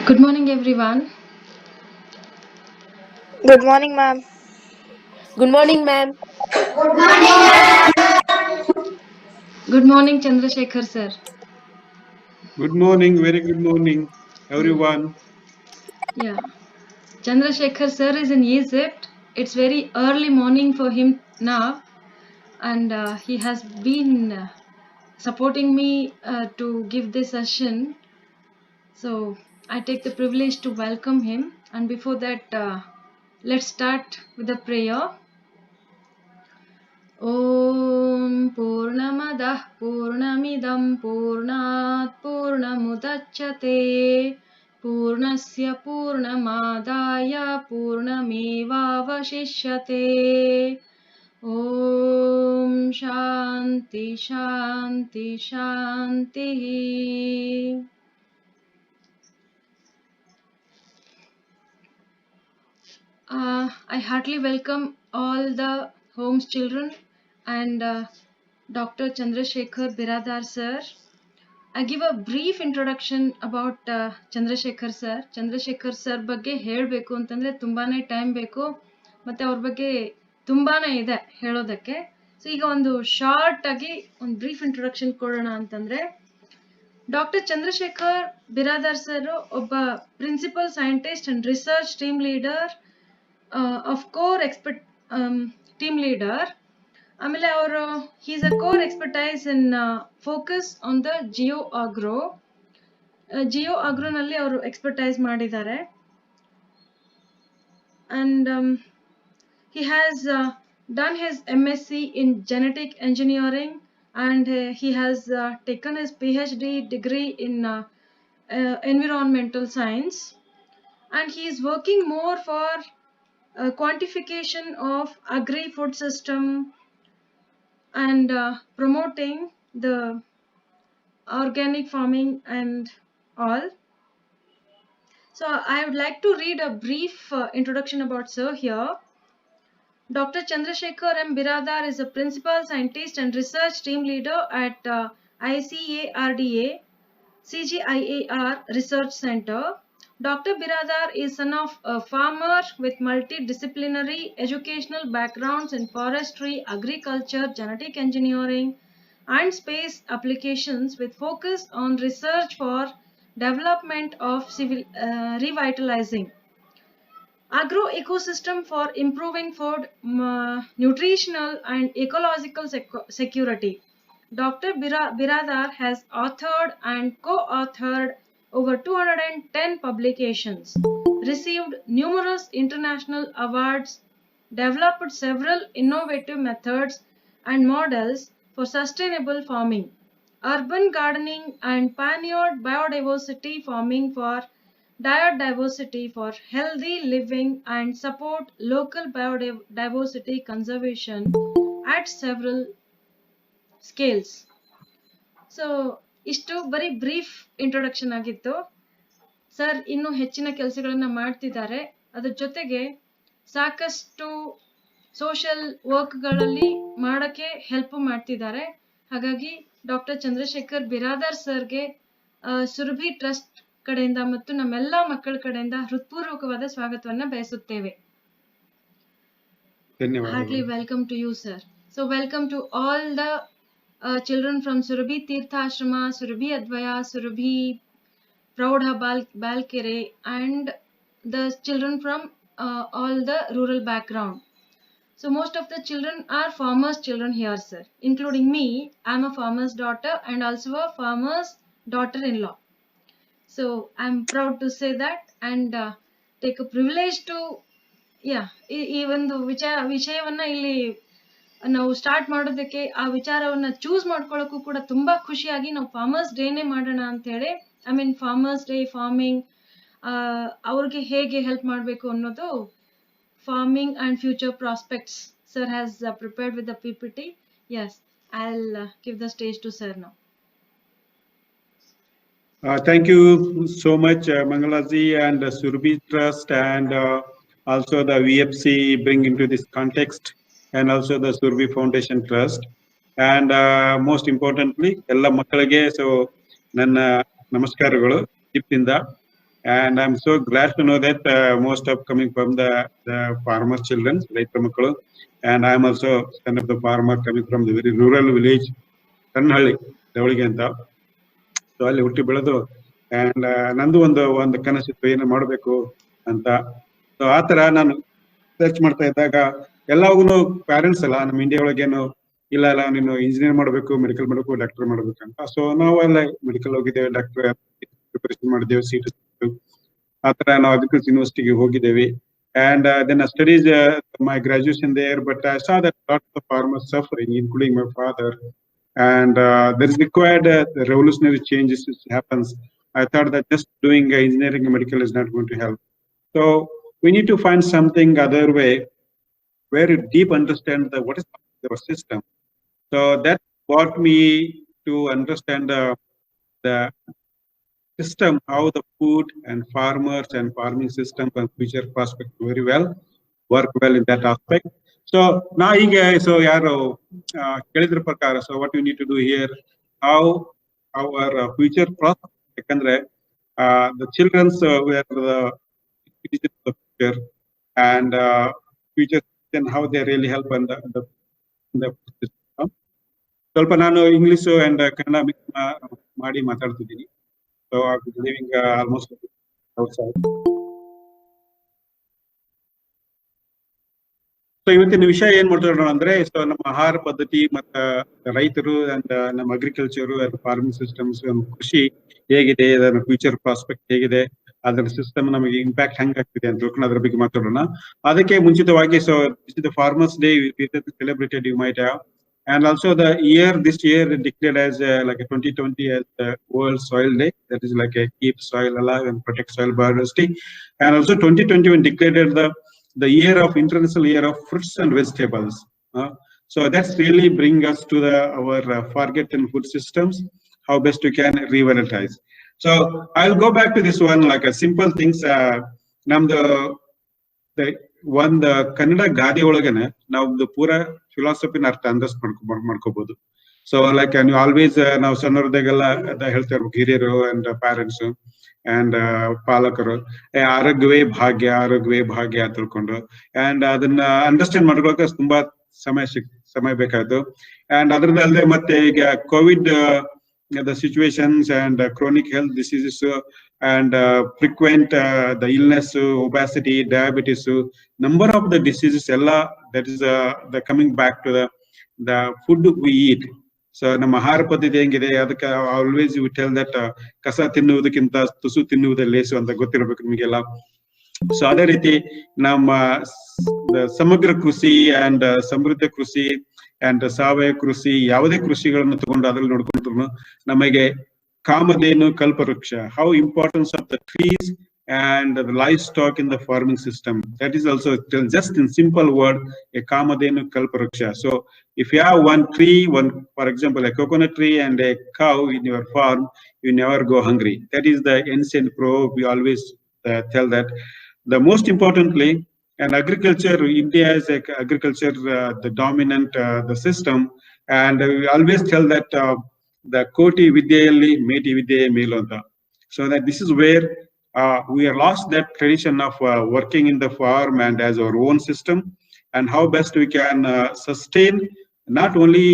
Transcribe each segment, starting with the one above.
Good morning, everyone. Good morning, ma'am. Good morning, ma'am. Good morning, Chandrasekhar sir. Good morning, very good morning, Yeah, everyone. yeah. Chandrasekhar sir is in Egypt. It's very early morning for him now, and he has been supporting me to give this session. So I take the privilege to welcome him. And before that, let's start with the prayer. ॐ पूर्णमदः पूर्णमिदं पूर्णात् पूर्णमुदच्यते पूर्णस्य पूर्णमादाय पूर्णमेवावशिष्यते ॐ शान्ति शान्ति शान्तिः. I heartily welcome all the home's children and Dr. Chandrasekhar Biradar sir. I give a brief introduction about Chandrasekhar sir. Chandrasekhar sir ಬಗ್ಗೆ ಹೇಳಬೇಕು ಅಂತಂದ್ರೆ ತುಂಬಾನೇ ಟೈಮ್ ಬೇಕು ಮತ್ತೆ ಅವ್ರ ಬಗ್ಗೆ ತುಂಬಾನೇ ಇದೆ ಹೇಳೋದಕ್ಕೆ. ಸೊ ಈಗ ಒಂದು ಶಾರ್ಟ್ ಆಗಿ ಒಂದು ಬ್ರೀಫ್ ಇಂಟ್ರೊಡಕ್ಷನ್ ಕೊಡೋಣ ಅಂತಂದ್ರೆ ಡಾಕ್ಟರ್ ಚಂದ್ರಶೇಖರ್ ಬಿರಾದಾರ್ ಸರ್ ಒಬ್ಬ principal scientist and research team leader of core expert team leader. ಆಮೇಲೆ ಅವರು he's a core expertise in focus on the geo ಆಗ್ರೋನಲ್ಲಿ ಅವರು ಎಕ್ಸ್ಪರ್ಟೈಸ್ ಮಾಡಿದ್ದಾರೆ. And he has done his MSc in genetic engineering, and he has taken his PhD degree in environmental science, and he is working more for quantification of agri-food system and promoting the organic farming and all. So I would like to read a brief introduction about sir here. Dr. Chandrasekhar M. Biradar is a principal scientist and research team leader at ICARDA CGIAR Research Center. Dr. Biradar is son of a farmer with multidisciplinary educational backgrounds in forestry, agriculture, genetic engineering, and space applications with focus on research for development of revitalizing agro ecosystem for improving food, nutritional and ecological security. Dr. Biradar has authored and co-authored over 210 publications, received numerous international awards, developed several innovative methods and models for sustainable farming, urban gardening, and pioneered biodiversity farming for diversity for healthy living and support local biodiversity conservation at several scales. So ಇಷ್ಟು ಬರೀ brief introduction ಆಗಿತ್ತು. Sir ಇನ್ನೂ ಹೆಚ್ಚಿನ ಕೆಲಸಗಳನ್ನ ಮಾಡ್ತಿದ್ದಾರೆ. ಅದ್ರ ಜೊತೆಗೆ ಸಾಕಷ್ಟು ಸೋಷಿಯಲ್ ವರ್ಕ್ಗಳಲ್ಲಿ ಮಾಡಕ್ಕೆ ಹೆಲ್ಪ್ ಮಾಡ್ತಿದ್ದಾರೆ. ಹಾಗಾಗಿ ಡಾಕ್ಟರ್ ಚಂದ್ರಶೇಖರ್ ಬಿರಾದಾರ್ ಸರ್ಗೆ ಸುರಭಿ ಟ್ರಸ್ಟ್ ಕಡೆಯಿಂದ ಮತ್ತು ನಮ್ಮೆಲ್ಲ ಮಕ್ಕಳ ಕಡೆಯಿಂದ ಹೃತ್ಪೂರ್ವಕವಾದ ಸ್ವಾಗತವನ್ನ ಬಯಸುತ್ತೇವೆ. Heartily welcome to you, sir. So welcome to all the children from Surabhi Tirtha Ashrama, Surabhi Advaya, Surabhi Praudha Balkere, and the children from all the rural background. So most of the children are farmers' children here, sir, including me. I'm a farmer's daughter and also a farmer's daughter-in-law. So I'm proud to say that and take a privilege to ಈ ಒಂದು ವಿಷಯವನ್ನ ಇಲ್ಲಿ ನಾವು start ಮಾಡೋದಕ್ಕೆ ಆ ವಿಚಾರವನ್ನ choose ಮಾಡ್ಕೊಳ್ಳೋಕ್ಕೂ ಕೂಡ ತುಂಬಾ ಖುಷಿಯಾಗಿ ನಾವು ಫಾರ್ಮರ್ಸ್ ಡೇನೇ ಮಾಡೋಣ ಅಂತ ಹೇಳಿ ಫಾರ್ಮರ್ಸ್ ಡೇ ಫಾರ್ಮಿಂಗ್ ಅವ್ರಿಗೆ ಹೇಗೆ ಹೆಲ್ಪ್ ಮಾಡಬೇಕು ಅನ್ನೋದು farming and future prospects sir has prepared with the PPT. Yes, I'll give the stage to sir now. Thank you so much, Mangalaji and Surabhi Trust, and also the VFC bring into this context, and also the Surabhi Foundation Trust, and most importantly, ಎಲ್ಲ ಮಕ್ಕಳಿಗೆ so ನನ್ನ ನಮಸ್ಕಾರಗಳು ಇಪ್ಪಿಂದ. And I'm so glad to know that most of coming from the farmer children, Raitra Makkalu. And I'm also son of the farmer coming from the very rural village, Kannhalli, Devlige ಅಂತ. So ಅಲ್ಲಿ ಹುಟ್ಟಿ ಬೆಳೆದು and ನಂದು ಒಂದು ಕನಸಿತ್ತು ಏನು ಮಾಡಬೇಕು ಅಂತ. So ಆತರ ನಾನು ಸರ್ಚ್ ಮಾಡ್ತಾ ಇದ್ದಾಗ ಎಲ್ಲಾಗೂ ಪ್ಯಾರೆಂಟ್ಸ್ ಅಲ್ಲ ನಮ್ಮ ಇಂಡಿಯಾ ಒಳಗೇನು ಇಲ್ಲ ನೀನು ಇಂಜಿನಿಯರ್ ಮಾಡಬೇಕು, ಮೆಡಿಕಲ್ ಮಾಡಬೇಕು, ಡಾಕ್ಟರ್ ಮಾಡ್ಬೇಕು ಅಂತ. ಸೊ ನಾವೆಲ್ಲ ಮೆಡಿಕಲ್ ಹೋಗಿದ್ದೇವೆ, ಡಾಕ್ಟರ್ ಪ್ರಿಪರೇಷನ್ ಮಾಡಿದ್ದೇವೆ, ಸೀಟ್ ಆತರ ನಾವು ಅಗ್ರಿಕಲ್ಚರ್ ಯೂನಿವರ್ಸಿಟಿಗೆ ಹೋಗಿದ್ದೇವೆ. And then I studied my graduation there, but I saw that a lot of farmers suffering, including my father. And there is required revolutionary changes which happens. I thought that just doing engineering and medical is not going to help. So we need to find something other way where you deep understand what is the system. So that brought me to understand the system, how the food and farmers and farming system and future prospect very well, work well in that aspect. So now so yaro kelidra prakara, so what you need to do here, how our future prospect, yakandre the children's were the future and future and how they really help in the system. ಸ್ವಲ್ಪ ನಾನು English and Kannada mix ಮಾಡಿ ಮಾತಾಡ್ತಿದ್ದೀನಿ. So I'm living almost outside. So ಇವತ್ತಿನ ವಿಷಯ ಏನ್ ಮಾಡ್ತಾರ ಅಂದ್ರೆ, so ನಮ್ಮ ಆಹಾರ ಪದ್ಧತಿ ಮತ್ತು ರೈತರು ಅಂಡ್ ನಮ್ಮ ಅಗ್ರಿಕಲ್ಚರ್ ಫಾರ್ಮಿಂಗ್ ಸಿಸ್ಟಮ್ಸ್, ಕೃಷಿ ಹೇಗಿದೆ, ಅದರ ಫ್ಯೂಚರ್ ಪ್ರಾಸ್ಪೆಕ್ಟ್ ಹೇಗಿದೆ, ಅದರ ಸಿಸ್ಟಮ್ ನಮಗೆ ಇಂಪ್ಯಾಕ್ಟ್ ಹೆಂಗಾಗ್ತಿದೆ ಅಂತ ತಿಳ್ಕೊಂಡು ಅದ್ರ ಬಗ್ಗೆ ಮಾತಾಡೋಣ. ಅದಕ್ಕೆ ಮುಂಚಿತವಾಗಿ so this is the farmers day celebrated you might have. And also this year declared as like a 2020 as the World Soil Day. That is like a keep soil alive and protect soil biodiversity. And also 2021 declared the year of International Year of Fruits and Vegetables. So that's really bring us to our forgotten food systems, how best we can revitalize. So I'll go back to this one, like a simple things. ಒಂದು ಕನ್ನಡ ಗಾದೆ ಒಳಗನೆ ನಾವು ಪೂರಾ ಫಿಲಾಸಫಿನ ಅರ್ಥ ಮಾಡ್ಕೋಬಹುದು. So like ನೀವು always ನಾವು ಸಣ್ಣವ್ರದಾಗೆಲ್ಲ ಹೇಳ್ತಾ ಇರ್ಬೇಕು, ಹಿರಿಯರು ಅಂಡ್ ಪ್ಯಾರೆಂಟ್ಸ್ ಅಂಡ್ ಪಾಲಕರು, ಆರೋಗ್ಯವೇ ಭಾಗ್ಯ ಅಂತ ತಿಳ್ಕೊಂಡು ಅಂಡ್ ಅದನ್ನ ಅಂಡರ್ಸ್ಟ್ಯಾಂಡ್ ಮಾಡ್ಕೊಳಕ್ಕೆ ತುಂಬಾ ಸಮಯ ಬೇಕಾಯ್ತು. ಅಂಡ್ ಅದ್ರದ್ದಲ್ಲದೆ ಮತ್ತೆ ಈಗ Covid the situations and chronic health diseases and frequent the illness, obesity, diabetes, number of the diseases ella, that is the coming back to the food we eat. So ನಮ್ಮ ಆಹಾರ ಪದ್ಧತಿ ಹೆಂಗಿದೆ, ಅದಕ್ಕೆ ಆಲ್ವೇಸ್ ವಿ ಟೆಲ್ ದಟ್ ಕಸ ತಿನ್ನುವುದಕ್ಕಿಂತ ತುಸು ತಿನ್ನುವುದೇ ಲೇಸು ಅಂತ ಗೊತ್ತಿರಬೇಕು ನಿಮಗೆಲ್ಲ. ಸೊ ಅದೇ ರೀತಿ ನಮ್ಮ ಸಮಗ್ರ ಕೃಷಿ ಅಂಡ್ ಸಮೃದ್ಧ ಕೃಷಿ ಅಂಡ್ ಸಾವಯವ ಕೃಷಿ, ಯಾವುದೇ ಕೃಷಿಗಳನ್ನು ತಗೊಂಡು ಅದ್ರಲ್ಲಿ ನೋಡ್ಕೊಂಡ್ರು ನಮಗೆ ಕಾಮಧೇನು ಕಲ್ಪವೃಕ್ಷ, how importance of the trees and the livestock in the farming system, that is also just in simple word a kamadhenu kalpavruksha. So if you have one tree, for example a coconut tree and a cow in your farm, you never go hungry. That is the ancient proverb. We always tell that. The most importantly, and agriculture, India is agriculture the dominant the system, and we always tell that the koti vidyayalli meti vidye melu anta. So that this is where we have lost that tradition of working in the farm and as our own system, and how best we can sustain not only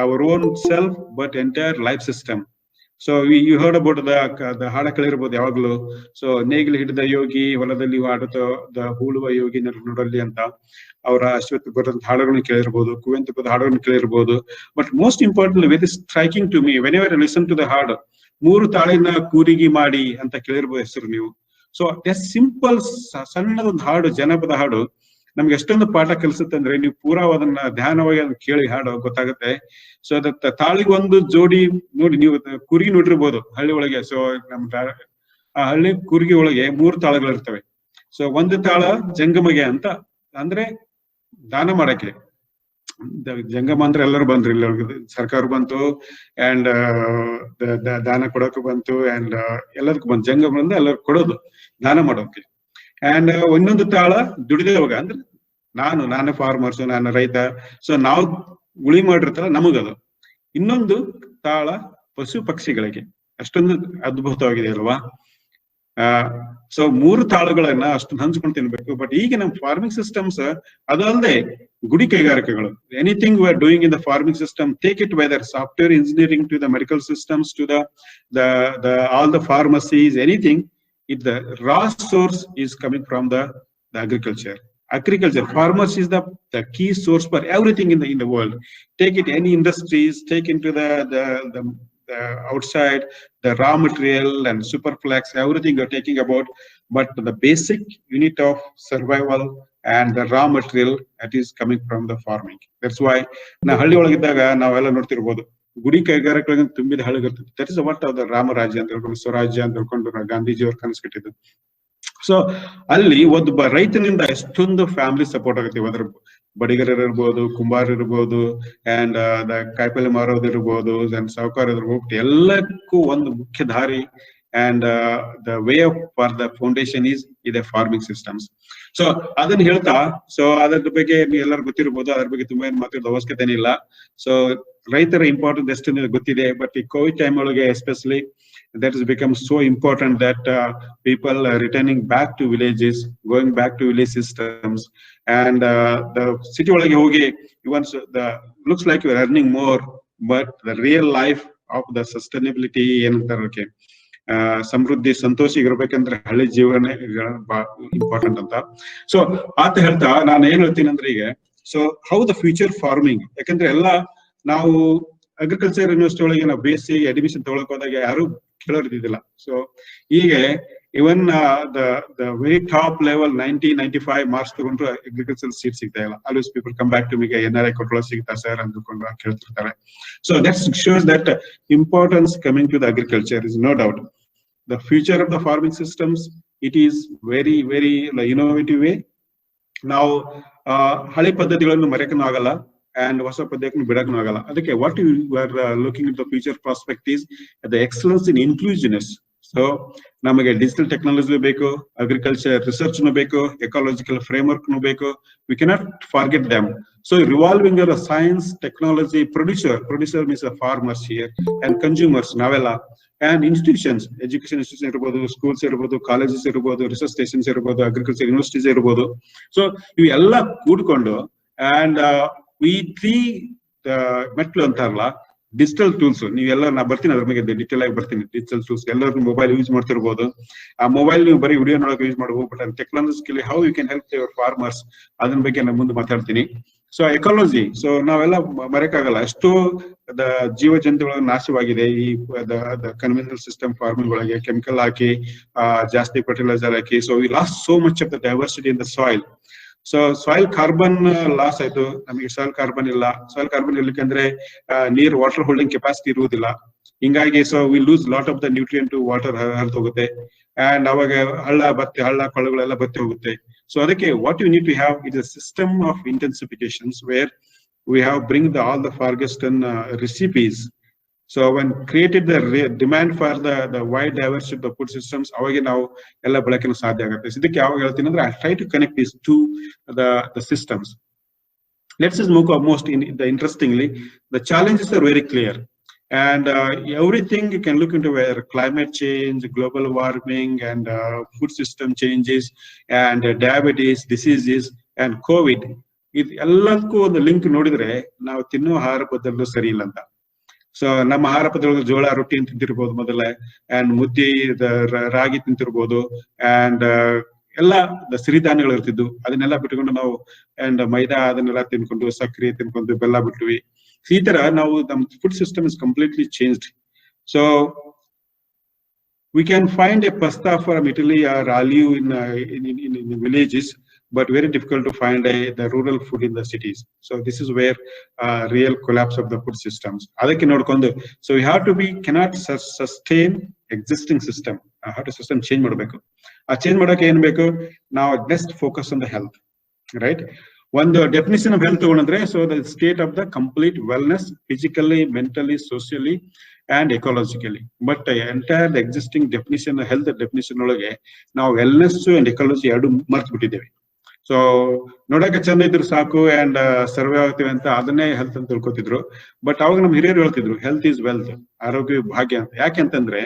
our own self but entire life system. So you heard about the hada kelirbodu yavaglu. So ನೇಗಿಲು ಹಿಡಿದ ಯೋಗಿ ಹೊಲದಲ್ಲಿ ಆಡುತ್ತ ಹೂಳುವ ಯೋಗಿ ನೋಡಲ್ಲಿ ಅಂತ ಅವರ ಅಶ್ವತ್ಥ ಬರೆದ ಹಾಡುಗಳನ್ನು ಕೇಳಿರ್ಬೋದು, ಕುವೆಂಪು ಬರೆದ ಹಾಡುಗಳನ್ನು ಕೇಳಿರ್ಬೋದು. But most important very striking to me whenever I listen to the ಹಾಡು, 3 ತಾಳಿನ ಕೂರಿಗೆ ಮಾಡಿ ಅಂತ ಕೇಳಿರ್ಬೋದು ಹೆಸರು ನೀವು. ಸೊ ಸಿಂಪಲ್ ಸಣ್ಣದೊಂದು ಹಾಡು, ಜನಪದ ಹಾಡು ನಮ್ಗೆ ಎಷ್ಟೊಂದು ಪಾಠ ಕಲಿಸುತ್ತೆ ಅಂದ್ರೆ ನೀವು ಪೂರಾ ಅದನ್ನ ಧ್ಯಾನವಾಗಿ ಅದನ್ನ ಕೇಳಿ ಹಾಡು ಗೊತ್ತಾಗುತ್ತೆ. ಸೊ ಅದ ತಾಳಿಗೊಂದು ಜೋಡಿ ನೋಡಿ, ನೀವು ಕುರಿ ನೋಡಿರ್ಬೋದು ಹಳ್ಳಿ ಒಳಗೆ. ಸೊ ಆ ಹಳ್ಳಿ ಕುರಿಗೆ ಒಳಗೆ 3 ತಾಳಗಳಿರ್ತವೆ. ಸೊ ಒಂದು ತಾಳ ಜಂಗಮಗೆ ಅಂತ, ಅಂದ್ರೆ ದಾನ ಮಾಡಕ್ಕೆ. ಜಂಗಮ ಅಂದ್ರೆ ಎಲ್ಲರೂ ಬಂದ್ರು, ಇಲ್ಲ ಸರ್ಕಾರ ಬಂತು ಅಂಡ್ ದಾನ ಕೊಡೋಕೆ ಬಂತು ಅಂಡ್ ಎಲ್ಲದಕ್ಕೂ ಬಂತು. ಜಂಗಮ ಅಂದ್ರೆ ಎಲ್ಲರೂ ಕೊಡೋದು, ದಾನ ಮಾಡೋಕೆ. ಅಂಡ್ ಇನ್ನೊಂದು ತಾಳ ದುಡಿದೇವಾಗ, ಅಂದ್ರೆ ನಾನೇ ಫಾರ್ಮರ್ಸ್, ನಾನು ರೈತ, ಸೊ ನಾವು ಉಳಿ ಮಾಡಿರ್ತಾರ ನಮಗದು. ಇನ್ನೊಂದು ತಾಳ ಪಶು ಪಕ್ಷಿಗಳಿಗೆ. ಅಷ್ಟೊಂದು ಅದ್ಭುತವಾಗಿದೆ ಅಲ್ವಾ? ಸೊ 3 ತಾಳುಗಳನ್ನ ಅಷ್ಟು ಹಂಚ್ಕೊಂಡು ತಿನ್ಬೇಕು. ಬಟ್ ಈಗ ನಮ್ಮ ಫಾರ್ಮಿಂಗ್ ಸಿಸ್ಟಮ್ಸ್ ಅದಲ್ಲದೆ ಗುಡಿ ಕೈಗಾರಿಕೆಗಳು, anything we are doing in the farming system, take it whether software engineering to the medical systems to the all the pharmacies, anything, the raw source is coming from the agriculture. Farmers is the key source for everything in the world. Take it any industries, take into the outside, the raw material and superflex, everything you're taking about, but the basic unit of survival and the raw material that is coming from the farming. That's why na halli olagidaga navella ನೋಡ್ತಿರಬಹುದು, ಗುಡಿ ಕೈಗಾರಿಕೆಗಳಿಗೆ ತುಂಬಿದ ಹಳ್ಳಿಗಿರ್ತದೆ. That is what the ರಾಮರಾಜ್ಯ ಅಂತ ಹೇಳ್ಕೊಂಡು, ಸ್ವರಾಜ್ಯ ಅಂತ ಹೇಳ್ಕೊಂಡು ಗಾಂಧೀಜಿಯವ್ರು ಕನಸ್ಬಿಟ್ಟಿದ್ದು. So ಅಲ್ಲಿ ಒಬ್ಬ ರೈತನಿಂದ ಎಷ್ಟೊಂದು ಫ್ಯಾಮಿಲಿ ಸಪೋರ್ಟ್ ಆಗುತ್ತೆ. ಅದ್ರ ಬಡಿಗರ ಇರ್ಬೋದು, ಕುಂಬಾರ ಇರ್ಬೋದು, ಅಂಡ್ ಕಾಯಿಪಲ್ಲೆ ಮಾರೋದು ಇರ್ಬೋದು, ಸಾಹುಕಾರ ಇರ್ಬೋದು, ಎಲ್ಲಕ್ಕೂ ಒಂದು ಮುಖ್ಯ ದಾರಿ and the way of for the foundation is the farming systems. So ಅದನ್ನ ಹೇಳ್ತಾ, ಸೊ ಅದ್ರ ಬಗ್ಗೆ ಎಲ್ಲರೂ ಗೊತ್ತಿರ್ಬೋದು, ಅದ್ರ ಬಗ್ಗೆ ತುಂಬಾ ಏನು ಮಾತಾಡೋದು ಅವಶ್ಯಕತೆ ಇಲ್ಲ. ಸೊ ರೈತರ ಇಂಪಾರ್ಟೆಂಟ್ ಎಷ್ಟು ಗೊತ್ತಿದೆ, ಬಟ್ ಈ ಕೋವಿಡ್ ಟೈಮ್ ಒಳಗೆ especially that has become so important that people are returning back to villages, going back to village systems, and the city ಒಳಗೆ ಹೋಗಿ once the looks like you are earning more, but the real life of the sustainability ಏನಂತಾರೆ, ಸಮೃದ್ಧಿ ಸಂತೋಷಿಗಿರ್ಬೇಕಂದ್ರೆ ಹಳ್ಳಿ ಜೀವನ important ಅಂತ. So ಆತ ಹೇಳ್ತಾ ನಾನು ಏನ್ ಹೇಳ್ತೀನಿ ಅಂದ್ರೆ, ಈಗ so how the future farming, ಯಾಕಂದ್ರೆ ಎಲ್ಲ ನಾವು ಅಗ್ರಿಕಲ್ಚರ್ ಯೂನಿವರ್ಸಿಟಿ ಒಳಗೆ ನಾವು ಬೇಸಿ ಅಡ್ಮಿಷನ್ ತಗೊಳಕ್ ಹೋದಾಗ ಯಾರು ಕೇಳೋರಿದ್ದಿಲ್ಲ. ಸೊ ಈಗ even the very top level 90-95 marks ತಗೊಂಡ್ರು ಅಗ್ರಿಕಲ್ಚರ್ ಸೀಟ್ ಸಿಗ್ತಾ ಇಲ್ಲ. Always people come back to ಮಿಗೆ NRI ಕೊಟ್ಟಳ ಸಿಗ್ತಾ ಸರ್ ಅಂದ್ಕೊಂಡು ಕೇಳ್ತಿರ್ತಾರೆ. So that shows that importance coming to the agriculture is no doubt. The future of the farming systems, it is very innovative way. ನಾವು ಹಳೆ ಪದ್ಧತಿಗಳನ್ನು ಮರೆಯಕ್ಕೂ ಆಗಲ್ಲ and ಹೊಸ ಪದ್ಧತಿಯನ್ನು ಬಿಡಕ್ಕೂ ಆಗಲ್ಲ. ಅದಕ್ಕೆ what you are looking at the future prospect is the excellence in inclusiveness. So ನಮಗೆ digital technology ಬೇಕು, ಅಗ್ರಿಕಲ್ಚರ್ ರಿಸರ್ಚ್ ಬೇಕು, ಎಕಾಲಜಿಕಲ್ ಫ್ರೇಮ್ವರ್ಕ್ ಬೇಕು. We cannot forget them. So revolving your science, technology, producer means the farmers here, and consumers ನಾವೆಲ್ಲ, and institutions, education institutions ಇರಬಹುದು, schools ಇರಬಹುದು, colleges ಇರಬಹುದು, research stations ಇರಬಹುದು, agriculture universities ಇರಬಹುದು. So ಇವೆಲ್ಲ ಕೂಡ್ಕೊಂಡು and we three ಮೆಟ್ಲು ಅಂತಾರಲ್ಲ, ಡಿಜಿಟಲ್ ಟೂಲ್ಸ್, ನೀವೆಲ್ಲ ನಾ ಬರ್ತೀನಿ ಅದ್ರ ಮೇಲೆ ಡಿಟೇಲ್ ಆಗಿ ಬರ್ತೀನಿ. ಡಿಜಿಟಲ್ ಟೂಲ್ಸ್ ಎಲ್ಲರೂ ಮೊಬೈಲ್ ಯೂಸ್ ಮಾಡ್ತಿರ್ಬೋದು. ಆ ಮೊಬೈಲ್ ನೀವು ಬರೀ ವಿಡಿಯೋ ನೋಡೋಕೆ ಯೂಸ್ ಮಾಡಬಹುದು, but technologically how you can help your farmers, ಅದನ್ನ ಬಗ್ಗೆ ನಾನು ಮುಂದೆ ಮಾತಾಡ್ತೀನಿ. ಸೊ ಎಕಾಲಜಿ, ಸೊ ನಾವೆಲ್ಲ ಮರೆಯಕ್ಕಾಗಲ್ಲ, ಎಷ್ಟೋ ಜೀವ ಜಂತುಗಳ ನಾಶವಾಗಿದೆ ಈ ಕನ್ವೆನ್ಷನಲ್ ಸಿಸ್ಟಮ್ ಫಾರ್ಮಿಂಗ್ ಒಳಗೆ. ಕೆಮಿಕಲ್ ಹಾಕಿ, ಜಾಸ್ತಿ ಫರ್ಟಿಲೈಸರ್ ಹಾಕಿ, so we lost so much of the diversity in the soil. So soil carbon loss ಆಯ್ತು, ನಮಗೆ ಸಾಯಿಲ್ ಕಾರ್ಬನ್ ಇಲ್ಲ. ಸಾಯಿಲ್ ಕಾರ್ಬನ್ ಇರ್ಲಿಕ್ಕಂದ್ರೆ ನೀರ್ ವಾಟರ್ ಹೋಲ್ಡಿಂಗ್ ಕೆಪಾಸಿಟಿ ಇರುವುದಿಲ್ಲ. ಹಿಂಗಾಗಿ so we lose lot of the nutrient to water ಹರಿದು ಹೋಗುತ್ತೆ, and ಅವಾಗ ಹಳ್ಳ ಕೊಳ್ಳಗಳೆಲ್ಲ ಬತ್ತಿ ಹೋಗುತ್ತೆ. ಸೊ ಅದಕ್ಕೆ what you need to have is a system of intensifications where we have bring all the forgotten recipes. So when created the demand for the wide diversity of the food systems, avage ನಾವು ಎಲ್ಲ ಬಳಕೆನ ಸಾಧ್ಯ ಆಗುತ್ತೆ. ಇದಕ್ಕೆ ಯಾವಾಗ ಹೇಳ್ತೀನಿ ಅಂದ್ರೆ, I try to connect these to the systems. Let's just move most interestingly, the challenges are very clear, and everything you can look into, where climate change, global warming, and food system changes, and diabetes, diseases, and COVID. ಇದು ಎಲ್ಲಕ್ಕೂ ಒಂದು link ನೋಡಿದ್ರೆ ನಾವು ತಿನ್ನೋ ಆಹಾರ ಪದ್ಧತಿ ಸರಿ ಇಲ್ಲ ಅಂತ. ಸೊ ನಮ್ಮ ಆಹಾರ ಪದ್ಧತಿ ಜೋಳ ರೊಟ್ಟಿ ತಿಂತಿರ್ಬೋದು ಮೊದಲೇ, ಅಂಡ್ ಮುದ್ದೆ ರಾಗಿ ತಿಂತಿರ್ಬೋದು, ಅಂಡ್ ಎಲ್ಲ ಸಿರಿಧಾನ್ಯಗಳು ಇರ್ತಿದ್ವು, ಅದನ್ನೆಲ್ಲ ಬಿಟ್ಕೊಂಡು ನಾವು ಅಂಡ್ ಮೈದಾ ಅದನ್ನೆಲ್ಲ ತಿನ್ಕೊಂಡು, ಸಕ್ಕರೆ ತಿನ್ಕೊಂಡು, ಬೆಲ್ಲ ಬಿಟ್ವಿ. ಈ ತರ ನಾವು ನಮ್ಮ food system is completely changed. So we can find a pasta from Italy or olive in villages, but very difficult to find the rural food in the cities. So this is where real collapse of the food systems. Adake nodkondu, so we have to be cannot sustain existing system. How to system change ಮಾಡಬೇಕು. ಆ change ಮಾಡೋಕೆ ಏನು ಬೇಕು? ನಾವು just focus on the health, right? ಒಂದು definition of health ತಗೊಂಡ್ರೆ, so the state of the complete wellness, physically, mentally, socially and ecologically. But entire the existing definition, health definition ಒಳಗೆ ನಾವು ವೆಲ್ನೆಸ್ ಅಂಡ್ ಎಕಾಲಜಿ ಎರಡು ಮರ್ತು ಬಿಟ್ಟಿದ್ದೇವೆ. So ನೋಡಕ್ಕೆ ಚಂದ ಇದ್ರು ಸಾಕು ಅಂಡ್ ಸರ್ವೇ ಆಗ್ತೀವಿ ಅಂತ ಅದನ್ನೇ ಹೆಲ್ತ್ ಅಂತ ತಿಳ್ಕೊತಿದ್ರು. ಬಟ್ ಅವಾಗ ನಮ್ ಹಿರಿಯರು ಹೇಳ್ತಿದ್ರು, ಹೆಲ್ತ್ ಈಸ್ ವೆಲ್ತ್, ಆರೋಗ್ಯ ಭಾಗ್ಯ ಅಂತ. ಯಾಕೆಂತಂದ್ರೆ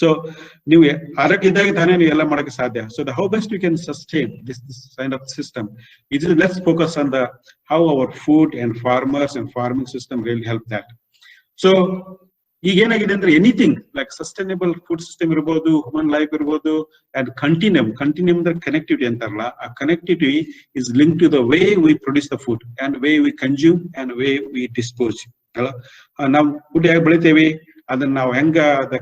So ನೀವು ಆರೋಗ್ಯ ಇದ್ದಾಗ ತಾನೇ ನೀವು ಎಲ್ಲ ಮಾಡಕ್ಕೆ ಸಾಧ್ಯ. So the how best you can sustain this kind of system, it is let's focus on the how our food and farmers and farming system really help that. So ಈಗ ಏನಾಗಿದೆ ಅಂದ್ರೆ anything like sustainable food system ಇರ್ಬೋದು, human life ಇರ್ಬೋದು, and continuum ಅಂದ್ರೆ connectivity ಅಂತಾರಲ್ಲ, ಆ connectivity is link to the way we produce the food and way we consume and way we dispose ಅಲ್ಲ. ನಾವು ಫುಡ್ ಹೇಗೆ ಬೆಳಿತೇವಿ, ಅದನ್ನ ನಾವು ಹೆಂಗ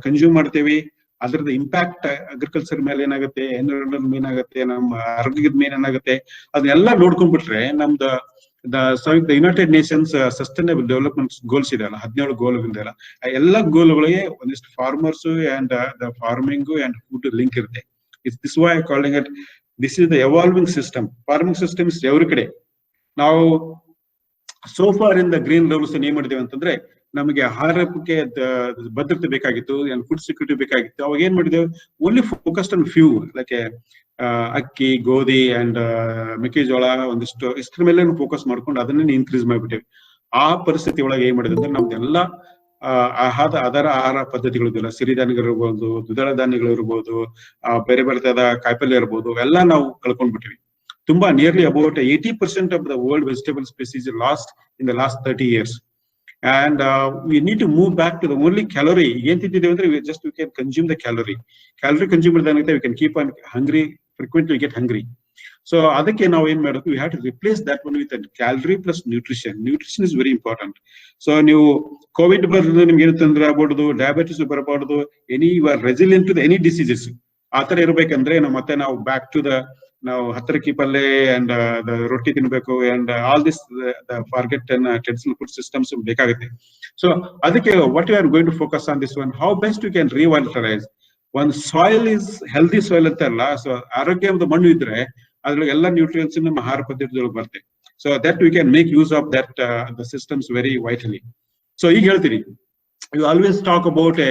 ಕನ್ಸ್ಯೂಮ್ ಮಾಡ್ತೇವಿ, ಅದ್ರದ್ದು ಇಂಪ್ಯಾಕ್ಟ್ ಅಗ್ರಿಕಲ್ಚರ್ ಮೇಲೆ ಏನಾಗುತ್ತೆ, ಎನ್ವಿರಾನ್ಮೆಂಟ್ ಮೇಲೆ ಏನಾಗುತ್ತೆ, ನಮ್ಮ ಆರೋಗ್ಯದ ಮೇಲೆ ಏನಾಗುತ್ತೆ, ಅದನ್ನೆಲ್ಲ ನೋಡ್ಕೊಂಡ್ಬಿಟ್ರೆ ನಮ್ದು the United Nations Sustainable Development Goals ಇದೆಯಲ್ಲ, 17 ಗೋಲ್ಗಳಿದೆಯಲ್ಲ, ಆ ಎಲ್ಲ ಗೋಲ್ಗಳಿಗೆ ಒಂದಿಷ್ಟು farmers and the farming and food link ಇರುತ್ತೆ. It's this why calling it this is the evolving system. Farming system is every ಕಡೆ. ನಾವು so far in the green revolution ಏನ್ ಮಾಡಿದೇವೆ ಅಂತಂದ್ರೆ, ನಮಗೆ ಆಹಾರಕ್ಕೆ ಭದ್ರತೆ ಬೇಕಾಗಿತ್ತು, ಫುಡ್ ಸೆಕ್ಯೂರಿಟಿ ಬೇಕಾಗಿತ್ತು. ಅವಾಗ ಏನ್ ಮಾಡಿದೇವೆ, only focused on few like ಅಕ್ಕಿ, ಗೋಧಿ ಅಂಡ್ ಮೆಕ್ಕೆಜೋಳ, ಒಂದಿಷ್ಟು ಇಷ್ಟರ ಮೇಲೆ ಫೋಕಸ್ ಮಾಡ್ಕೊಂಡು ಅದನ್ನೇ ಇನ್ಕ್ರೀಸ್ ಮಾಡಿಬಿಟ್ಟೇವೆ. ಆ ಪರಿಸ್ಥಿತಿ ಒಳಗೆ ಏನ್ ಮಾಡಿದೆ ಅಂದ್ರೆ, ನಮ್ದೆಲ್ಲ ಅದರ ಆಹಾರ ಪದ್ಧತಿಗಳಿಲ್ಲ, ಸಿರಿಧಾನ್ಯಗಳು ಇರ್ಬೋದು, ದ್ವಿದಳ ಧಾನ್ಯಗಳು ಇರ್ಬೋದು, ಬೇರೆ ಬೇರೆ ತರದ ಕಾಯಿಪಲ್ಯ ಇರ್ಬೋದು, ಎಲ್ಲ ನಾವು ಕಳ್ಕೊಂಡ್ಬಿಟ್ಟಿವಿ. ತುಂಬಾ nearly about 80% of the world vegetable species lost in the last 30 years. And we need to move back to the only calorie. ಏನ್ ತಿಂತಿದ್ದೇವೆ ಅಂದ್ರೆ, we can consume the calorie consume ಮಾಡಿದಾಗ we can keep on hungry, frequently we get hungry. So ಅದಕ್ಕೆ ನಾವು ಏನ್ ಮಾಡಬೇಕು, we have to replace that one with a calorie plus nutrition. Nutrition is very important. So ನೀವು Covid ಬರೋದು ನಿಮ್ಗೆ ಏನು ತೊಂದರೆ ಆಗ್ಬಾರ್ದು, ಡಯಾಬಿಟಿಸ್ ಬರಬಾರ್ದು, you are resilient to the any diseases. ಆತರ ಇರ್ಬೇಕಂದ್ರೆ ಮತ್ತೆ ನಾವು ಬ್ಯಾಕ್ ಟು ನಾವು ಹತ್ತರಕ್ಕಿ ಪಲ್ಲೆ ಅಂಡ್ ರೊಟ್ಟಿ ತಿನ್ಬೇಕು and all this forget and traditional food systems ಬೇಕಾಗುತ್ತೆ. ಸೊ ಅದಕ್ಕೆ what you are going to focus on this one, how best you can revitalise ಒಂದು ಸಾಯಿಲ್ ಇಸ್ ಹೆಲ್ದಿ ಸಾಯಿಲ್ ಅಂತಾರಲ್ಲ. ಸೊ ಆರೋಗ್ಯದ ಮಣ್ಣು ಇದ್ರೆ ಅದ್ರೊಳಗೆ ಎಲ್ಲ ನ್ಯೂಟ್ರಿಯನ್ಸ್ ನಮ್ಮ ಆಹಾರ ಪದ್ಧತಿಯೊಳಗೆ ಬರುತ್ತೆ. So that we can make use of that the systems very vitally. So ಈಗ ಹೇಳ್ತೀನಿ, ಯು ಆಲ್ವೇಸ್ ಟಾಕ್ ಅಬೌಟ್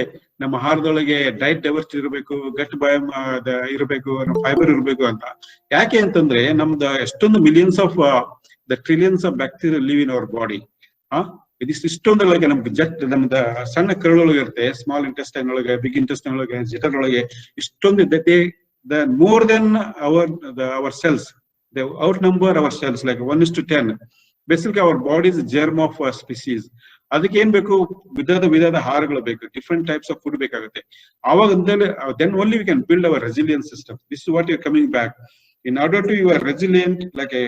ನಮ್ಮ ಆಹಾರದೊಳಗೆ ಡೈಟ್ ಡೈವರ್ಸಿಟಿ ಇರಬೇಕು, ಗಟ್ ಬಯೋಮ್ ಇರಬೇಕು, ಫೈಬರ್ ಇರಬೇಕು ಅಂತ. ಯಾಕೆ ಅಂತಂದ್ರೆ, ನಮ್ದು ಎಷ್ಟೊಂದು millions of the trillions of bacteria live in our body. ಇಷ್ಟೊಂದೊಳಗೆ ನಮ್ದು ಸಣ್ಣ ಕರುಳೊಳಗೆ ಇರುತ್ತೆ, ಸ್ಮಾಲ್ ಇಂಟೆಸ್ಟೈನ್ ಒಳಗೆ, ಬಿಗ್ ಇಂಟೆಸ್ಟೈನ್ ಒಳಗೆ, ಜಿಟರ್ ಒಳಗೆ ಇಷ್ಟೊಂದು the more than our cells, they outnumber our cells like 1:10. Basically our body is a germ of a species. ಅದಕ್ಕೆ ಏನ್ ಬೇಕು, ವಿಧದ ಆಹಾರಗಳು ಬೇಕು, ಡಿಫ್ರೆಂಟ್ ಟೈಪ್ಸ್ ಆಫ್ ಫುಡ್ ಬೇಕಾಗುತ್ತೆ. ಅವಾಗ then only we can build our resilient system. This is what you're coming back. In order to you are resilient, like a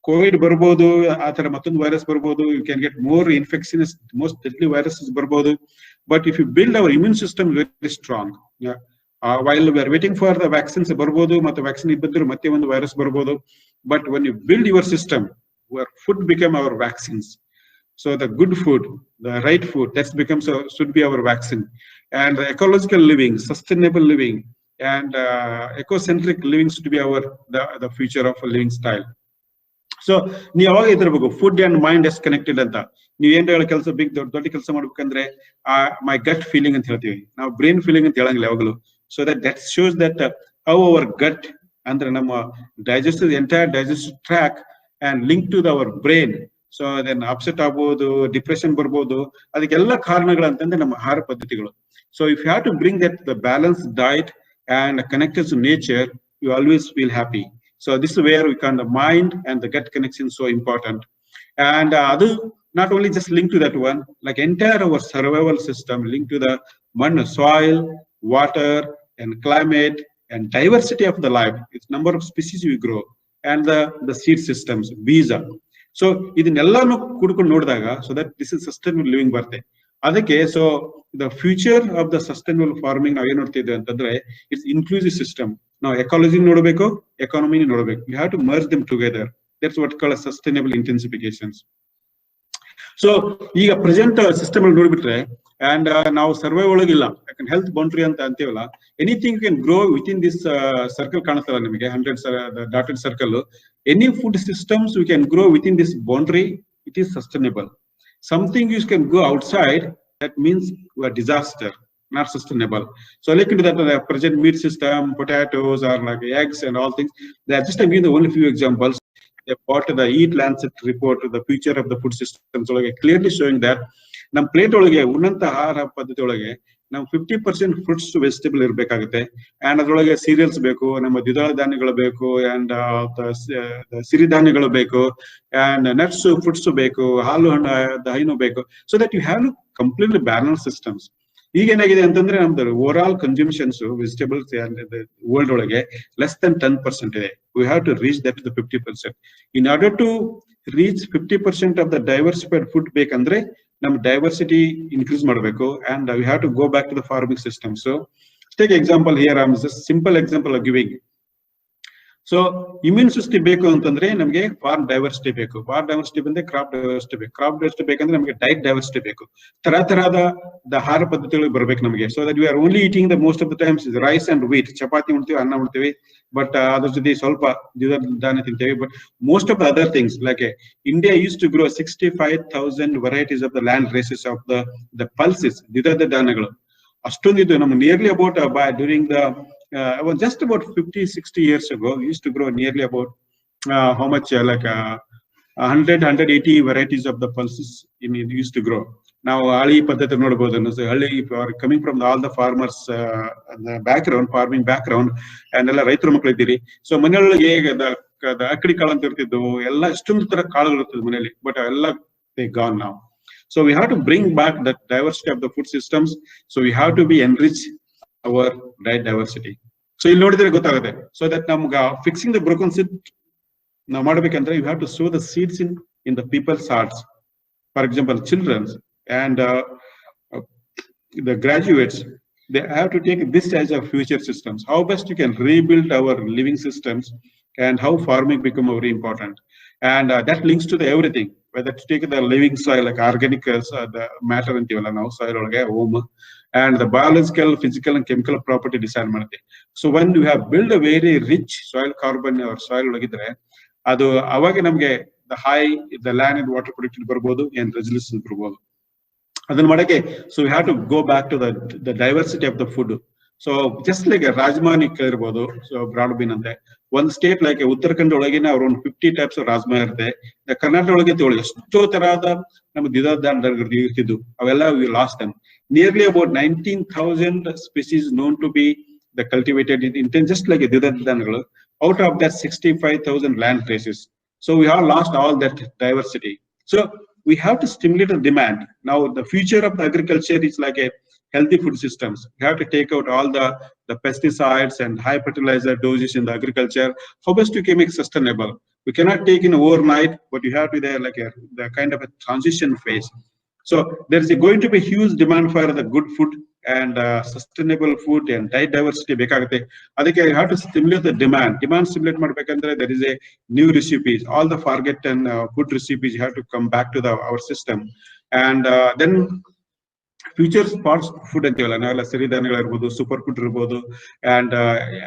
Covid ಬರ್ಬೋದು, ಆ ತರ ಮತ್ತೊಂದು ವೈರಸ್ ಬರ್ಬೋದು, you can get more infections, most deadly viruses ಬರ್ಬೋದು. But if you build our immune system very strong, while we are waiting for the vaccines ಬರ್ಬೋದು, ಮತ್ತೆ vaccine ಇದ್ದರೂ ಮತ್ತೆ ಒಂದು ವೈರಸ್ ಬರ್ಬೋದು. But when you build your system, your food become our vaccines. So the good food, the right food, that becomes should be our vaccine. And the ecological living, sustainable living, and ecocentric living should be our the future of a living style. So ನೀವು ಯಾವಾಗ ಇದಿರ್ಬೇಕು, food and mind is connected ಅಂತ. ನೀವ್ ಏನ್ ಹೇಳೋ ಕೆಲಸ, ದೊಡ್ಡ ಕೆಲಸ ಮಾಡ್ಬೇಕಂದ್ರೆ ಮೈ ಗಟ್ ಫೀಲಿಂಗ್ ಅಂತ ಹೇಳ್ತೀವಿ ನಾವು, ಬ್ರೈನ್ ಫೀಲಿಂಗ್ ಅಂತ ಹೇಳಂಗಿಲ್ಲ ಯಾವಾಗಲೂ. So that shows that how our gut ಅಂದ್ರೆ ನಮ್ಮ digestive entire digestive track and link to our brain. So then upset ಆಗ್ಬೋದು, ಡಿಪ್ರೆಷನ್ ಬರ್ಬೋದು, ಅದಕ್ಕೆಲ್ಲ ಕಾರಣಗಳಂತಂದ್ರೆ ನಮ್ಮ ಆಹಾರ ಪದ್ಧತಿಗಳು. So if you have to bring that the balance diet and connected to nature, you always feel happy. So this is where we can, the mind and the gut connection is so important. And not only just linked to that one, like entire our survival system linked to the soil, water, and climate, and diversity of the life. It's number of species we grow, and the seed systems, bees. So ಇದನ್ನೆಲ್ಲಾನು ಕೂಡ್ಕೊಂಡು ನೋಡಿದಾಗ, so that this is sustainable living ಬರುತ್ತೆ. ಅದಕ್ಕೆ so the future of the sustainable farming ನಾವ್ ಏನ್ ನೋಡ್ತಿದ್ದೇವೆ ಅಂತಂದ್ರೆ, it's inclusive system. ನಾವು ಎಕಾಲಜಿ ನೋಡಬೇಕು, ಎಕಾನಮಿ ನೋಡಬೇಕು. You have to merge them together. That's what called sustainable intensifications. So ಈಗ ಪ್ರೆಸೆಂಟ್ ಸಿಸ್ಟಮ್ ಅಲ್ಲಿ ನೋಡ್ಬಿಟ್ರೆ, ಅಂಡ್ ನಾವು ಸರ್ವೇ ಒಳಗಿಲ್ಲ, ಯಾಕಂದ್ರೆ ಹೆಲ್ತ್ ಬೌಂಡ್ರಿ ಅಂತ ಅಂತೀವಲ್ಲ, anything can grow within this circle ಕಾಣುತ್ತಲ್ಲ ನಿಮಗೆ, 100 dotted circle. Any food systems we can grow within this boundary, it is sustainable. Something you can go outside, that means you are disaster, not sustainable. So look into that, the present meat system, potatoes or like eggs and all things. They are just giving the only few examples. They bought the Eat Lancet report, the future of the food system, so like clearly showing that ನಮ್ಮ plate ಒಳಗೆ ಉನ್ನತ ಆಹಾರ ಪದ್ಧತಿ ಒಳಗೆ ನಾವು 50% fruits vegetable ಇರ್ಬೇಕಾಗುತ್ತೆ. And ಅದ್ರೊಳಗೆ serials ಬೇಕು, ನಮ್ಮ ದ್ವಿದಳ ಧಾನ್ಯಗಳು ಬೇಕು, ಅಂಡ್ ಸಿರಿಧಾನ್ಯಗಳು ಬೇಕು, ಅಂಡ್ ನಟ್ಸ್ ಫ್ರೂಟ್ಸ್ ಬೇಕು, ಹಾಲು ಹಣ್ಣು ಬೇಕು. So that you have to completely balance systems. ಈಗ ಏನಾಗಿದೆ ಅಂತಂದ್ರೆ ನಮ್ದು overall consumptions vegetables world ಒಳಗೆ ಲೆಸ್ ದನ್ 10% ಇದೆ. We have to reach that to 50%. In order to reach 50% of the diversified food ಬೇಕಂದ್ರೆ ನಮ್ ಡೈವರ್ಸಿಟಿ ಇನ್ಕ್ರೀಸ್ ಮಾಡಬೇಕು. And we have to go back to the farming system. So take example here, I am just simple example of giving. So immune system ಬೇಕು ಅಂತಂದ್ರೆ ನಮಗೆ form diversity ಬೇಕು. Form diversity ಬಂದ್ರೆ crop diversity ಬೇಕು. Crop diversity ಬೇಕಂದ್ರೆ ನಮಗೆ ಡೈಟ್ diversity ಬೇಕು. ತರಹದ ಆಹಾರ ಪದ್ಧತಿಗಳು ಬರ್ಬೇಕು ನಮಗೆ. So that we are only eating the most of the times rice and wheat. Chapati ಉಣ್ತೀವಿ, ಅನ್ನ ಉಣ್ತೀವಿ, ಬಟ್ ಅದ್ರ ಜೊತೆ ಸ್ವಲ್ಪ ದ್ವಿದಳ ಧಾನ್ಯ ತಿಂತೇವೆ. But most of the other things like India used to grow 65,000 varieties of the land races of the pulses, ದ್ವಿದಳ ಧಾನ್ಯಗಳು ಅಷ್ಟೊಂದಿದ್ದು. ನಮ್ಗೆ nearly about during the just about 50-60 years ago, we used to grow nearly about how much like 100-180 varieties of the pulses it used to grow. Now hali paddhati nodabodu. So hali coming from all the farmers background, farming background, and ella raitru makku idiri. So maneyolage the akadi kaಳು ಅಂತ ಇರ್ತಿದ್ದು, ಎಲ್ಲ ಎಷ್ಟೊಂದು ತರ ಕಾಳುಗಳು ಇರ್ತದೆ ಮನೆಯಲ್ಲಿ, but ಎಲ್ಲ they gone now. So we have to bring back the diversity of the food systems. So we have to be enrich our diet diversity. So ಇಲ್ಲಿ ನೋಡಿದ್ರೆ ಗೊತ್ತಾಗುತ್ತೆ. So that ನಮ್ಗ fixing the broken seed ನಾವು ಮಾಡ್ಬೇಕಂದ್ರೆ you have to sow the seeds in the people's hearts. For example, children's and the graduates, they have to take this as a future systems. How best you can rebuild our living systems and how farming become very important. And that links to the everything, whether to take the living soil like organic the matter ಅಂತೀವಲ್ಲ ನಾವು soil ಒಳಗೆ home, and the biological, physical and chemical property decide ಮಾಡುತ್ತೆ. So when you have built a very rich soil carbon or soil ಒಳಗಿದ್ರೆ ಅದು ಅವಾಗ ನಮ್ಗೆ the land and water productivity ಬರ್ಬೋದು and resilience ಬರ್ಬೋದು. ಅದನ್ನ ಮಾಡಕ್ಕೆ so we have to go back to the diversity of the food. So just like a rajma ni ಕೇಳಿರ್ಬೋದು, so broad bean ಅಂತೆ ಒಂದು ಸ್ಟೇಟ್ ಲೈಕ್ ಉತ್ತರಾಖಂಡ ಒಳಗಿನ ಅರೌಂಡ್ 50 ಟೈಪ್ಸ್ ಆಫ್ ರಾಜ್ಮಾ ಇರುತ್ತೆ. ಕರ್ನಾಟಕ ಒಳಗೆ ತಗೊಳ್ಳಿ ಎಷ್ಟೋ ತರಹದ ನಮ್ಮ ದ್ವಿದಳ ಧಾನ್ಯಗಳು ಇರ್ತಿದ್ವು, ಅವೆಲ್ಲ V last them. Nearly about 19,000 species known to be the cultivated in just like a dvidal dhanyagal. Out of that 65,000 land traces. So we have lost all that diversity. So we have to stimulate the demand. Now the future of the agriculture is like a healthy food systems. We have to take out all the pesticides and high fertilizer doses in the agriculture. How best you can make sustainable? We cannot take in overnight, but you have to there like the kind of a transition phase. So there is going to be huge demand for the good food and sustainable food and diet diversity ಬೇಕಾಗುತ್ತೆ. ಅದಕ್ಕೆ you have to stimulate the demand stimulate ಮಾಡಬೇಕಂದ್ರೆ there is a new recipes, all the forgotten food recipes you have to come back to our system. And then future spots food ಅಂತೀವಲ್ಲ ನಾವೆಲ್ಲ, ಸಿರಿಧಾನ್ಯಗಳು ಇರ್ಬೋದು, super food ಇರ್ಬೋದು, and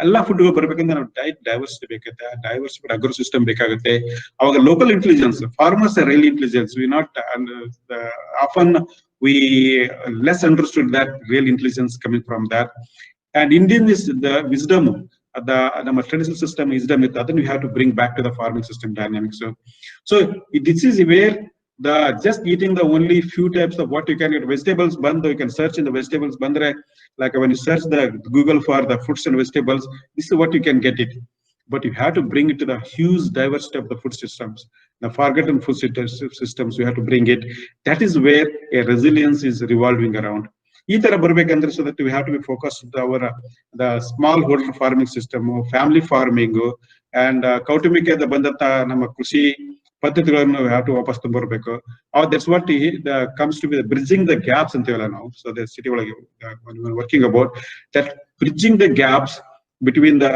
ಎಲ್ಲಾ food ಬರ್ಬೇಕಂದ್ರೆ ನಾವು diet diversity ಬೇಕಾಗುತ್ತೆ. ಡೈವರ್ಸಿಫೈಡ್ ಅಗ್ರೋ ಸಿಸ್ಟಮ್ ಬೇಕಾಗುತ್ತೆ. ಅವಾಗ local intelligence, farmers are real intelligence. We not often we less understood that real intelligence coming from that. And Indian is the wisdom, the traditional system wisdom, then we have to bring back to the farming system dynamics. So this is where the just eating the only few types of what you can get. Vegetables band, you can search in the vegetables bandre, like when you search the Google for the fruits and vegetables, this is what you can get it. But you have to bring it to the huge diversity of the food systems, the forgotten food systems. You have to bring it. That is where a resilience is revolving around. So that we have to be focused on the smallholder farming system, family farming, and kautumike the bandata nama krushi paddhatigalannu we have to vapas tambarbeku. That's what comes to be the bridging the gaps antevalla now. So the city when we are working about that, bridging the gaps between the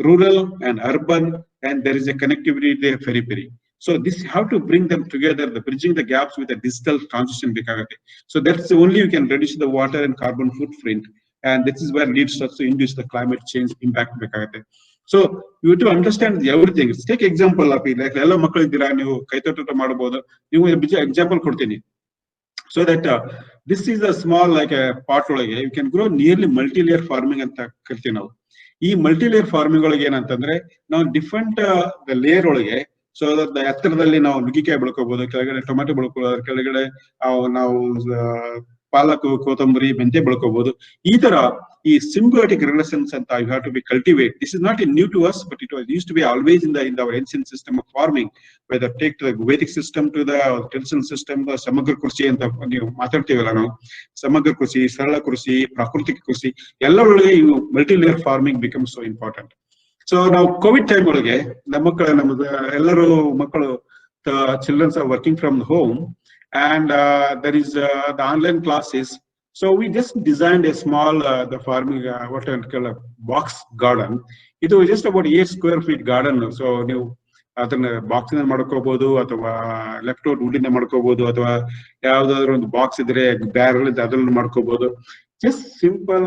rural and urban, and there is a connectivity there periphery. So this how to bring them together, the bridging the gaps with a digital transition bekagate. So that's the only we can reduce the water and carbon footprint, and this is where leads us to induce the climate change impact bekagate. So you have to understand everything. Take example of like ella makkಳು ಇದ್ದೀರಾ, ನೀವು ಕೈತೋಟ ಮಾಡಬಹುದು. ನೀವು example ಕೊಡ್ತೀನಿ. So that this is a small like a pot ಒಳಗೆ you can grow nearly multi-layer farming ಅಂತ ಕರಿತೀವಿ ನಾವು. ಈ ಮಲ್ಟಿಲೇಯರ್ ಫಾರ್ಮಿಂಗ್ ಒಳಗೆ ಏನಂತಂದ್ರೆ ನಾವು ಡಿಫ್ರೆಂಟ್ ಲೇಯರ್ ಒಳಗೆ, ಸೊ ಎತ್ತರದಲ್ಲಿ ನಾವು ನುಗ್ಗಿಕಾಯಿ ಬೆಳ್ಕೋಬಹುದು, ಕೆಳಗಡೆ ಟೊಮೆಟೊ ಬೆಳ್ಕೋಬಹುದು, ಕೆಳಗಡೆ ನಾವು ಪಾಲಕು, ಕೊತ್ತಂಬರಿ, ಮೆಂತೆ ಬೆಳ್ಕೋಬಹುದು. ಈ ತರ ಈ symbiotic relations ಅಂತ you have to be cultivate. This is not new to us, but it was used to be always in our ancient system of farming. Whether take the Vedic system to the traditional system, the ಸಮಗ್ರ ಕೃಷಿ ಅಂತ ನೀವು ಮಾತಾಡ್ತೀವಲ್ಲ ನಾವು, ಸಮಗ್ರ ಕೃಷಿ, ಸರಳ ಕೃಷಿ, ಪ್ರಾಕೃತಿಕ ಕೃಷಿ ಎಲ್ಲರೊಳಗೆ ಇವು multi layer farming becomes so important. So ನಾವು ಕೋವಿಡ್ ಟೈಮ್ ಒಳಗೆ ನಮ್ಮದು ಎಲ್ಲರೂ ಮಕ್ಕಳು children are working from home, and there is the online classes. So we just designed a small the farming what I call a box garden. It was just about 8 square feet garden. So ನೀವು ಅದನ್ನ box ಇಂದ ಮಾಡ್ಕೋಬಹುದು, ಅಥವಾ left out wood ಇಂದ ಮಾಡ್ಕೋಬಹುದು, ಅಥವಾ ಯಾವ್ದಾದ್ರು ಒಂದು ಬಾಕ್ಸ್ ಇದ್ರೆ ಬ್ಯಾರಲ್ ಇದೆ ಅದ್ರಲ್ಲಿ ಮಾಡ್ಕೋಬಹುದು. Just simple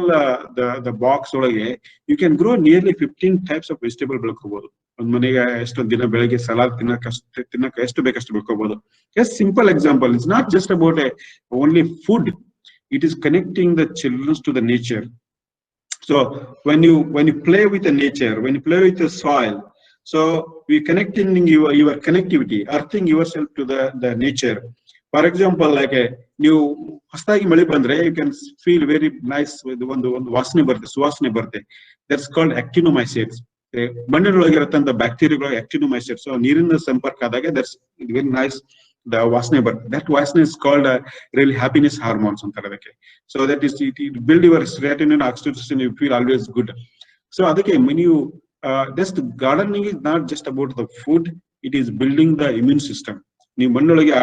the box ಒಳಗೆ you can grow nearly 15 types of vegetable ಬೆಳ್ಕೋಬಹುದು. ಒಂದ್ ಮನೆಗೆ ಎಷ್ಟೊಂದು ದಿನ ಬೆಳಗ್ಗೆ ಸಲಾಡ್ ತಿನ್ನಕ್ಕೆ ಎಷ್ಟು ಬೇಕಷ್ಟು ಬೆಳ್ಕೋಬಹುದು. Just simple example. It's not just about only food. It is connecting the children to the nature. So when you play with the nature, when you play with the soil, so we connecting your connectivity, earthing yourself to the nature. For example, like ನೀವು ಹೊಸದಾಗಿ ಮಳೆ ಬಂದ್ರೆ you can feel very nice with ಒಂದು ವಾಸನೆ ಬರುತ್ತೆ, ಸುವಾಸನೆ ಬರುತ್ತೆ. That's called actinomycetes. ಮಣ್ಣಿನೊಳಗಿರತ್ತಂತ ಬ್ಯಾಕ್ಟೀರಿಯಾಗಳು actinomycetes. So ನೀರಿನ ಸಂಪರ್ಕ ಆದಾಗ that's very nice. The ವಾಸನೆ ಬರುತ್ತೆ. That ವಾಸನೆ is called really happiness hormones ಅಂತಾರೆ ಅದಕ್ಕೆ. So that is it build your serotonin and oxytocin, you feel always good. So ಅದಕ್ಕೆ when you just gardening is not just about the food, it is building the immune system. ನೀವು ಮಣ್ಣೊಳಗೆ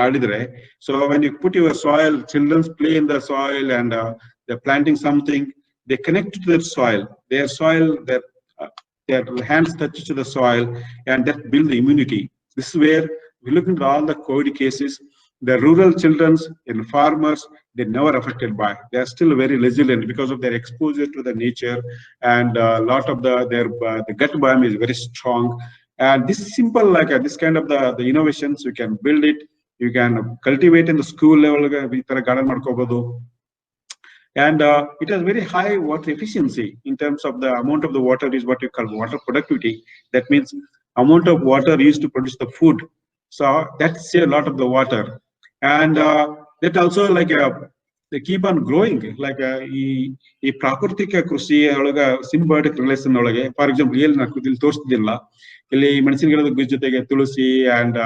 ಆಡಿದ್ರೆ, so when you put your soil, children play in the soil and they're planting something, they connect to their soil, their hands touch to the soil, and that build the immunity. This is where we look into all the COVID cases. The rural children and farmers, they're never affected by. They are still very resilient because of their exposure to the nature, and a lot of their gut biome is very strong. And this is simple, like this kind of the innovations, you can build it, you can cultivate in the school level. We garden ಮಾಡ್ಕೋಬಹುದು. And it has very high water efficiency in terms of the amount of the water is what you call water productivity. That means amount of water used to produce the food. So that's a lot of the water. And that also like they keep on growing. Like ಈ ಪ್ರಾಕೃತಿಕ ಕೃಷಿ ಒಳಗ symbiotic relation ಒಳಗೆ, for example ಇಲ್ಲಿ ತೋರಿಸ್ತಿದ್ದಿಲ್ಲ, ಇಲ್ಲಿ ಮೆಣಸಿನ ಗಿಡದ ಬೀಜ ಜೊತೆಗೆ ತುಳಸಿ ಅಂಡ್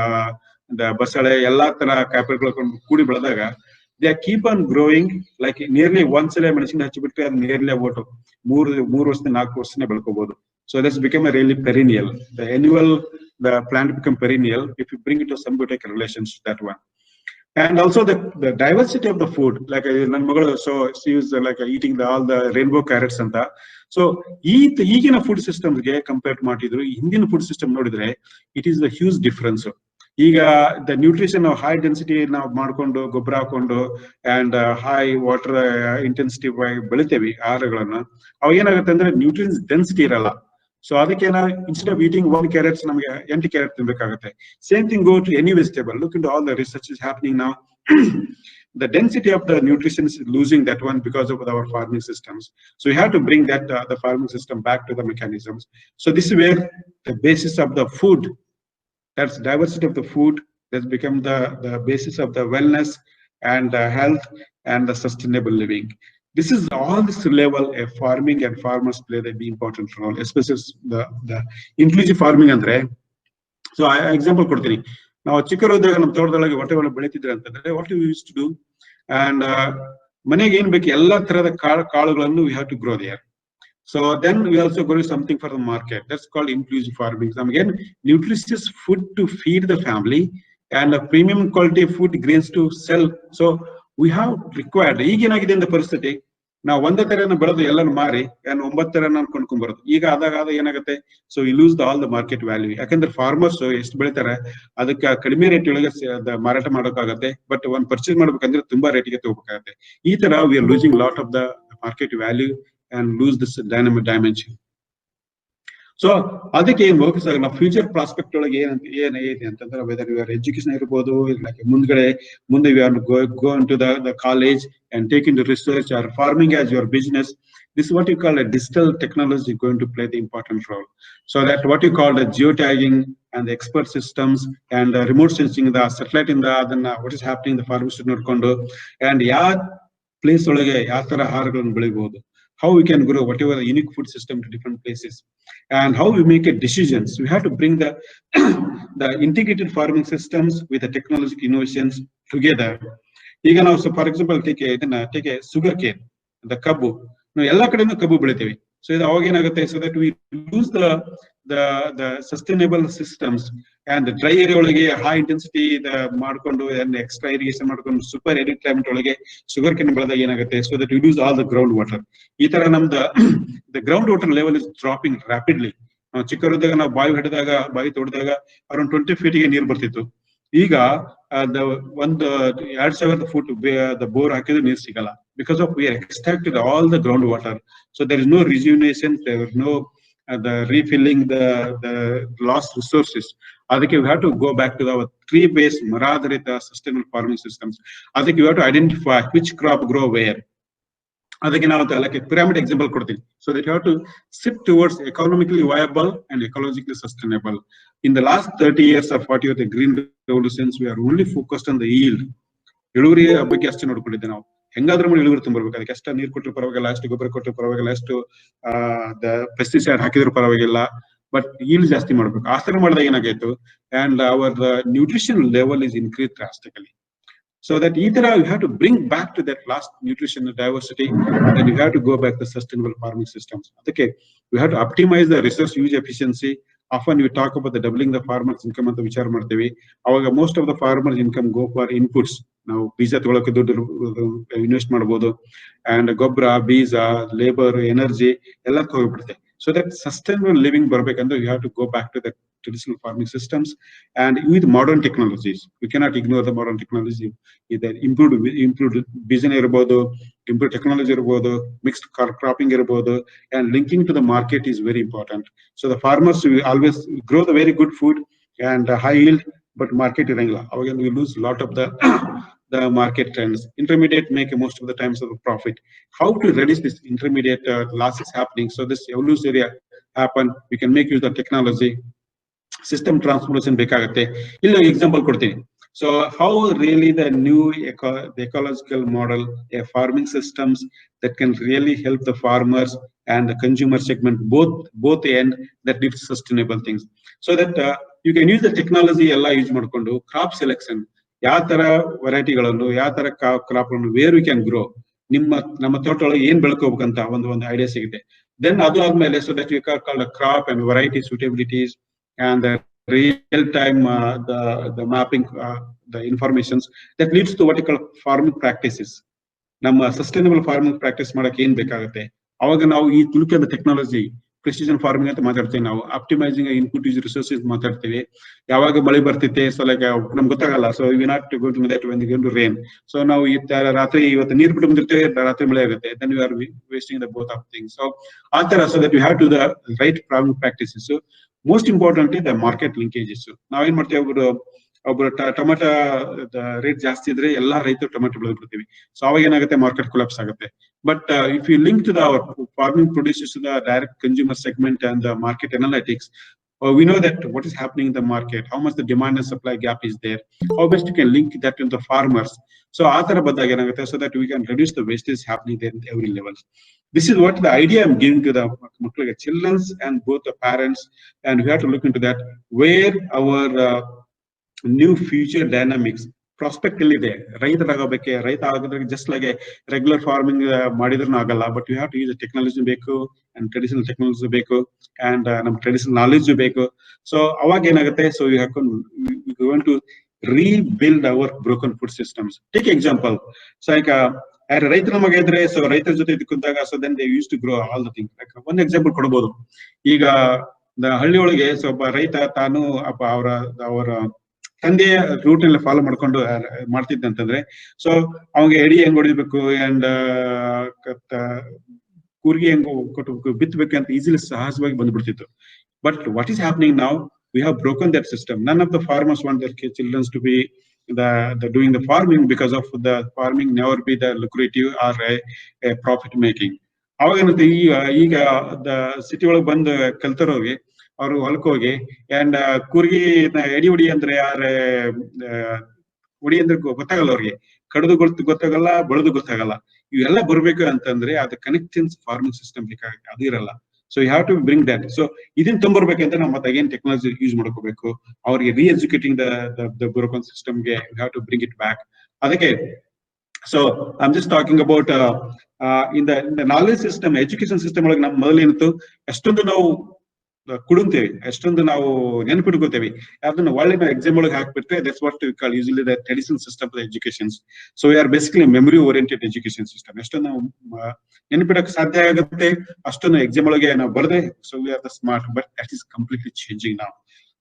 ಬಸಳೆ ಎಲ್ಲಾ ತರ ಕಾಯಿಪಲ್ಗಳು ಕೂಡಿ ಬೆಳೆದಾಗ they keep on growing. Like nearly ಒಂದ್ಸಲ ಮೆಣಸಿನ ಹಚ್ಚಿಬಿಟ್ರೆ ಅದು nearly about 3 ವರ್ಷದಿಂದ 4 ವರ್ಷನೇ ಬೆಳ್ಕೋಬಹುದು. So that's become a really perennial. The annual, the plant become perennial if you bring it to symbiotic relations to that one. And also the diversity of the food, like ನನ್ನ ಮಗಳು, so she is like eating all the rainbow carrots ಅಂತ. So ಈಗಿನ food ಸಿಸ್ಟಮ್ಗೆ compare ಮಾಡಿದ್ರು ಹಿಂದಿನ food system ನೋಡಿದ್ರೆ it is a huge difference. ಈಗ the nutrition of high density ನಾವು ಮಾಡ್ಕೊಂಡು ಗೊಬ್ಬರ ಹಾಕೊಂಡು and high water intensity ಬೆಳಿತೇವೆ ಆಹಾರಗಳನ್ನ, ಅವಾಗ ಏನಾಗುತ್ತೆ ಅಂದ್ರೆ ನ್ಯೂಟ್ರಿಯನ್ಸ್ ಡೆನ್ಸಿಟಿ ಇರಲ್ಲ. ಸೊ ಅದಕ್ಕೆ instead of eating 1 carrot ನಮಗೆ 8 carrot ತಿನ್ಬೇಕಾಗುತ್ತೆ. Same thing go to any vegetable. Look into all the research is happening now. The density of the nutrition is losing that one because of our farming systems. So we have to bring that the farming system back to the mechanisms. So this is where the basis of the food, that's diversity of the food, that's become the basis of the wellness and health and the sustainable living. This is all this level of farming, and farmers play the important role, especially the inclusive farming andre. So example ಕೊಡ್ತೀನಿ. ನಾವು ಚಿಕ್ಕವರಿದ್ದಾಗ ನಮ್ಮ ತೋಟದೊಳಗೆ ಹೊಟ್ಟೆಗಳು ಬೆಳೀತಿದ್ರೆ ಅಂತಂದ್ರೆ what we used to do, and ಮನೆಗೆ ಏನ್ ಬೇಕು ಎಲ್ಲಾ ತರದ ಕಾಳುಗಳನ್ನು we have to grow there. So then we also grow something for the market. That's called inclusive farming. So again, nutritious food to feed the family and a premium quality food grains to sell. So we have required, ಈಗೇನಾಗಿದೆ ಅಂತ ಪರಿಸ್ಥಿತಿ, ನಾವು ಒಂದೇ ತರನ ಬೆಳೆದು ಎಲ್ಲಾನು ಮಾರಿ 9 ತರನ ಕೊಂಡ್ಕೊಂಡ್ಬರೋದು. ಈಗ ಆದಾಗ ಏನಾಗುತ್ತೆ, so we loose all the market value. ಯಾಕಂದ್ರೆ ಫಾರ್ಮರ್ಸ್ ಎಷ್ಟು ಬೆಳಿತಾರೆ ಅದಕ್ಕೆ ಕಡಿಮೆ ರೇಟ್ ಒಳಗೆ ಮಾರಾಟ ಮಾಡೋಕ್ಕಾಗತ್ತೆ, ಬಟ್ ಒಂದು ಪರ್ಚೇಸ್ ಮಾಡ್ಬೇಕಂದ್ರೆ ತುಂಬಾ ರೇಟಿಗೆ ತಗೋಬೇಕಾಗತ್ತೆ. ಈ ತರ we are losing lot of the market value and lose this dynamic dimension. So ಅದಕ್ಕೆ ಏನ್ ಫೋಕಸ್ ಆಗ ನಾವು ಫ್ಯೂಚರ್ ಪ್ರಾಸ್ಪೆಕ್ಟ್ ಒಳಗೆ ಏನಿದೆ ಅಂತಂದ್ರೆ, ವೆದರ್ ಯುವರ್ ಎಜುಕೇಶನ್ ಇರ್ಬೋದು, ಮುಂದೆ you are go into the college and take into research or farming as your business. This is what you call a digital technology going to play the important role. So that what you call the geotagging and the expert systems and remote sensing, the satellite in the what is happening in the farmers ನೋಡ್ಕೊಂಡು, and place ಒಳಗೆ ಯಾವ ತರ ಆಹಾರಗಳನ್ನು ಬೆಳಿಬಹುದು, how we can grow whatever the unique food system to different places, and how we make a decisions. We have to bring the the integrated farming systems with the technological innovations together. ಈಗ ನಾವು for example take a sugar cane, the ಕಬ್ಬು. ನಾವು ಎಲ್ಲಾ ಕಡೆನೂ ಕಬ್ಬು ಬೆಳಿತೀವಿ. So ಇದು ಅವಾಗ ಏನಾಗುತ್ತೆ, so that we use the sustainable systems and dry area ಒಳಗೆ ಹೈ ಇಂಟೆನ್ಸಿಟಿ ಮಾಡ್ಕೊಂಡು ಎಕ್ಸ್ಟ್ರಾ ಇರಿಗೇಷನ್ ಮಾಡ್ಕೊಂಡು ಸೂಪರ್ ಎರಿಡ್ ಕ್ಲೈಮೇಟ್ ಒಳಗೆ ಶುಗರ್ ಕೇನ್ ಬೆಳೆದಾಗ ಏನಾಗುತ್ತೆ, so that we use all the ground water. ಈ ತರ ನಮ್ದು the ground water level is dropping rapidly. ನಾವು ಚಿಕ್ಕವರಿದ್ದಾಗ ನಾವು ಬಾವಿ ತೋಡಿದಾಗ ಅರೌಂಡ್ 20 ಫೀಟ್ಗೆ ನೀರು ಬರ್ತಿತ್ತು. ಈಗ ಒಂದು 2000 ಫುಟ್ ಬೋರ್ ಹಾಕಿದ್ರೆ ನೀರು ಸಿಗಲ್ಲ, because of we extracted all the ground water. So there is no rejuvenation, there is no the refilling the lost resources. ಅದಕ್ಕೆ we have to go back to our tree based ಮರಾಧಾರಿತ sustainable farming systems. ಅದಕ್ಕೆ we have to identify which crop grow where. ಅದಕ್ಕೆ ನಾವು like pyramid example ಕೊಡ್ತೀವಿ. So that you have to shift towards economically viable and ecologically sustainable. In the last 30 years of what you the green revolutions, we are only focused on the yield. ಇಳುವರಿ ಬಗ್ಗೆ ಅಷ್ಟೇ ನೋಡ್ಕೊಂಡಿದ್ದೆ ನಾವು. ಹೆಂಗಾದ್ರೂ ಮಾಡಿ ಇಳುವರಿ ತುಂಬರ್ಬೇಕು, ಅದಕ್ಕೆ ಅಷ್ಟ ನೀರು ಕೊಟ್ಟರು ಪರವಾಗಿಲ್ಲ, ಅಷ್ಟು ಗೊಬ್ಬರ ಕೊಟ್ಟರು ಪರವಾಗಿಲ್ಲ, ಅಷ್ಟು ಪೆಸ್ಟಿಸೈಡ್ ಹಾಕಿದ್ರು ಪರವಾಗಿಲ್ಲ, ಬಟ್ yield ಜಾಸ್ತಿ ಮಾಡ್ಬೇಕು. ಆ ತರ ಮಾಡಿದಾಗ ಏನಾಗಾಯ್ತು, and our nutrition level is increase drastically. So that either you have to bring back to that last nutritional diversity, and you have to go back to sustainable farming systems. Okay, we have to optimize the resource use efficiency. Often we talk about the doubling the farmers' income ಅಂತ ವಿಚಾರ ಮಾಡ್ತೀವಿ. ಅವಾಗ most of the farmers' income go for inputs. ನಾವು ಬೀಜ ತಗೊಳಕ್ಕೆ ದುಡ್ಡು invest ಮಾಡಬಹುದು, and ಗೊಬ್ಬರ, ಬೀಜ, ಲೇಬರ್, ಎನರ್ಜಿ ಎಲ್ಲದಕ್ಕೂ ಹೋಗ್ಬಿಡುತ್ತೆ. So that sustainable living ಬರ್ಬೇಕಂದ್ರೆ you have to go back to the traditional farming systems and with modern technologies. We cannot ignore the modern technology. Either improved vision ಇರಬಹುದು, improved technology ಇರಬಹುದು, mixed cropping ಇರಬಹುದು, and linking to the market is very important. So the farmers will always grow the very good food and high yield, but market ಇರಂಗಿಲ್ಲ. ಅವಾಗ we lose a lot of the market trends. Intermediate make most of the times of the profit. How to reduce this intermediate losses happening? So this evolutionary happen. We can make use of technology. System transformation ಬೇಕಾಗುತ್ತೆ. ಇಲ್ಲ example ಕೊಡ್ತೀನಿ. So how really the new the ecological model, a farming systems that can really help the farmers and the consumer segment both end that leads sustainable things. So that you can use the technology ಎಲ್ಲ use ಮಾಡ್ಕೊಂಡು crop selection, ಯಾವ ತರ ವೆರೈಟಿಗಳನ್ನು, ಯಾವ ತರ crop where we can grow, ನಮ್ಮ ತೋಟ ಒಳಗೆ ಏನ್ ಬೆಳ್ಕೋಬೇಕಂತ ಒಂದು ಐಡಿಯಾ ಸಿಗುತ್ತೆ. ದೆನ್ ಅದು ಆದ್ಮೇಲೆ so that you call crop and variety suitabilities and the real time the mapping the informations that leads to what you call farming practices. ನಮ್ಮ sustainable farming practice ಮಾಡಕ್ಕೆ ಏನ್ ಬೇಕಾಗುತ್ತೆ, ಅವಾಗ ನಾವು ಈ ತುಳುಕಿದ ಟೆಕ್ನಾಲಜಿ ಪ್ರಿಸಿಷನ್ ಫಾರ್ಮಿಂಗ್ ಅಂತ ಮಾತಾಡ್ತೀವಿ. ನಾವು ಆಪ್ಟಿಮೈಸಿಂಗ್ ಇನ್ಪುಟ್ ಯೂಸ್ ರಿಸೋರ್ಸಸ್ ಮಾತಾಡ್ತೀವಿ. ಯಾವಾಗ ಮಳೆ ಬರ್ತೈತೆ, ಸೊ ಲೈಕ್ ನಮ್ಗೆ ಗೊತ್ತಾಗಲ್ಲ. So we not go to that when gone to rain. So ನಾವು ರಾತ್ರಿ ಇವತ್ತು ನೀರು ಬಿಟ್ಟು ಬಂದಿರ್ತೇವೆ, ರಾತ್ರಿ ಮಳೆ ಆಗುತ್ತೆ, then we are wasting the both of things. So ಆ ತರ, so that you have to the right farming practices. Most important the market linkages. ನಾವೇನ್ ಮಾಡ್ತೇವೆ, ಒಬ್ಬರು ಟೊಮೆಟೊ ರೇಟ್ ಜಾಸ್ತಿ ಇದ್ರೆ ಎಲ್ಲಾ ರೈತರು ಟೊಮೆಟೊ ಬೆಳೆದ್ಬಿಡ್ತೀವಿ. ಸೊ ಅವಾಗ ಏನಾಗುತ್ತೆ, ಮಾರ್ಕೆಟ್ ಕೊಲಾಪ್ಸ್ ಆಗುತ್ತೆ. But if you link to our farming producers to the direct consumer segment and the market analytics, we know that what is happening in the market, how much the demand and supply gap is there, how best you can link that to the farmers. So ಆ ತರ ಬಂದಾಗ ಏನಾಗುತ್ತೆ, so that we can reduce the wastage happening there in every level. This is what the idea I'm giving to the children and both the parents, and we have to look into that where our new future dynamics prospect ಎಲ್ಲಿದೆ. ರೈತರಾಗಬೇಕೆ, ರೈತ ಆಗಿದ್ರೆ just like regular farming ಮಾಡಿದ್ರೂ ಆಗಲ್ಲ, but you have to use technology ಬೇಕು, and traditional technology ಬೇಕು, and ನಮ್ traditional knowledge ಬೇಕು. So ಅವಾಗ ಏನಾಗುತ್ತೆ, so you have to rebuild our broken food systems. Take example, so like ರೈತರ ಮಗ ಇದ್ರೆ, ಸೊ ರೈತರ ಜೊತೆ ಕುಂತಾಗ, so then they used to grow all the thing. Like ಒಂದ್ ಎಕ್ಸಾಂಪಲ್ ಕೊಡ್ಬೋದು. ಈಗ ಹಳ್ಳಿ ಒಳಗೆ ಒಬ್ಬ ರೈತ ತಾನು ಅವರ ತಂದೆಯ ರೂಟ್ ಎಲ್ಲ ಫಾಲೋ ಮಾಡ್ಕೊಂಡು ಮಾಡ್ತಿದ್ದಂತಂದ್ರೆ, ಸೊ ಅವಾಗ ಎಡಿ ಹೆಂಗ್ ಹೊಡಿಬೇಕು ಅಂಡ್ ಕೂರ್ಗಿ ಹೆಂಗ್ ಕೊಟ್ಟು ಬಿತ್ತಬೇಕು ಅಂತ ಈಸಿಲಿ ಸಹಜವಾಗಿ ಬಂದ್ಬಿಡ್ತಿತ್ತು. But what is happening now, we have broken that system. None of the farmers want their children to be the doing the farming, because of the farming never be the lucrative or a profit making. ಅವಾಗೇನಂತೆ, ಈಗ city ಒಳಗೆ ಬಂದು ಕಲ್ತರೋಗಿ ಅವ್ರು ಹೊಲಕ್ಕೆ ಹೋಗಿ and ಕೂರ್ಗಿ ಎಡಿ ಹೊಡಿ ಅಂದ್ರೆ ಹೊಡಿ ಅಂದ್ರೆ ಗೊತ್ತಾಗಲ್ಲ ಅವ್ರಿಗೆ, ಕಡ್ದು ಗೊತ್ತಾಗಲ್ಲ, ಬಳದು ಗೊತ್ತಾಗಲ್ಲ. ಇವೆಲ್ಲ ಬರಬೇಕು ಅಂತಂದ್ರೆ ಅದು ಕನೆಕ್ಟಿಂಗ್ ಫಾರ್ಮಿಂಗ್ ಸಿಸ್ಟಮ್ ಬೇಕಾಗುತ್ತೆ, ಅದು ಇರಲ್ಲ. So you have to bring that. So ಇದನ್ನ ತೊಂಬರ್ಬೇಕಂತ ನಾವು ಮತ್ತೆ ಅಗೇನ್ ಟೆಕ್ನಾಲಜಿ ಯೂಸ್ ಮಾಡ್ಕೋಬೇಕು. ಅವ್ರಿಗೆ ರೀಎಜುಕೇಟಿಂಗ್ ದ ಬ್ರೋಕನ್ ಸಿಸ್ಟಮ್ಗೆ you have to bring it back. ಅದಕ್ಕೆ so I am just talking about in the knowledge system, education system ಒಳಗೆ ನಮ್ಮ ಮೊದಲೇನಿತ್ತು, ಎಷ್ಟೊಂದು ನಾವು ಕುಡುತ್ತೇವೆ, ಎಷ್ಟೊಂದು ನಾವು ನೆನಪಿಟ್ಕೋತೇವೆ, ಅದನ್ನ ಒಳ್ಳೆ ನಾವು ಎಕ್ಸಾಮ್ ಒಳಗೆ ಹಾಕ್ಬಿಟ್ರೆ that's what we call usually the traditional system of education. So we are basically memory oriented education system. ಎಷ್ಟೊಂದು ನಾವು ನೆನಪಿಡಕ್ಕೆ ಸಾಧ್ಯ ಆಗುತ್ತೆ ಅಷ್ಟೊಂದು ಎಕ್ಸಾಮ್ ಒಳಗೆ ನಾವು ಬರದೆ. So we are the smart, but that is completely changing now.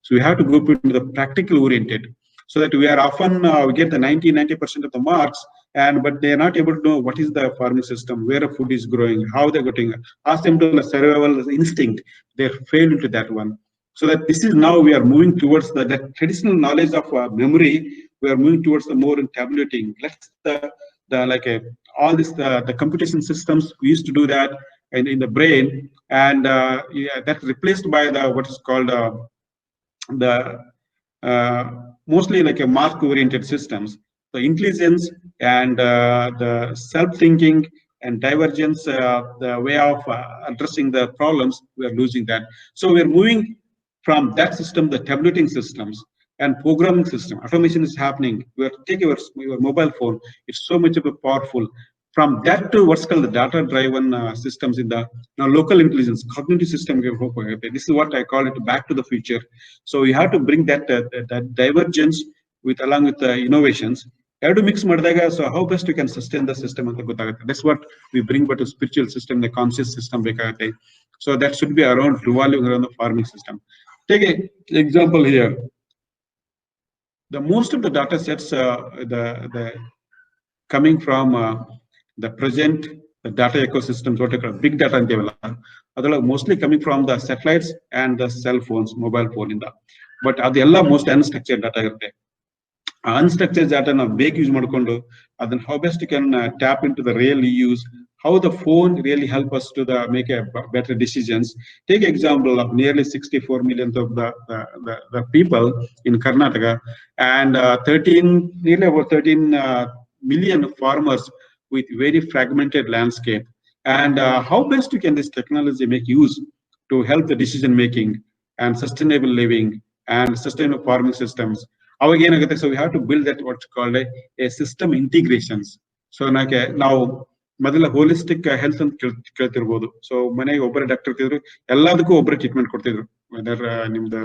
So we have to go to the practical oriented, so that we are often we get the 90% of the marks, and but they are not able to know what is the farming system, where a food is growing, how they're getting. Ask them to the survival instinct, they fail into that one. So that this is now we are moving towards the traditional knowledge of memory. We are moving towards the more in tabulating. Let's the like all this the computation systems we used to do that in the brain, and yeah, that's replaced by the what is called the mostly like a mask oriented systems. The intelligence and the self-thinking and divergence, the way of addressing the problems, we are losing that. So we are moving from that system, the tabulating systems and programming system. Automation is happening. We are taking your mobile phone, it's so much of a powerful. From that to what's called the data driven systems in the now local intelligence cognitive system. This is what I call it back to the future. So you have to bring that that divergence with along with the innovations. You have to mix ಮಾಡಿದಾಗ, so how best you can sustain the system ಅಂತ ಗೊತ್ತಾಗುತ್ತೆ. That's what we bring, but a spiritual system, the conscious system ಬೇಕಾಗುತ್ತೆ. So that should be around revolving around the farming system. Take an example here. The most of the data sets the coming from the present the data ecosystems, what you call big data ಅಂತೀವಲ್ಲ, ಅದೆಲ್ಲ mostly coming from the satellites and the cell phones, mobile phone ಇಂದ. But ಅದೆಲ್ಲ most unstructured data ಇರುತ್ತೆ. Unstructured data ನಾವು ಬೇಗ use ಮಾಡ್ಕೊಂಡು ಅದನ್ನ how best you can tap into the real use, how the phone really help us to make a better decisions. Take example of nearly 64 million of the people in Karnataka, and 13 nearly about 13 million farmers with very fragmented landscape. And how best you can this technology make use to help the decision making and sustainable living and sustainable farming systems. So we have to build that what's called a system integrations. So now ಮೊದಲ holistic health ಅಂತ ಕೇಳ್ತಿರ್ಬೋದು. So ಮನೆಗೆ ಒಬ್ಬರೇ doctor ಇರ್ತಿದ್ರು, ಎಲ್ಲದಕ್ಕೂ ಒಬ್ಬರೇ treatment ಕೊಡ್ತಿದ್ರು. Weather ನಿಮ್ದು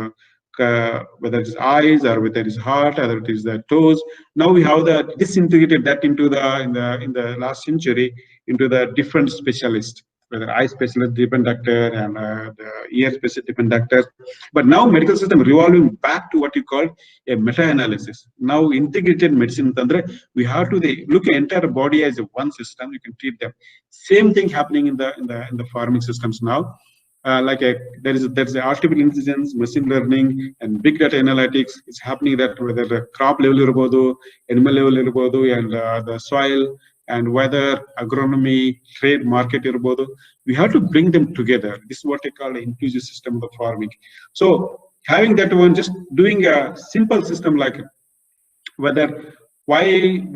whether it is eyes or whether it is heart or it is the toes. Now we have disintegrated that into in the last century into the different specialists, whether eye specialist different doctor and the ear specialist different doctor. But now medical system revolving back to what you call a meta-analysis. Now integrated medicine andre we have to look at entire body as one system. You can treat them. Same thing happening in the farming systems now. There's artificial intelligence, machine learning, and big data analytics. It's happening that whether the crop level irbodu, animal level irbodu, and the soil and weather, agronomy, trade, market irbodu. We have to bring them together. This is what I call an inclusive system of farming. So having that one, just doing a simple system like whether why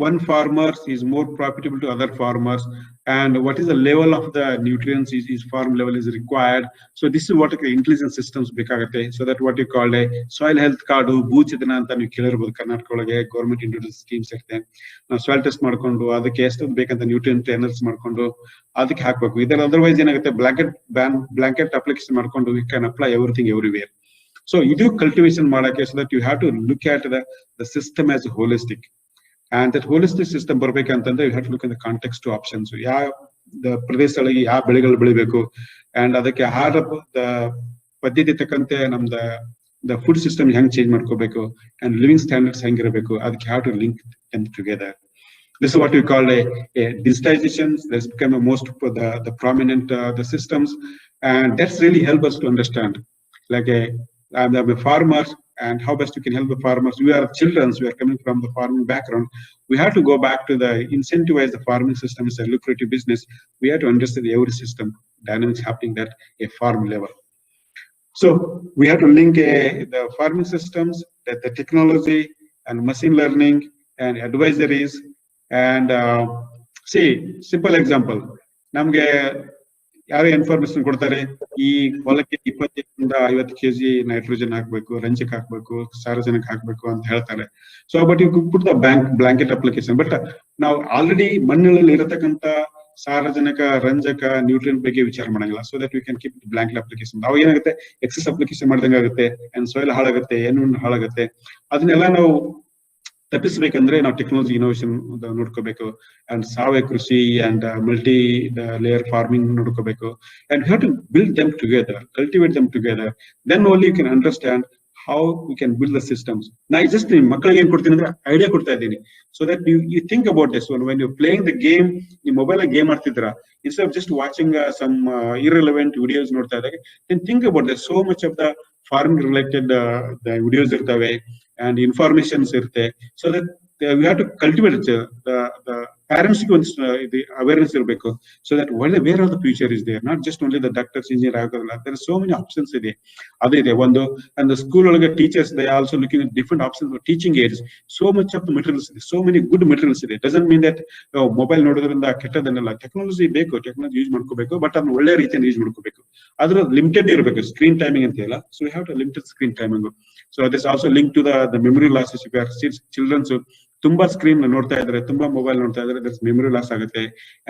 one farmer is more profitable to other farmers, and what is the level of the nutrients is farm level is required. So this is what intelligent systems ಬೇಕಾಗುತ್ತೆ. So that what you call a soil health card, ಭೂಚಿತನ ಅಂತ ನೀವು ಕೇಳಿರ್ಬೋದು. ಕರ್ನಾಟಕ ಒಳಗೆ government introduce schemes ಇರುತ್ತೆ. ನಾವು soil test ಮಾಡ್ಕೊಂಡು ಅದಕ್ಕೆ ಎಷ್ಟು ಬೇಕಂತ ನ್ಯೂಟ್ರಿಯೆಂಟ್ ಎನರ್ಜಿ ಮಾಡ್ಕೊಂಡು ಅದಕ್ಕೆ ಹಾಕ್ಬೇಕು. ಇದರ ಅದರ್ವೈಸ್ ಏನಾಗುತ್ತೆ, ಬ್ಲಾಂಕೆಟ್ ಅಪ್ಲಿಕೇಶನ್ ಮಾಡ್ಕೊಂಡು we can apply everything everywhere. So ಇದು ಕಲ್ಟಿವೇಶನ್ ಮಾಡಕ್ಕೆ, so that you have to look at the system as holistic. And that holistic system ಬರ್ಬೇಕಂತಂದ್ರೆ you have to look in the context to options. ಯಾವ ಪ್ರದೇಶಗಳಿಗೆ ಯಾವ ಬೆಳೆಗಳು ಬೆಳಿಬೇಕು, and ಅದಕ್ಕೆ ಆಹಾರ ಪದ್ಧತಿ ತಕ್ಕಂತೆ ನಮ್ದು the food system ಹೆಂಗ್ ಚೇಂಜ್ ಮಾಡ್ಕೋಬೇಕು, and living standards ಹೆಂಗಿರಬೇಕು, ಅದಕ್ಕೆ how to link them together. This is what we call a digitization. That's become a most the prominent the systems, and that's really help us to understand. Like I'm a farmer, and how best you can help the farmers. We are children, we are coming from the farming background. We have to go back to the incentivize the farming system as a lucrative business. We have to understand every system dynamics happening at a farm level. So we have to link the farming systems, the technology and machine learning and advisories and C simple example, ನಮ್ಗೆ ಯಾರೇ information ಕೊಡ್ತಾರೆ, ಈ ಹೊಲಕ್ಕೆ 20-50 kg nitrogen ಹಾಕ್ಬೇಕು, ರಂಜಕ ಹಾಕ್ಬೇಕು, ಸಾರಜನಕ ಹಾಕ್ಬೇಕು ಅಂತ ಹೇಳ್ತಾರೆ. So but you put the blanket application. But ನಾವು ಆಲ್ರೆಡಿ ಮಣ್ಣಿನಲ್ಲಿ ಇರತಕ್ಕಂತ ಸಾರಜನಕ, ರಂಜಕ, ನ್ಯೂಟ್ರಿಯನ್ ಬಗ್ಗೆ ವಿಚಾರ ಮಾಡಂಗಿಲ್ಲ. So that you can keep blanket application. ನಾವು ಏನಾಗುತ್ತೆ, ಎಕ್ಸೆಸ್ ಅಪ್ಲಿಕೇಶನ್ ಮಾಡ್ದಂಗೆ ಆಗುತ್ತೆ, ಅಂಡ್ ಸಾಯಿಲ್ ಹಾಳಾಗುತ್ತೆ, ಎನ್ವಿರಾನ್ಮೆಂಟ್ ಹಾಳಾಗುತ್ತೆ. ಅದನ್ನೆಲ್ಲ ನಾವು ತಪ್ಪಿಸ್ಬೇಕಂದ್ರೆ ನಾವು ಟೆಕ್ನಾಲಜಿ ಇನೋವೇಷನ್ ನೋಡ್ಕೋಬೇಕು, ಅಂಡ್ ಸಾವಯವ ಕೃಷಿ ಅಂಡ್ ಮಲ್ಟಿ ಲೇಯರ್ ಫಾರ್ಮಿಂಗ್ ನೋಡ್ಕೋಬೇಕು. And have to build them together, cultivate them together. Then only you can understand how we can build the systems. ನಾ ಜಸ್ಟ್ ನಿಮ್ ಮಕ್ಕಳಿಗೆ ಏನ್ ಕೊಡ್ತೀನಿ ಅಂದ್ರೆ ಐಡಿಯಾ ಕೊಡ್ತಾ ಇದ್ದೀನಿ. So that you think about this one when you playing the game. ನೀವು mobile game ಆಡ್ತಿದ್ರ, instead of just watching some irrelevant videos ನೋಡ್ತಾ ಇದ್ದಾಗ, then think about this. So much of the farming related videos ಇರ್ತವೆ and informations irte. So that we have to cultivate the parents ಗೆ ಒಂದು awareness ಇರಬೇಕು. So that where all the future is there, not just only the doctors, engineer ಆಗೋದಿಲ್ಲ. There are so many options ಇದೆ, ಅದೇ ಇದೆ ಒಂದು. And the school ಒಳಗೆ teachers, they are also looking at different options for teaching aids. So much of the materials ಇದೆ, so many good materials ಇದೆ. Doesn't mean that mobile ನೋಡೋದ್ರಿಂದ ಕೆಟ್ಟದನ್ನೆಲ್ಲ. Technology ಬೇಕು, technology use ಮಾಡ್ಕೋಬೇಕು, ಬಟ್ ಅದನ್ನ ಒಳ್ಳೆ ರೀತಿಯಲ್ಲಿ use ಮಾಡ್ಕೋಬೇಕು. ಅದ್ರ ಲಿಮಿಟೆಡ್ ಇರಬೇಕು. ಸ್ಕ್ರೀನ್ ಟೈಮಿಂಗ್ ಅಂತ ಇಲ್ಲ. So we have to limit screen timing. So this also linked to the memory losses. If you are children ತುಂಬಾ ಸ್ಕ್ರೀನ್ ನೋಡ್ತಾ ಇದ್ರೆ, ತುಂಬಾ ಮೊಬೈಲ್ ನೋಡ್ತಾ ಇದ್ರೆ, ದಟ್ಸ್ ಮೆಮೊರಿ ಲಾಸ್ ಆಗುತ್ತೆ,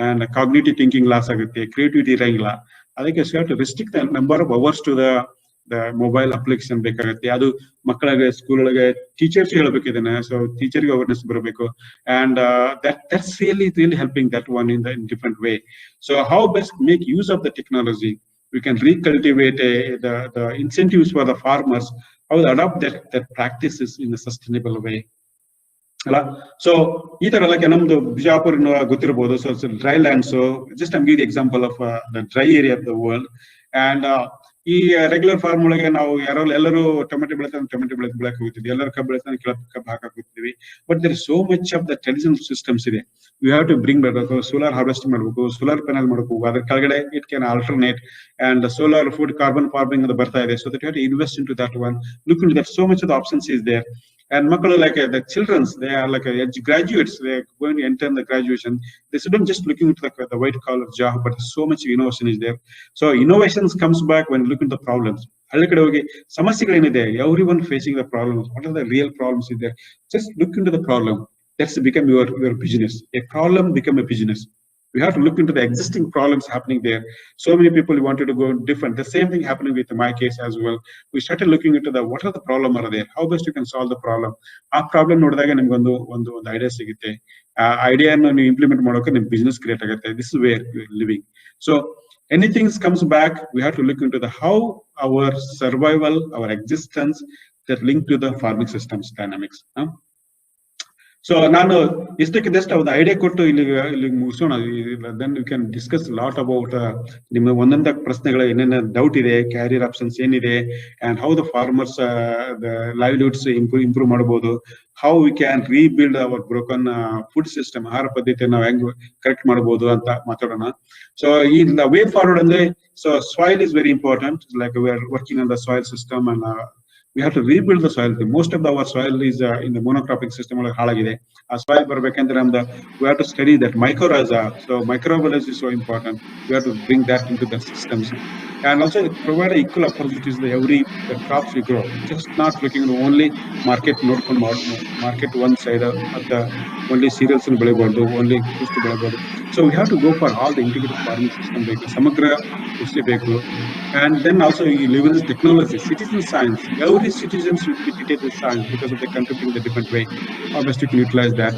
ಅಂಡ್ ಕಾಗ್ನಿಟಿವ್ ಥಿಂಕಿಂಗ್ ಲಾಸ್ ಆಗುತ್ತೆ, ಕ್ರಿಯೇಟಿವಿಟಿ ಇರಂಗಿಲ್ಲ. ಅದಕ್ಕೆ restrict the number of hours to the mobile application ಬೇಕಾಗುತ್ತೆ. ಅದು ಮಕ್ಕಳಿಗೆ ಸ್ಕೂಲ್ ಒಳಗೆ ಟೀಚರ್ಸ್ ಹೇಳ್ಬೇಕು ಇದನ್ನ. ಸೊ ಟೀಚರ್ಗೆ ಅವೇರ್ನೆಸ್ ಬರಬೇಕು, and that's really helping that one in different way. So how best make use of the technology? We can recultivate the incentives for the farmers, how to adopt that practices in a sustainable way. So ಈ ತರ like ನಮ್ದು ಬಿಜಾಪುರ ಗೊತ್ತಿರಬಹುದು. So dry lands, just I'm giving the example of the dry area of the world. And ಈ regular form ಒಳಗೆ ನಾವು ಎಲ್ಲರೂ tomato ಬೆಳಕ್ ಹೋಗ್ತಿದ್ವಿ, ಎಲ್ಲರೂ ಕಬ್ಬು ಬೆಳೆತಾನೆ ಕಬ್ಬು ಹಾಕಕ್ ಹೋಗ್ತೀವಿ. But there is so much of the traditional systems ಇದೆ. ಯು ಹ್ಯಾವ್ ಟು ಬ್ರಿಂಗ್ ಮಾಡಬೇಕು, ಸೋಲಾರ್ ಹಾರ್ವೆಸ್ಟಿಂಗ್ ಮಾಡಬೇಕು, ಸೋಲಾರ್ ಪ್ಯಾನಲ್ ಮಾಡಬೇಕು, ಅದ್ರ ಕೆಳಗಡೆ it can alternate, and solar food carbon farming ಅಂತ ಬರ್ತಾ ಇದೆ. So that you have to invest in to that one, look in that. So much of the options is there. And makkalu like the childrens, they are like graduates, they are going to enter the graduation. They shouldn't just looking into the white collar job, but so much innovation is there. So innovations comes back when you look into the problems. Halla kade hogi samasyegalu enide, everyone facing the problems. What are the real problems is there? Just look into the problem. That's become your business. A problem become a business. We have to look into the existing problems happening there. So many people wanted to go different. The same thing happening with my case as well. We started looking into what are the problem are there, how best you can solve the problem. Our problem ನೋಡಿದಾಗ ನಿಮ್ಗೆ ಒಂದು idea ಸಿಗುತ್ತೆ. ಆ ಐಡಿಯಾನ ನೀವು implement ಮಾಡೋಕೆ ನಿಮ್ business create ಆಗುತ್ತೆ. This is where we are living. So anything comes back, we have to look into how our survival, our existence, that link to the farming systems dynamics. So ನಾನು ಇಷ್ಟಕ್ಕೆ just ಒಂದು idea ಕೊಟ್ಟು ಇಲ್ಲಿ ಮುಗಿಸೋಣ. Then you can discuss lot about ನಿಮ್ಮ ಒಂದೊಂದ ಪ್ರಶ್ನೆಗಳ ಏನೇನು ಡೌಟ್ ಇದೆ, ಕ್ಯಾರಿಯರ್ ಆಪ್ಷನ್ಸ್ ಏನಿದೆ, and how the farmers livelihoods improve ಮಾಡಬಹುದು, how we can rebuild our broken food system, ಆಹಾರ ಪದ್ಧತಿ ನಾವು ಹೆಂಗ್ ಕರೆಕ್ಟ್ ಮಾಡಬಹುದು ಅಂತ ಮಾತಾಡೋಣ. ಸೊ ಈ ವೇ ಫಾರ್ವರ್ಡ್ ಅಂದ್ರೆ, so soil is very important. Like we are working on the soil system, and we have to rebuild the soil. Most of our soil is in the monocropping system. halagide ಆ soil ಬರಬೇಕಂದ್ರೆ we have to study that mycorrhiza. So microbiology is so important. We have to bring that into the systems, and also provide equal opportunities to every crops we grow. Just not looking at only market market one side of the only cereals and ಬೆಳೆಬಾರ್ದು, only fruits ಬೆಳೆಬಾರ್ದು. So we have to go for all the integrated farming system ಬೇಕು, ಸಮಗ್ರ ಕೃಷಿ ಬೇಕು. And then also you live in this technology, citizen science. Every citizen should be treated with science because of the contributing in a different way. How best you can utilize that,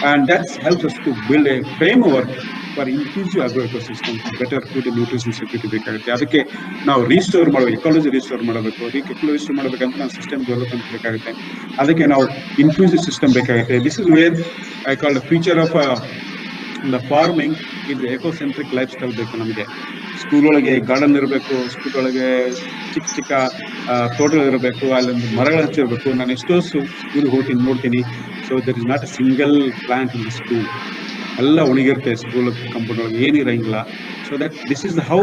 and that helps us to build a framework for inclusive agro ecosystem, better food and nutrition security ಬೇಕಾಗುತ್ತೆ. ಅದಕ್ಕೆ ನಾವು restore ಮಾಡಬೇಕು, ecology restore ಮಾಡಬೇಕು. Ecology restore ಮಾಡಬೇಕಂತ ನಾವು system development ಬೇಕಾಗುತ್ತೆ. ಅದಕ್ಕೆ ನಾವು ಇನ್ಕ್ಲೂಸಿವ್ ಸಿಸ್ಟಮ್ ಬೇಕಾಗುತ್ತೆ. This is where I call the future of the farming. ಇದು ಎಕೋಸೆಂಟ್ರಿಕ್ ಲೈಫ್ ಸ್ಟೈಲ್ ಬೇಕು ನಮಗೆ. ಸ್ಕೂಲ್ ಒಳಗೆ ಗಾರ್ಡನ್ ಇರಬೇಕು, ಸ್ಕೂಲ್ ಒಳಗೆ ಚಿಕ್ಕ ಚಿಕ್ಕ ತೋಟಗಳಿರಬೇಕು, ಅಲ್ಲೊಂದು ಮರಗಳು ಹಚ್ಚಿರ್ಬೇಕು. ನಾನು ಎಷ್ಟೋ ಸ್ಕೂಲ್ ಹೋಗ್ತೀನಿ ನೋಡ್ತೀನಿ. So there is not a single plant in the school. ಎಲ್ಲ ಒಣಗಿರುತ್ತೆ ಸ್ಕೂಲ್ ಕಂಪೌಂಡ್ ಒಳಗೆ, ಏನಿರಂಗಿಲ್ಲ. So that this is how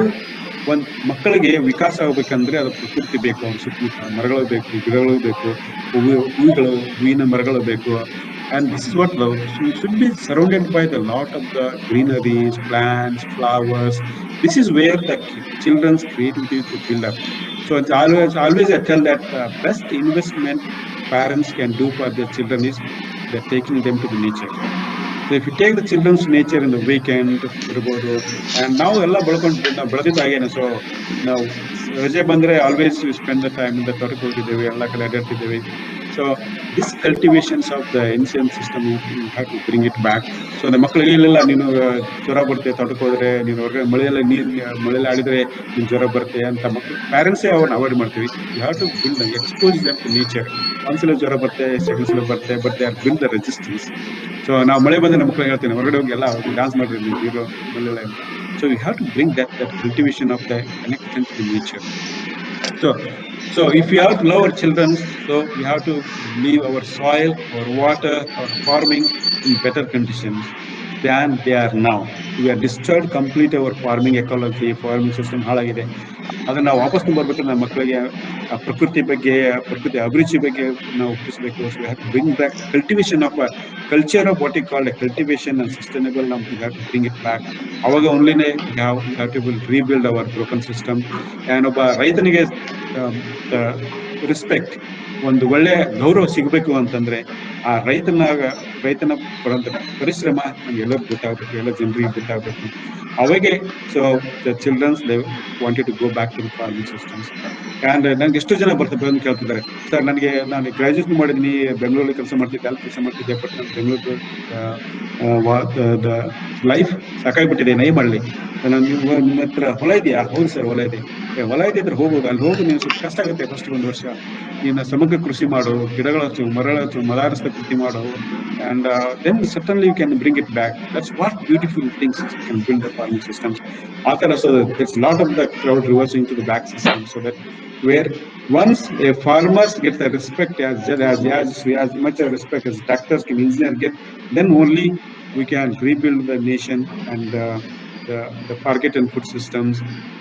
ಒಂದು ಮಕ್ಕಳಿಗೆ ವಿಕಾಸ ಆಗ್ಬೇಕಂದ್ರೆ ಅದು ಪ್ರಕೃತಿ ಬೇಕು. ಅವ್ರ ಸುತ್ತಮುತ್ತ ಮರಗಳು ಬೇಕು, ಗಿಡಗಳು ಬೇಕು, ಹೂವಿನ ಮರಗಳು ಬೇಕು, And this is what you should be surrounded by the lot of the greeneries, plants, flowers. This is where the children's creativity to build up. So it's always I tell that the best investment parents can do for their children is they're taking them to the nature. So if you take the children's nature in the weekend ಇರ್ಬೋದು, and ನಾವು ಎಲ್ಲ ನಾವು ಬೆಳೆದಿದ್ದಾಗೇನೆ. So ನಾವು ರಜೆ ಬಂದ್ರೆ always spend the time ಇಂದ ತೋಟಕ್ಕೆ ಹೋಗಿದ್ದೇವೆ, ಎಲ್ಲ ಕಡೆ ಅಡ್ಡಾಡ್ತಿದ್ದೇವೆ. So this cultivations of the ancient system you have to bring it back. So ನಮ್ಮ ಮಕ್ಕಳಿಗೆ ಇಲ್ಲ ನೀನು ಜ್ವರ ಬರುತ್ತೆ ತೋಟಕ್ಕೆ ಹೋದ್ರೆ, ನೀನು ಹೊರಗಡೆ ಮಳೆಯಲ್ಲಿ ಆಡಿದ್ರೆ ನೀನ್ ಜ್ವರ ಬರುತ್ತೆ ಅಂತ ಮಕ್ಕಳು ಪ್ಯಾರೆಂಟ್ಸೇ ಅವ್ರನ್ನ ಅವಾಯ್ಡ್ ಮಾಡ್ತೀವಿ. You have to build expose them to nature. ಒಂದ್ಸಲ ಜ್ವರ ಬರುತ್ತೆ, ಸೆಕೆಂಡ್ ಸಲ ಬರುತ್ತೆ, but they are build the resistance. So ನಾವು ಮಳೆ ಬಂದ್ರೆ ನಮ್ಮ ಮಕ್ಕಳಿಗೆ ಹೇಳ್ತೀನಿ ಹೊರಗಡೆ ಹೋಗಿ ಎಲ್ಲ ಡಾನ್ಸ್ ಮಾಡ್ರಿ ನೀವು ಹೀರೋ ಮಳೆಲ್ಲ ಅಂತ. So you have to bring that cultivation of the connection to the nature. So if you have to love our children, so we have to leave our soil, our water, our farming in better conditions than they are now. We have destroyed complete our farming ecology, farming system ಹಾಳಾಗಿದೆ. ಅದನ್ನ ನಾವು ವಾಪಸ್ ಬರ್ಬೇಕು. ನಮ್ಮ ಮಕ್ಕಳಿಗೆ ಪ್ರಕೃತಿ ಬಗ್ಗೆ, ಪ್ರಕೃತಿ ಅಭಿರುಚಿ ಬಗ್ಗೆ ನಾವು ಒಪ್ಪಿಸಬೇಕು. So we have to bring back cultivation of culture of what you called cultivation and sustainable. ನಾವು we have to bring it back. ಅವಾಗ ಓನ್ಲಿನೇ we have to rebuild our broken system. And ಒಬ್ಬ ರೈತನಿಗೆ ರೆಸ್ಪೆಕ್ಟ್, ಒಂದು ಒಳ್ಳೆ ಗೌರವ ಸಿಗಬೇಕು ಅಂತಂದ್ರೆ ಆ ರೈತನ ಪರಿಶ್ರಮ ನಮ್ಗೆ ಎಲ್ಲರಿಗೂ ಗೊತ್ತಾಗಬೇಕು, ಎಲ್ಲ ಜನರಿಗೆ ಗೊತ್ತಾಗಬೇಕು. ಅವಾಗೆ so the childrens they wanted to go back to the farming systems. And ನಂಗೆ ಎಷ್ಟೋ ಜನ ಬಂದು ಕೇಳ್ತಿದ್ದಾರೆ, ಸರ್ ನಾನು ಗ್ರಾಜುಯೇಷನ್ ಮಾಡಿದ್ದೀನಿ, ಬೆಂಗಳೂರಲ್ಲಿ ಕೆಲಸ ಮಾಡ್ತಿದ್ದೆ, ಅಲ್ಲಿ ಕೆಲಸ ಮಾಡ್ತಿದ್ದೆ, ಬಟ್ ನಾನು ಬೆಂಗಳೂರು ಲೈಫ್ ಸಾಕಾಗ್ಬಿಟ್ಟಿದೆ, ನೈ ಮಾಡಲಿ. ನಿಮ್ಮ ಹತ್ರ ಹೊಲ ಇದೆಯಾ? ಹೌದು ಸರ್ ಹೊಲ ಇದೆ. ಹೊಲ ಇದ್ರೆ ಹೋಗೋದು, ಅಲ್ಲಿ ಹೋಗು, ನೀನು ಸ್ವಲ್ಪ ಕಷ್ಟ ಆಗುತ್ತೆ ಫಸ್ಟ್ 1 ವರ್ಷ. ನೀನು ಸಮಗ್ರ ಕೃಷಿ ಮಾಡು, ಗಿಡಗಳ ಹಚ್ಚು, ಮರಳ ಹಚ್ಚು, ಮದಾರಸ್ಥ ಕೃಷಿ ಮಾಡು, and then certainly you can bring it back. That's what beautiful things you can build the farming systems. So there's a lot of the crowd reversing to the back system, so that where once a farmers get the respect as much a respect as doctors can engineer get, then only we can rebuild the nation and the market and food systems.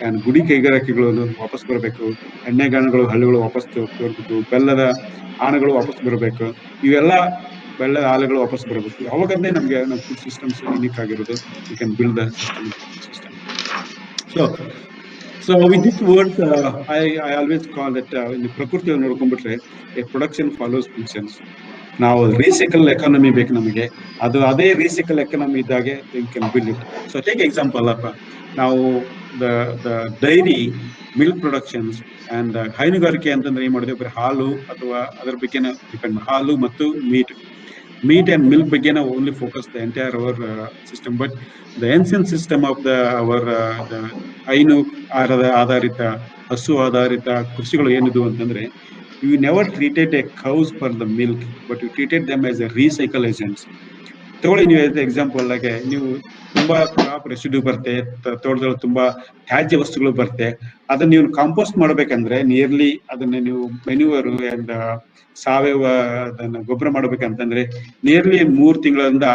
and ಗುಡಿ ಕೈಗಾರಿಕೆಗಳು ವಾಪಸ್ ಬರಬೇಕು, ಎಣ್ಣೆಗಾಣಗಳು ಹಳ್ಳಿಗಳು ವಾಪಸ್ ಬರಬೇಕು, ಬೆಲ್ಲದ ಆಣಗಳು ವಾಪಸ್ ಬರಬೇಕು, ಇವೆಲ್ಲ ಬೆಲ್ಲದ ಆಲೆಗಳು ವಾಪಸ್ ಬರಬೇಕು. ಅವಾಗಂದ್ರೆ ನಮ್ಗೆ ನಮ್ಮ ಫುಡ್ ಸಿಸ್ಟಮ್ಸ್ ಯೂನಿಕ್ ಆಗಿರೋದು. We can build the system. So with this words I always call that ಪ್ರಕೃತಿಯನ್ನು ನೋಡ್ಕೊಂಡ್ಬಿಟ್ರೆ ಎ ಪ್ರೊಡಕ್ಷನ್ ಫಾಲೋಸ್ ಫಂಕ್ಷನ್ಸ್. ನಾವು ರೀಸೈಕಲ್ ಎಕಾನಮಿ ಬೇಕು ನಮಗೆ. ಅದೇ ರೀಸೈಕಲ್ ಎಕಾನಮಿ ಇದ್ದಾಗೆ you can build it. So take example ಅಪ್ಪ, ನಾವು the dairy milk productions and ಹೈನುಗಾರಿಕೆ ಅಂತಂದ್ರೆ ಏನ್ ಮಾಡಿದ್ವಿ, ಬರೀ ಹಾಲು ಅಥವಾ ಅದರ ಬಗ್ಗೆ ಡಿಪೆಂಡ್, ಹಾಲು ಮತ್ತು meat and milk begin only focus the entire our system. But the ancient system of our the ಹೈನು ಆಧಾರಿತ, ಹಸು ಆಧಾರಿತ ಕೃಷಿಗಳು ಏನಿದು ಅಂತಂದ್ರೆ, you never treated a cows for the milk, but you treated them as a recycle agents. ತಗೊಳ್ಳಿ, ನೀವು example ಆಗಿ ನೀವು ತುಂಬಾ ಕ್ರಾಪ್ ರೆಸಿಡ್ಯೂ ಬರುತ್ತೆ, ತೋಟದಲ್ಲಿ ತುಂಬಾ ತ್ಯಾಜ್ಯ ವಸ್ತುಗಳು ಬರುತ್ತೆ, ಅದನ್ನ ನೀವು ಕಾಂಪೋಸ್ಟ್ ಮಾಡ್ಬೇಕಂದ್ರೆ ನಿಯರ್ಲಿ ಅದನ್ನ ನೀವು ಮೆನ್ಯೂರ್ ಅಂಡ್ ಸಾವಯವ ಅದನ್ನ ಗೊಬ್ಬರ ಮಾಡ್ಬೇಕಂತಂದ್ರೆ ನಿಯರ್ಲಿ 3 ತಿಂಗಳಿಂದ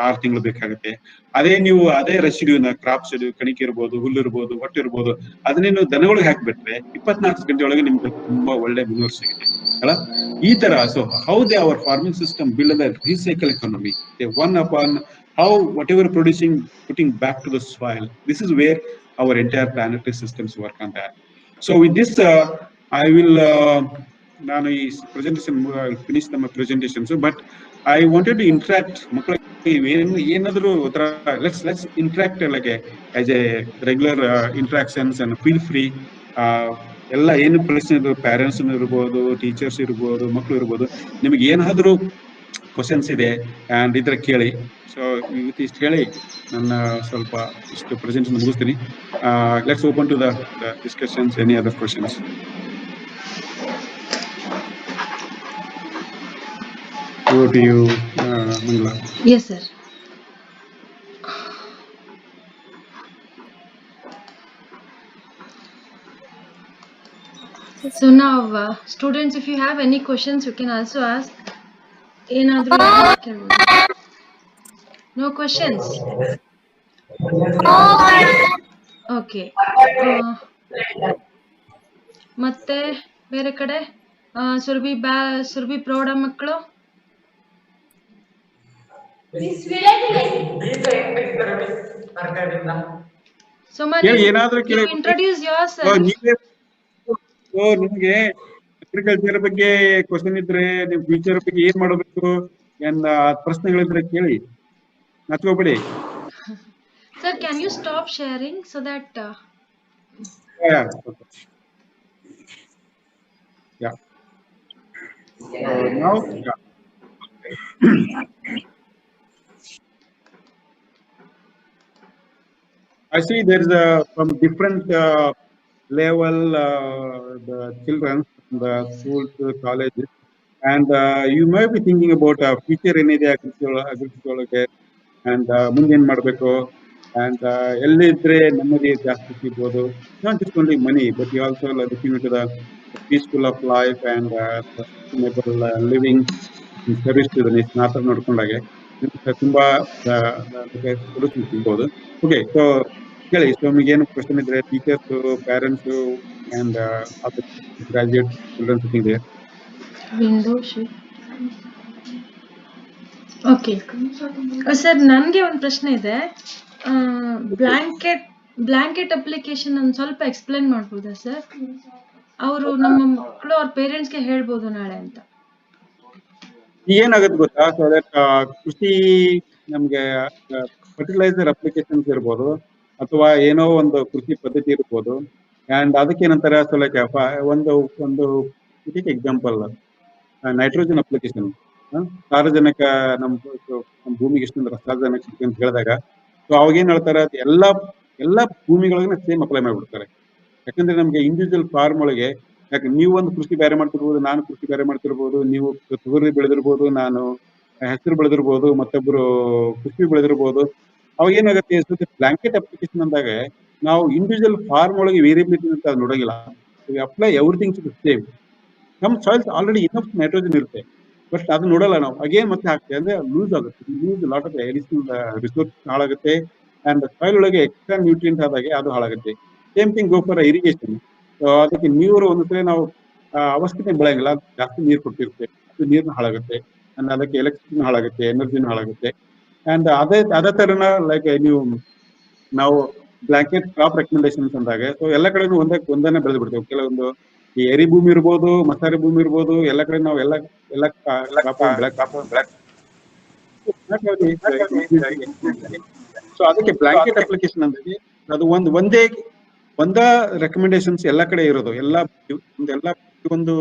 6 ತಿಂಗಳು ಬೇಕಾಗುತ್ತೆ. ಅದೇ ರೆಸಿಡ್ಯೂನ, ಕ್ರಾಪ್ ರೆಸಿಡ್ಯೂ, ಕಣಿಕೆ ಇರ್ಬೋದು, ಹುಲ್ಲು ಇರ್ಬೋದು, ಹೊಟ್ಟು ಇರ್ಬೋದು, ಅದನ್ನೇನು ದನಗಳಿಗೆ ಹಾಕ್ಬಿಟ್ರೆ 24 ಗಂಟೆ ಒಳಗೆ ನಿಮ್ಗೆ ತುಂಬಾ ಒಳ್ಳೆ ಮೆನ್ಯೂರ್ ಸಿಗುತ್ತೆ ಅಲ್ಲ. ಈ ತರ so how they our farming system build the recycle economy, they one upon how whatever producing putting back to the soil. This is where our entire planetary systems work on that. So with this I will ನಾನು ಈ presentation finish ನಮ್ಮ presentations, but I wanted to interact ಮಕ್ಕಳಿಗೆ ಏನಾದ್ರು let's interact like as a regular interactions and feel free. ಎಲ್ಲ ಏನು ಪ್ರಶ್ನೆ ಇದ್ರು, parents ಇರ್ಬೋದು, ಟೀಚರ್ಸ್ ಇರ್ಬೋದು, ಮಕ್ಕಳು ಇರ್ಬೋದು, ನಿಮಗೆ ಏನಾದ್ರೂ ಕ್ವಶನ್ಸ್ ಇದೆ ಅಂಡ್ ಇದ್ರೆ ಕೇಳಿ. ಸೊ ಇಷ್ಟು ಹೇಳಿ ನನ್ನ ಸ್ವಲ್ಪ ಇಷ್ಟು ಪ್ರೆಸೆಂಟೇಷನ್ ಮುಗಿಸ್ತೀನಿ. Let's open to the discussions. Any other questions? Over to you, Mangala. Yes, sir. So now, students, if you have any questions, you can also ask. No questions? Okay. ಮತ್ತೆ ಬೇರೆ ಕಡೆ ಸುರಭಿ ಪ್ರೌಢ ಮಕ್ಕಳು Soma, ಕೇಳಿ ಏನಾದ್ರೂ you ಕೇಳಿ introduce yourself. ನೀವೇ ನಿಮ್ಗೆ ಅಗ್ರಿಕಲ್ಚರ್ ಬಗ್ಗೆ ಕ್ವಶನ್ ಇದ್ರೆ ನೀವು ಫ್ಯೂಚರ್ ಬಗ್ಗೆ ಏನ್ ಮಾಡಬೇಕು ಎಂದ ಪ್ರಶ್ನೆಗಳಿದ್ರೆ ಕೇಳಿ ನಚ್ಕೋಬೇಡಿ. Sir, can you stop sharing so that Yeah. Yeah. Now, yeah. I see there is a from different level the children from the schools, colleges, and you might be thinking about future ಏನಿದೆ agriculture and ಮುಂದೆ ಏನ್ ಮಾಡ್ಬೇಕು and ಎಲ್ಲಿದ್ರೆ ನೆಮ್ಮದಿ ಜಾಸ್ತಿ ಸಿಗ್ಬೋದು. Not just only money, but you also are looking into the peaceful of life and sustainable living in service to the nation. ಆ ಥರ ನೋಡ್ಕೊಂಡಾಗೆ ನಿಮ್ಗೆ ತುಂಬಾ ಸೊಲ್ಯೂಷನ್ ಸಿಗ್ಬೋದು. ಓಕೆ, ಸೊ ಕೇಳಿ. ಸೊ ನಿಮಗೆ ಏನು ಕ್ವಶನ್ ಇದ್ರೆ teachers, parents and graduate children sitting there. window should. Okay sir, ನನಗೆ ಒಂದು ಪ್ರಶ್ನೆ ಇದೆ. ಬ್ಲಾಂಕೆಟ್ ಅಪ್ಲಿಕೇಶನ್ ಒಂದು ಸ್ವಲ್ಪ ಎಕ್ಸ್ಪ್ಲೇನ್ ಮಾಡ್ಬೋದಾ ಸರ್? ಅವರು ನಮ್ಮ ಮಕ್ಕಳು ಅವ್ರ ಪೇರೆಂಟ್ಸ್ಗೆ ಹೇಳ್ಬೋದು ನಾಳೆ ಅಂತ. ಏನಾಗುತ್ತೆ ಗೊತ್ತಾ, ಸೊ ದಟ್ ಕೃಷಿ ನಮ್ಗೆ ಫರ್ಟಿಲೈಸರ್ ಅಪ್ಲಿಕೇಶನ್ಸ್ ಇರ್ಬೋದು ಅಥವಾ ಏನೋ ಒಂದು ಕೃಷಿ ಪದ್ಧತಿ ಇರ್ಬೋದು. ಅಂಡ್ ಅದಕ್ಕೇನಂತಾರೆ, ಸೊ ಲೈಕ್ ಒಂದು ಎಕ್ಸಾಂಪಲ್ ನೈಟ್ರೋಜನ್ ಅಪ್ಲಿಕೇಶನ್. ಸಾರಜನಕ ನಮ್ಮ ಭೂಮಿಗೆ ಎಷ್ಟು ಸಾರಜನಕ ಅಂತ ಹೇಳಿದಾಗ, ಸೊ ಅವಾಗ ಏನ್ ಹೇಳ್ತಾರೆ, ಎಲ್ಲಾ ಭೂಮಿಗಳಿಗೆ ಸೇಮ್ ಅಪ್ಲೈ ಮಾಡ್ಬಿಡ್ತಾರೆ. ಯಾಕಂದ್ರೆ ನಮ್ಗೆ ಇಂಡಿವಿಜುವಲ್ ಫಾರ್ಮ್ ಒಳಗೆ, ಯಾಕೆ ನೀವು ಒಂದು ಕೃಷಿ ಬೇರೆ ಮಾಡ್ತಿರ್ಬೋದು, ನಾನು ಕೃಷಿ ಬೇರೆ ಮಾಡ್ತಿರ್ಬೋದು, ನೀವು ತೊಗರಿ ಬೆಳೆದಿರ್ಬೋದು, ನಾನು ಹೆಸರು ಬೆಳೆದಿರ್ಬೋದು, ಮತ್ತೊಬ್ರು ಕೃಷಿ ಬೆಳೆದಿರ್ಬೋದು. ಅವಾಗ ಏನಾಗುತ್ತೆ, ಬ್ಲಾಂಕೆಟ್ ಅಪ್ಲಿಕೇಶನ್ ಅಂದಾಗ ನಾವು ಇಂಡಿವಿಜುವಲ್ ಫಾರ್ಮ್ ಒಳಗೆ ವೇರಿಯಬಿಲಿಟಿ ಅಂತ ನೋಡಂಗಿಲ್ಲ. Apply everything to same. ನಮ್ಮ ಸಾಯಿಲ್ಸ್ ಆಲ್ರೆಡಿ ಇನಫ್ ನೈಟ್ರೋಜನ್ ಇರುತ್ತೆ, ಬಟ್ ಅದು ನೋಡಲ್ಲ ನಾವು. ಅಗೇನ್ ಮತ್ತೆ ಹಾಕ್ತೇವೆ ಅಂದ್ರೆ ಲೂಸ್ ಆಗುತ್ತೆ. Lose lot of additional resource ಹಾಳಾಗುತ್ತೆ. ಅಂಡ್ ಸಾಯಿಲ್ ಒಳಗೆ ಎಕ್ಸ್ಟ್ರಾ ನ್ಯೂಟ್ರಿಯೆಂಟ್ ಆದಾಗೆ ಅದು ಹಾಳಾಗುತ್ತೆ. Same thing go for irrigation. ಅದಕ್ಕೆ ನೀರು ಒಂದ್ಸರಿ ನಾವು ಅವಶ್ಯಕತೆ ಬೆಳೆಯಂಗಿಲ್ಲ, ಜಾಸ್ತಿ ನೀರು ಕೊಟ್ಟಿರುತ್ತೆ, ಅದು ನೀರ್ನ ಹಾಳಾಗುತ್ತೆ. ಅಂಡ್ ಅದಕ್ಕೆ ಎಲೆಕ್ಟ್ರಿಸಿಟಿ ಹಾಳಾಗುತ್ತೆ, ಎನರ್ಜಿನ ಹಾಳಾಗುತ್ತೆ. ಅಂಡ್ ಅದೇ ತರನ ಲೈಕ್ ನಾವು ಬ್ಲಾಂಕೆಟ್ ಕ್ರಾಪ್ ರೆಕಮೆಂಡೇಶನ್ಸ್ ಅಂದಾಗ, ಸೊ ಎಲ್ಲ ಕಡೆ ಒಂದನ್ನೇ ಬೆಳೆದು ಬಿಡ್ತೇವೆ. ಕೆಲವೊಂದು ಈ ಎರಿ ಭೂಮಿ ಇರ್ಬೋದು, ಮಸಾರಿ ಭೂಮಿ ಇರ್ಬೋದು, ಎಲ್ಲ ಕಡೆ ನಾವು ಎಲ್ಲ ಸೊ ಅದಕ್ಕೆ ಬ್ಲಾಂಕೆಟ್ ಅಪ್ಲಿಕೇಶನ್ ಅಂದ್ರೆ ಅದು ಒಂದ ರೆಕಮೆಂಡೇಶನ್ಸ್ ಎಲ್ಲ ಕಡೆ ಇರೋದು. ಎಲ್ಲ ಒಂದು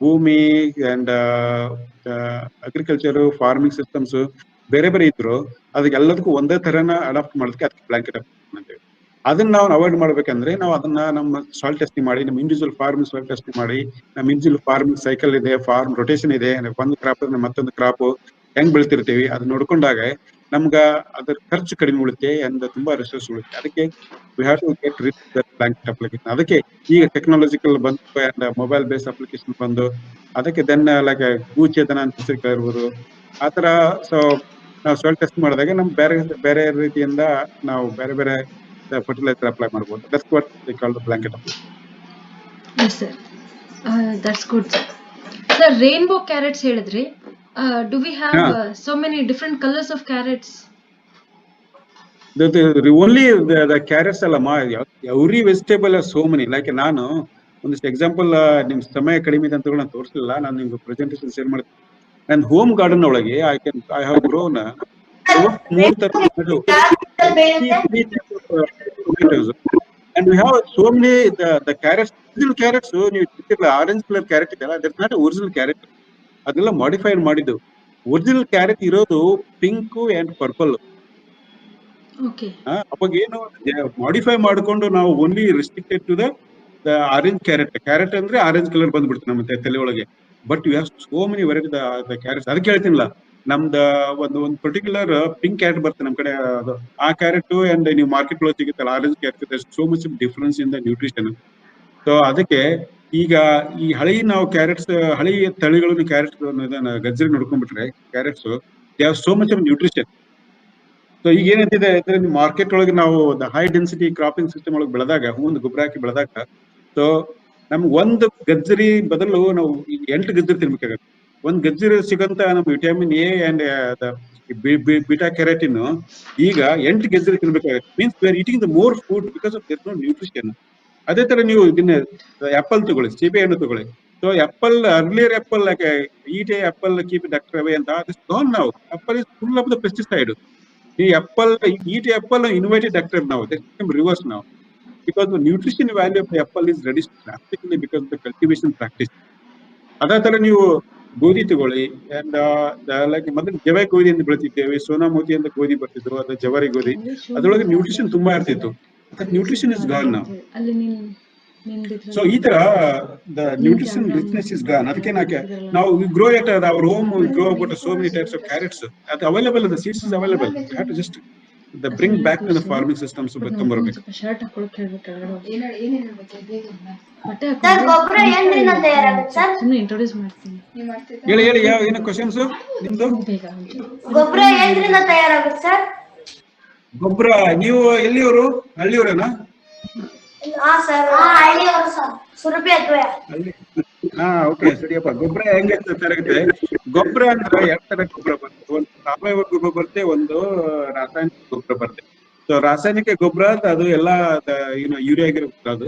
ಭೂಮಿ ಅಂಡ್ ಅಗ್ರಿಕಲ್ಚರ್ ಫಾರ್ಮಿಂಗ್ ಸಿಸ್ಟಮ್ಸ್ ಬೇರೆ ಬೇರೆ ಇದ್ರು, ಅದಕ್ಕೆಲ್ಲದಕ್ಕೂ ಒಂದೇ ತರನ ಅಡಾಪ್ಟ್ ಮಾಡೋದಕ್ಕೆ ಅದಕ್ಕೆ ಬ್ಲಾಂಕೆಟ್ ಅಪ್ಲಿಕೇಶನ್ ಅಂತೇವೆ. ಅದನ್ನ ನಾವು ಅವಾಯ್ಡ್ ಮಾಡ್ಬೇಕಂದ್ರೆ ನಾವು ಅದನ್ನ ನಮ್ಮ ಸಾಯಿಲ್ ಟೆಸ್ಟಿಂಗ್ ಮಾಡಿ, ನಮ್ಮ ಇಂಡಿವಿಜುವಲ್ ಫಾರ್ಮ್ ಸಾಯಿಲ್ ಟೆಸ್ಟಿಂಗ್ ಮಾಡಿ, ನಮ್ಮ ಇಂಡಿವಿಜುವಲ್ ಫಾರ್ಮಿಂಗ್ ಸೈಕಲ್ ಇದೆ, ಫಾರ್ಮ್ ರೊಟೇಷನ್ ಇದೆ, ಒಂದು ಕ್ರಾಪ್ ಮತ್ತೊಂದು ಕ್ರಾಪ್ ಹೆಂಗ್ ಬೆಳಿತಿರ್ತೀವಿ ಅದು ನೋಡ್ಕೊಂಡಾಗ ನಮ್ಗ ಅದ್ರ ಖರ್ಚು ಕಡಿಮೆ ಉಳಿತೆ ಅಂಡ್ ತುಂಬಾ ರಿಸೋರ್ಸ್ ಉಳಿತೆ. ಅದಕ್ಕೆ we have to get reach that blanket application. ಅದಕ್ಕೆ ಈಗ ಟೆಕ್ನಾಲಜಿಕಲ್ ಬಂದು ಅಂಡ್ ಮೊಬೈಲ್ ಬೇಸ್ ಅಪ್ಲಿಕೇಶನ್ ಬಂದು, ಅದಕ್ಕೆ ದೆನ್ ಲೈಕ್ ಭೂಚೇತನ ಅಂತ ಹೆಸರು ಇರ್ಬೋದು. ಆತರ ಸೊ ನಾವು ಸಾಯಿಲ್ ಟೆಸ್ಟ್ ಮಾಡಿದಾಗ ನಮ್ ಬೇರೆ ರೀತಿಯಿಂದ ನಾವು ಬೇರೆ ಫರ್ಟಿಲೈಸರ್ ಅಪ್ಲೈ ಮಾಡ್ಬೋದು. That's what they call the blanket application. Yes sir, that's good sir. Sir, rainbow carrots ಹೇಳಿದ್ರಿ. Do we have so many different colors of carrots? Only the carrots ಅಲ್ಲಮ್ಮ, every vegetable are so many. Like ನಾನು ಒಂದಿಷ್ಟು example, ನಿಮ್ ಸಮಯ ಕಡಿಮೆ ಇದೆ ಅಂತ ನಾನು ತೋರಿಸಲಿಲ್ಲ, ನಾನು ನಿಮ್ಗೆ ಪ್ರೆಸೆಂಟೇಶನ್ ಶೇರ್ ಮಾಡ್ತೀನಿ. ನನ್ನ ಹೋಮ್ ಗಾರ್ಡನ್ ಒಳಗೆ ಐ ಹ್ಯಾವ್ ಗ್ರೋನ್ 3 ತರ tomatoes. And we have so many the carrots, original carrots. ನೀವು ಆರೆಂಜ್ ಕಲರ್ ಕ್ಯಾರೆಟ್ ಇದೆಯಲ್ಲ, ದಟ್ಸ್ ನಾಟ್ ಒರಿಜಿನಲ್ ಕ್ಯಾರೆಟ್. ಅದೆಲ್ಲ ಮಾಡಿಫೈಡ್ ಮಾಡಿದ್ದು. ಒರಿಜಿನಲ್ ಕ್ಯಾರೆಟ್ ಇರೋದು ಪಿಂಕ್ ಅಂಡ್ ಪರ್ಪಲ್. ಅವಾಗ ಏನು ಮಾಡಿಫೈ ಮಾಡ್ಕೊಂಡು ನಾವು only restricted to the orange carrot ಅಂದ್ರೆ ಆರೆಂಜ್ ಕಲರ್ ಬಂದ್ಬಿಡ್ತು ನಮ್ಮ ತಲೆ ಒಳಗೆ. But you have so many variety the carrots. ಅದಕ್ಕೆ ಹೇಳ್ತೀನಿಲ್ಲ, ನಮ್ದ ಒಂದು ಪರ್ಟಿಕ್ಯುಲರ್ ಪಿಂಕ್ ಕ್ಯಾರೆಟ್ ಬರುತ್ತೆ ನಮ್ಮ ಕಡೆ, ಅದು ಆ ಕ್ಯಾರೆಟ್ ಅಂಡ್ ನೀವು ಮಾರ್ಕೆಟ್ ಒಳಗೆ ಸಿಗುತ್ತಲ್ಲ orange carrot, so much difference in the nutrition. So ಅದಕ್ಕೆ ಈಗ ಈ ನಾವು ಕ್ಯಾರೆಟ್ಸ್, ಹಳಿ ತಳಿಗಳನ್ನು ಕ್ಯಾರೆಟ್ ಗಜ್ಜರಿ ನೋಡ್ಕೊಂಡ್ಬಿಟ್ರೆ carrots they have so much of nutrition. So ಈಗ ಏನಂತಿದೆ ಅಂದ್ರೆ ಮಾರ್ಕೆಟ್ ಒಳಗೆ ನಾವು ಹೈ ಡೆನ್ಸಿಟಿ ಕ್ರಾಪಿಂಗ್ ಸಿಸ್ಟಮ್ ಒಳಗೆ ಬೆಳೆದಾಗ, ಒಂದು ಗೊಬ್ಬರ ಹಾಕಿ ಬೆಳೆದಾಗ, ಸೊ ನಮ್ಗೆ ಒಂದು ಗಜ್ಜರಿ ಬದಲು ನಾವು 8 ಗಜ್ಜರಿ ತಿನ್ಬೇಕಾಗತ್ತೆ. ಒಂದ್ ಗಜ್ಜರಿ ಸಿಗಂತ ನಮ್ಗೆ vitamin A and beta carotene ಈಗ 8 ಗೆಜ್ಜೆ ತಿನ್ಬೇಕಾಗುತ್ತೆ. Means we are eating the more food because of there no nutrition. ಅದೇ ತರ ನೀವು ಇದನ್ನ ಆಪಲ್ ತಗೊಳ್ಳಿ, ಸೀಬೆ ಹಣ್ಣು ತಗೊಳ್ಳಿ. So apple earlier apple eat apple keep doctor away ಅಂತ this gone now. Apple is full of the pesticide. ಈ apple eat apple invited doctor ನಾವು ದಿಸ್ ಬಿಕಮ್ ರಿವರ್ಸ್ ನಾವು because the nutrition value of the apple is reduced drastically because of the cultivation practice. ಅದೇ ತರ ನೀವು ಗೋಧಿ ತಗೊಳ್ಳಿ, and like ಮೊದಲು ಜವೆ ಗೋಧಿ ಅಂತ ಬೆಳಿತಿದ್ದೇವೆ, ಸೋನಾಮೋತಿ ಅಂತ ಗೋಧಿ ಬರ್ತಿದ್ರು, ಅದು ಜವಾರಿ ಗೋಧಿ. ಅದ್ರೊಳಗೆ ನ್ಯೂಟ್ರಿಷನ್ ತುಂಬಾ ಇರ್ತಿತ್ತು. ನ್ಯೂಟ್ರಿಷನ್ ಇಸ್ ಗಾನ್ ನಾವು. ಸೊ ಈ ತರ the nutrition richness is gone. ಅದಕ್ಕೆ ನಾವು grow at our home, grow about so many types of carrots. ಅದು available, the seeds is available. You have to just the bring back to the farming systems ಬರ್ಬೇಕು. Sir ಗೊಬ್ಬರ ಏನ್ರಿಂದ ತಯಾರಾಗುತ್ತೆ sir? Introduce ಮಾಡ್ತೀನಿ. ಹೇಳಿ ಯಾವ ಏನೋ ಕ್ವೆಶ್ಚನ್ಸ್ ನಿಮ್ದು? ಗೊಬ್ಬರ ಏನ್ರಿಂದ ತಯಾರಾಗುತ್ತೆ ಸರ್? ಗೊಬ್ಬರ ನೀವು ಎಲ್ಲಿಯವರು? ಹಳ್ಳಿಯವರೇನಾ? ಹಾ ಸರ್, ಹಳ್ಳಿಯವರು ಸರ್, ಸುರಭಿ ಅದ್ವಯ. ಓಕೆ ಸರಿಯಪ್ಪ. ಗೊಬ್ಬರ ಹೆಂಗೆ ತಯಾರಾಗುತ್ತೆ? ಗೊಬ್ಬರ ಅಂದ್ರೆ ಎರಡು ತರ ಗೊಬ್ಬರ ಬರುತ್ತೆ. ಒಂದು ಸಾವಯವ ಗೊಬ್ಬರ ಬರುತ್ತೆ, ಒಂದು ರಾಸಾಯನಿಕ ಗೊಬ್ಬರ ಬರುತ್ತೆ. ಸೊ ರಾಸಾಯನಿಕ ಗೊಬ್ಬರ ಅದು ಎಲ್ಲ ಯೂರಿಯಾ ಆಗಿರುತ್ತೆ ಅದು.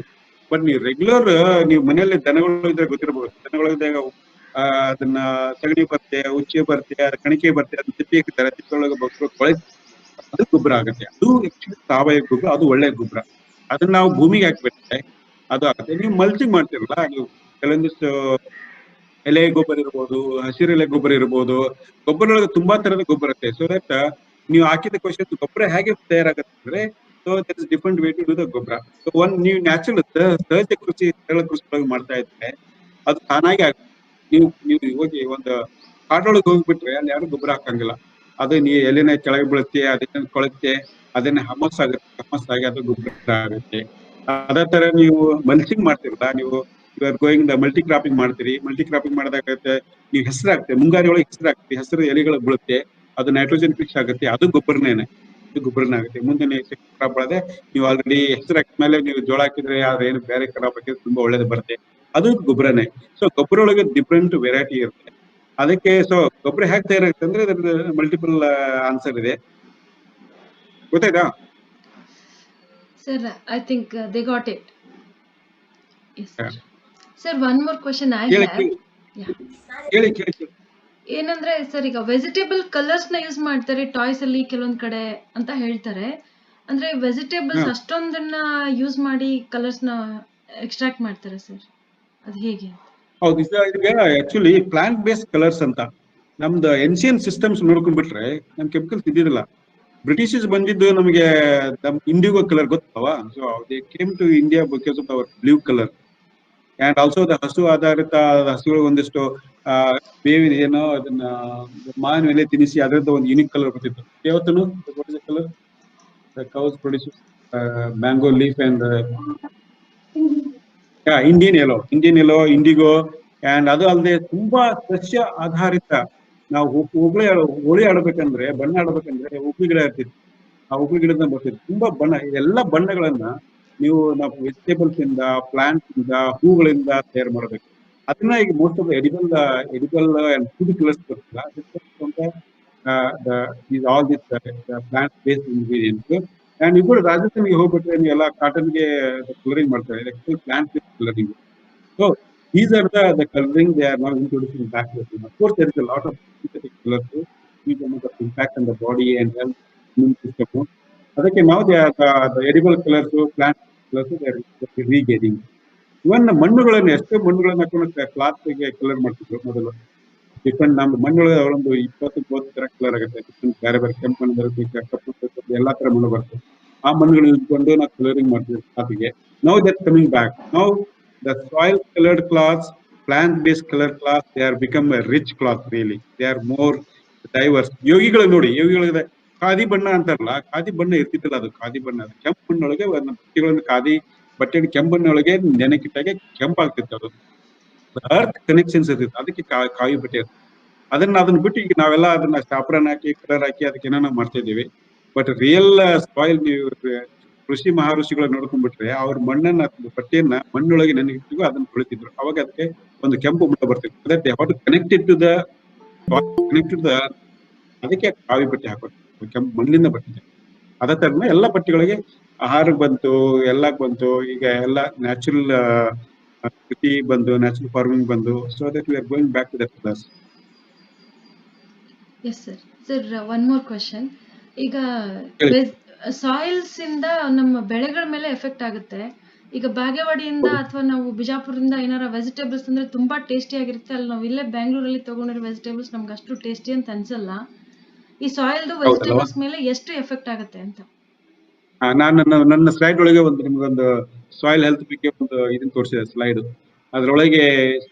ಬಟ್ ನೀವು ರೆಗ್ಯುಲರ್ ನೀವು ಮನೆಯಲ್ಲಿ ದನಗಳು ಇದ್ರೆ ಗೊತ್ತಿರಬಹುದು. ದನಗಳಿದ್ದಾಗ ಅದನ್ನ ಸಗಣಿ ಬರುತ್ತೆ, ಉಚ್ಚೆ ಬರುತ್ತೆ, ಅದ ಕಣಿಕೆ ಬರುತ್ತೆ, ಅದನ್ನ ತಿಪ್ಪಿ ಹಾಕ್ತಾರೆ, ತಿಪ್ಪೊಳಗೆ ಕೊಳೆತು ಅದು ಗೊಬ್ಬರ ಆಗುತ್ತೆ. ಅದು ಆಕ್ಚುಲಿ ಸಾವಯವ ಗೊಬ್ಬರ, ಅದು ಒಳ್ಳೆ ಗೊಬ್ಬರ. ಅದನ್ನ ನಾವು ಭೂಮಿಗೆ ಹಾಕ್ಬಿಟ್ರೆ ಅದು ಆಗುತ್ತೆ. ನೀವು ಮಲ್ಚಿಂಗ್ ಮಾಡ್ತಿರಲ್ಲ, ನೀವು ಕೆಲವೊಂದಿಷ್ಟು ಎಲೆ ಗೊಬ್ಬರ ಇರ್ಬೋದು, ಹಸಿರೆಲೆ ಗೊಬ್ಬರ ಇರ್ಬೋದು. ಗೊಬ್ಬರದೊಳಗೆ ತುಂಬಾ ತರದ ಗೊಬ್ಬರ ಇರುತ್ತೆ. ಸೊ ದಟ್ ನೀವು ಹಾಕಿದ ಕ್ವಶನ್ ಗೊಬ್ಬರ ಹೇಗೆ ತಯಾರಾಗುತ್ತೆ ಅಂದ್ರೆ, so that is different way to do the ಗೊಬ್ಬರ. ಸೊ ನೀವು ನ್ಯಾಚುರಲ್ ಸಹಜ ಕೃಷಿ ಒಳಗೆ ಮಾಡ್ತಾ ಇದ್ರೆ ಅದು ತಾನಾಗಿ ಆಗುತ್ತೆ. ನೀವು ಹೋಗಿ ಒಂದು ಕಾಡೊಳಗೆ ಹೋಗ್ಬಿಟ್ರೆ ಅಲ್ಲಿ ಯಾರು ಗೊಬ್ಬರ ಹಾಕಂಗಿಲ್ಲ. ಅದು ನೀವು ಎಲೆನ ಕೆಳಗೆ ಬೀಳುತ್ತೆ, ಅದನ್ನ ಕೊಳುತ್ತೆ, ಅದನ್ನ ಹಮಸ್ ಆಗಿ ಅದು ಗೊಬ್ಬರ ಆಗುತ್ತೆ. ಅದೇ ತರ ನೀವು ಮಲ್ಚಿಂಗ್ ಮಾಡ್ತಿರಲ್ಲ, ನೀವು ಗೋಯಿಂಗ್ ದ ಮಲ್ಟಿ ಕ್ರಾಪಿಂಗ್ ಮಾಡ್ತೀರಿ. ಮಲ್ಟಿ ಕ್ರಾಪಿಂಗ್ ಮಾಡಿದಾಗುತ್ತೆ, ನೀವು ಹೆಸರು ಹಾಕ್ತೀವಿ, ಮುಂಗಾರಿ ಒಳಗೆ ಹೆಸರು ಹಾಕ್ತೀವಿ, ಹೆಸರು ಎಲೆಗಳು ಬೀಳುತ್ತೆ, ಅದು ನೈಟ್ರೋಜನ್ ಫಿಕ್ಸ್ ಆಗುತ್ತೆ, ಅದು ಗೊಬ್ಬರನೇ ಆಗುತ್ತೆ. ಮುಂದೆ ಕ್ರಾಪ್ ಬೆಳೆದೆ ನೀವು ಆಲ್ರೆಡಿ ಹೆಸರು ಹಾಕಿದ್ಮೇಲೆ ನೀವು ಜೋಳ ಹಾಕಿದ್ರೆ ಯಾವ್ದು ಏನು ಬೇರೆ ಕ್ರಾಪ್ ಹಾಕಿದ್ರೆ ತುಂಬಾ ಒಳ್ಳೇದು ಬರುತ್ತೆ, ಅದು ಗೊಬ್ಬರನೇ. ಸೊ ಗೊಬ್ಬರ ಒಳಗೆ ಡಿಫ್ರೆಂಟ್ ವೆರೈಟಿ ಇರುತ್ತೆ. ಅದಕ್ಕೆ ಸೊ ಗೊಬ್ಬರ ಹೇಗೆ ತಯಾರಾಗುತ್ತೆ ಅಂದ್ರೆ ಅದ್ರ ಮಲ್ಟಿಪಲ್ ಆನ್ಸರ್ ಇದೆ. ಗೊತ್ತಾಯ್ತಾ sir? I think they got it. Sir, one more question I have. ಹೇಳಿ. ಏನಂದ್ರೆ ಸರ್, ಈಗ ವೆಜಿಟೇಬಲ್ ಕಲರ್ಸ್ ನ ಯೂಸ್ ಮಾಡ್ತಾರೆ ಟಾಯ್ಸ್ ಅಲ್ಲಿ ಕೆಲವೊಂದ್ ಕಡೆ ಅಂತ ಹೇಳ್ತಾರೆ. ಅಂದ್ರೆ ವೆಜಿಟೇಬಲ್ಸ್ ಅಷ್ಟೊಂದನ್ನ ಯೂಸ್ ಮಾಡಿ ಕಲರ್ಸ್ ನ ಎಕ್ಸ್ಟ್ರಾಕ್ಟ್ ಮಾಡ್ತಾರೆ ಸರ್, ಅದು ಹೇಗೆ? ಹೌದು, ಈಗ ಆಕ್ಚುಲಿ ಪ್ಲಾಂಟ್ ಬೇಸ್ಡ್ ಕಲರ್ಸ್ ಅಂತ ನಮ್ದು ಏನ್ಷಿಯಂಟ್ ಸಿಸ್ಟಮ್ಸ್ ನೋಡ್ಕೊಂಡ್ಬಿಟ್ರೆ ನಮ್ ಕೆಮಿಕಲ್ಸ್ ಇದ್ದಿದ್ದಿಲ್ಲ. ಬ್ರಿಟಿಷರ್ಸ್ ಬಂದಿದ್ದು ನಮಗೆ ಇಂಡಿಗೋ ಕಲರ್ ಗೊತ್ತವಾ? So they came to India because of our blue colour. And also the ಹಸು ಆಧಾರಿತ ಹಸುಗಳು ಒಂದಿಷ್ಟು ಬೇವಿನ ಏನೋ ಅದನ್ನ ಮಾವಿನ ಎಲೆ ತಿನ್ನಿಸಿ ಅದರಿಂದ ಒಂದು ಯುನಿಕ್ ಕಲರ್ ಬರ್ತಿತ್ತು. ಯಾವತ್ತೂ colour cows produce mango leaf and Indian yellow, indigo. And ಅದು ಅಲ್ಲದೆ ತುಂಬಾ ಸಸ್ಯ ಆಧಾರಿತ. ನಾವು ಹೋಳಿ ಆಡ್ಬೇಕಂದ್ರೆ, ಬಣ್ಣ ಆಡ್ಬೇಕಂದ್ರೆ ಉಪ್ಪು ಗಿಡ ಇರ್ತಿತ್ತು. ಆ ಉಪ್ಪು ಗಿಡದಿಂದ ಬರ್ತಿತ್ತು ತುಂಬಾ ಬಣ್ಣ. ಎಲ್ಲ ಬಣ್ಣಗಳನ್ನ ನೀವು ನಾವು ವೆಜಿಟೇಬಲ್ಸ್ ಇಂದ, ಪ್ಲಾಂಟ್ಸ್ ಇಂದ, ಹೂಗಳಿಂದ ತಯಾರು ಮಾಡಬೇಕು. ಅದನ್ನ ಈಗ most of edible and food colours ಬರ್ತಿಲ್ಲ. All this plant based ingredients. And ಇಬ್ಬರು ರಾಜಸ್ಥಾನಿಗೆ ಹೋಗ್ಬಿಟ್ರೆ ನೀವು ಎಲ್ಲ ಕಾಟನ್ಗೆ ಕಲರಿಂಗ್ ಮಾಡ್ತಾರೆ, plant based colouring. So these are the coloring they are now introducing back to them. Of course, there is a lot of synthetic colors, which have the impact on the body and health, immune system. ಅದಕ್ಕೆ ನಾವು the edible colors, plant colors, they are regaining. ಇವನ್ ಮಣ್ಣುಗಳನ್ನು ಎಷ್ಟೇ ಮಣ್ಣುಗಳನ್ನ ಹಾಕೊಂಡು ಕ್ಲಾತ್ಗೆ colour ಮಾಡ್ತಿದ್ರು ಮೊದಲು. Defend ನಮ್ಮ ಮಣ್ಣುಗಳು ಒಂದು 20-30 ತರ ಕಲರ್ ಆಗುತ್ತೆ. ಬೇರೆ ಬೇರೆ ಕೆಂಪು ಮಣ್ಣು ಬರುತ್ತೆ, ಕಪ್ಪು ಬರುತ್ತೆ, ಎಲ್ಲಾ ತರ ಮಣ್ಣು ಬರುತ್ತೆ. ಆ ಮಣ್ಣುಗಳು ಇಟ್ಕೊಂಡು ನಾವು ಕಲರಿಂಗ್ ಮಾಡ್ತೀವಿ ಕ್ಲಾತ್ಗೆ. Now that's coming back. Now the soil colored cloths, plant based colored cloths, they are become a rich cloth really. They are more diverse. ಯೋಗಿಗಳು ನೋಡಿ, ಯೋಗಿಗಳಿಗೆ ಖಾದಿ ಬಣ್ಣ ಅಂತಾರಲ್ಲ, ಖಾದಿ ಬಣ್ಣ ಇರ್ತಿತ್ತಲ್ಲ, ಅದು ಖಾದಿ ಬಣ್ಣ. ಅದು ಕೆಂಪು ಬಣ್ಣೊಳಗೆ ಬಟ್ಟೆಗಳನ್ನು ಖಾದಿ ಬಟ್ಟೆ ಕೆಂಪು ಬಣ್ಣೊಳಗೆ ನೆನೆಕಿಟ್ಟಾಗೆ ಕೆಂಪಾಗ್ತಿತ್ತು. ಅದು ಅರ್ತ್ ಕನೆಕ್ಷನ್ಸ್ ಇರ್ತಿತ್ತು, ಅದಕ್ಕೆ ಕಾವಿ ಬಟ್ಟೆ ಇರ್ತದೆ. ಅದನ್ನ ಬಿಟ್ಟು ಈಗ ನಾವೆಲ್ಲ ಅದನ್ನ ಸ್ಟಾಪ್ರನ್ ಹಾಕಿ ಕಲರ್ ಹಾಕಿ ಅದಕ್ಕೆ ಏನೋ ಮಾಡ್ತಾ ಇದೀವಿ. ಬಟ್ ರಿಯಲ್ ಸಾಯಿಲ್ ನೀವು ಕೃಷಿ ಮಹಾಋಷಿಗಳ ನೋಡ್ಕೊಂಡ್ಬಿಟ್ರೆ ಅವ್ರ ಮಣ್ಣನ್ನ ಬಟ್ಟೆಯನ್ನ ಮಣ್ಣೊಳಗೆ ನೆನಗಿಟ್ಟಿದ್ರು, ಅದನ್ನ ತೊಳಿತಿದ್ರು. ಅವಾಗ ಅದಕ್ಕೆ ಒಂದು ಕೆಂಪು ಬಣ್ಣ ಬರ್ತಿತ್ತು. ಕನೆಕ್ಟೆಡ್ ಟು ದ ಅದಕ್ಕೆ ಕಾವಿ ಬಟ್ಟೆ ಹಾಕೋದು, ಕೆಂಪು ಮಣ್ಣಿನ ಬಟ್ಟೆ. ಅದೇ ತರನೇ ಎಲ್ಲ ಬಟ್ಟೆಗಳಿಗೆ ಆಹಾರಕ್ಕೆ ಬಂತು, ಎಲ್ಲಕ್ಕೆ ಬಂತು. ಈಗ ಎಲ್ಲ ನ್ಯಾಚುರಲ್ ಕೃಷಿ ಬಂದು, ನ್ಯಾಚುರಲ್ ಫಾರ್ಮಿಂಗ್ ಬಂದು. So that we are going back to that class. Yes sir. Sir one more question. ಈಗ ಸಾಯಿಲ್ಸ್ ಇಂದ ನಮ್ಮ ಬೆಳೆಗಳ ಮೇಲೆ ಎಫೆಕ್ಟ್ ಆಗುತ್ತೆ. ಈಗ ಬಾಗೇವಾಡಿಯಿಂದ ಅಥವಾ ನಾವು ಬಿಜಾಪುರದಿಂದ ಏನಾರ ವೆಜಿಟೇಬಲ್ಸ್ ಅಂದ್ರೆ ತುಂಬಾ ಟೇಸ್ಟಿ ಆಗಿರುತ್ತೆ, ಅಲ್ಲಿ ನಾವು ಇಲ್ಲೇ ಬ್ಯಾಂಗ್ಳೂರಲ್ಲಿ ತಗೊಂಡಿರೋ ವೆಜಿಟೇಬಲ್ಸ್ ನಮ್ಗೆ ಅಷ್ಟು ಟೇಸ್ಟಿ ಅಂತ ಅನ್ಸಲ್ಲ. ಈ ಸಾಯಿಲ್ದು ವೆಜಿಟೇಬಲ್ಸ್ ಮೇಲೆ ಎಷ್ಟು ಎಫೆಕ್ಟ್ ಆಗುತ್ತೆ ಅಂತ? ನಾನು ನನ್ನ ಸ್ಲೈಡ್ ಒಳಗೆ ನಿಮ್ಗೊಂದು ಸಾಯಿಲ್ ಹೆಲ್ತ್ ಬಗ್ಗೆ ಒಂದು ಇದನ್ನ ತೋರಿಸಿದೆ ಸ್ಲೈಡ್. ಅದ್ರೊಳಗೆ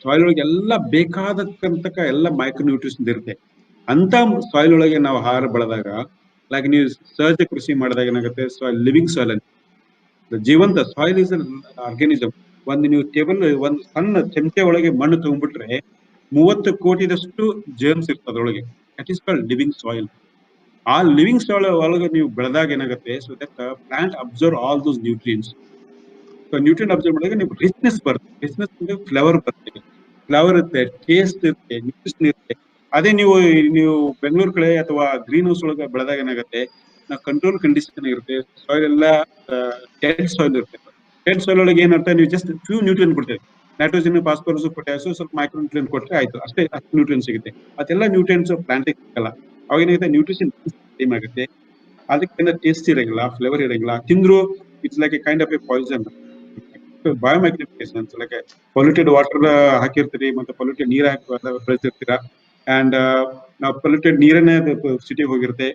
ಸಾಯಿಲ್ ಒಳಗೆ ಎಲ್ಲ ಬೇಕಾದಕ್ಕಂತಕ ಎಲ್ಲ ಮೈಕ್ರೋ ನ್ಯೂಟ್ರಿಷನ್ ಇರುತ್ತೆ. ಅಂತ ಸಾಯಿಲ್ ಒಳಗೆ ನಾವು ಆಹಾರ ಬೆಳೆದಾಗ, ಲೈಕ್ ನೀವು ಸಹಜ ಕೃಷಿ ಮಾಡಿದಾಗ ಏನಾಗುತ್ತೆ, ಸಾಯಿಲ್ ಲಿವಿಂಗ್ ಸಾಯಿಲ್ ಅಂತ. ಜೀವಂತ ಸಾಯಿಲ್ ಇಸ್ ಆರ್ಗಾನಿಸಮ್. ನೀವು ಒಂದು ಸಣ್ಣ ಚಮಚೆ ಒಳಗೆ ಮಣ್ಣು ತಗೊಂಡ್ಬಿಟ್ರೆ 30 ಕೋಟಿದಷ್ಟು ಜರ್ಮ್ಸ್ ಇರ್ತದೆ ಅದ್ರೊಳಗೆ. That is called living soil. ಆ ಲಿವಿಂಗ್ ಸಾಯಿಲ್ ಒಳಗೆ ನೀವು ಬೆಳೆದಾಗ ಏನಾಗುತ್ತೆ, so that plant observe all those nutrients. So nutrient observe ಮಾಡಿದಾಗ ನೀವು ರಿಚ್ನೆಸ್ ಬರುತ್ತೆ. ರಿಚ್ನೆಸ್ ಅಂದ್ರೆ ಫ್ಲೇವರ್ ಬರುತ್ತೆ, ಫ್ಲೇವರ್ ಇರುತ್ತೆ, ಟೇಸ್ಟ್ ಇರುತ್ತೆ, ನ್ಯೂಟ್ರಿಷನ್ ಇರುತ್ತೆ. ಅದೇ ನೀವು ಬೆಂಗಳೂರು ಕಡೆ ಅಥವಾ ಗ್ರೀನ್ ಹೌಸ್ ಒಳಗೆ ಬೆಳೆದಾಗ ಏನಾಗುತ್ತೆ, ಕಂಟ್ರೋಲ್ ಕಂಡೀಷನ್ ಇರುತ್ತೆ. ಸಾಯಿಲ್ ಎಲ್ಲ ಡೆಡ್ ಸಾಯಿಲ್ ಇರುತ್ತೆ. ಡೆಡ್ ಸಾಯಿಲ್ ಒಳಗೆ ಏನಂತ ನೀವು ಜಸ್ಟ್ ಫ್ಯೂ ನ್ಯೂಟ್ರಿಯೆಂಟ್ ಕೊಡ್ತೇವೆ, ನೈಟ್ರೋಜನ್, ಫಾಸ್ಫರಸ್, ಪೊಟ್ಯಾಸಿಯಂ, ಸ್ವಲ್ಪ ಮೈಕ್ರೋ ನ್ಯೂಟ್ರಿಯೆಂಟ್ ಕೊಟ್ಟರೆ ಆಯ್ತು, ಅಷ್ಟು ನ್ಯೂಟ್ರಿಯೆಂಟ್ ಸಿಗುತ್ತೆ. ಅದೆಲ್ಲ ನ್ಯೂಟ್ರಿಯೆಂಟ್ಸ್ ಪ್ಲಾಂಟಿಗೆ ಸಿಗಲ್ಲ. ಅವಾಗ ಏನಾಗುತ್ತೆ, ನ್ಯೂಟ್ರಿಷನ್ ಸೇಮ್ ಆಗುತ್ತೆ. ಅದಕ್ಕೆ ಟೇಸ್ಟ್ ಇರಂಗಿಲ್ಲ, ಫ್ಲೇವರ್ ಇರಂಗಿಲ್ಲ. ತಿಂದ್ರು it's like a kind of a poison. Biomagnification like polluted water ಹಾಕಿರ್ತೀರಿ, ಮತ್ತೆ ಪೊಲ್ಯೂಟೆಡ್ ನೀರ್ ಹಾಕಿ ಬೆಳೆಸಿರ್ತೀರಾ. ಅಂಡ್ ನಾವು ಪೊಲ್ಯೂಟೆಡ್ ನೀರನ್ನೇ ಸಿಟಿಗೆ ಹೋಗಿರುತ್ತೆ.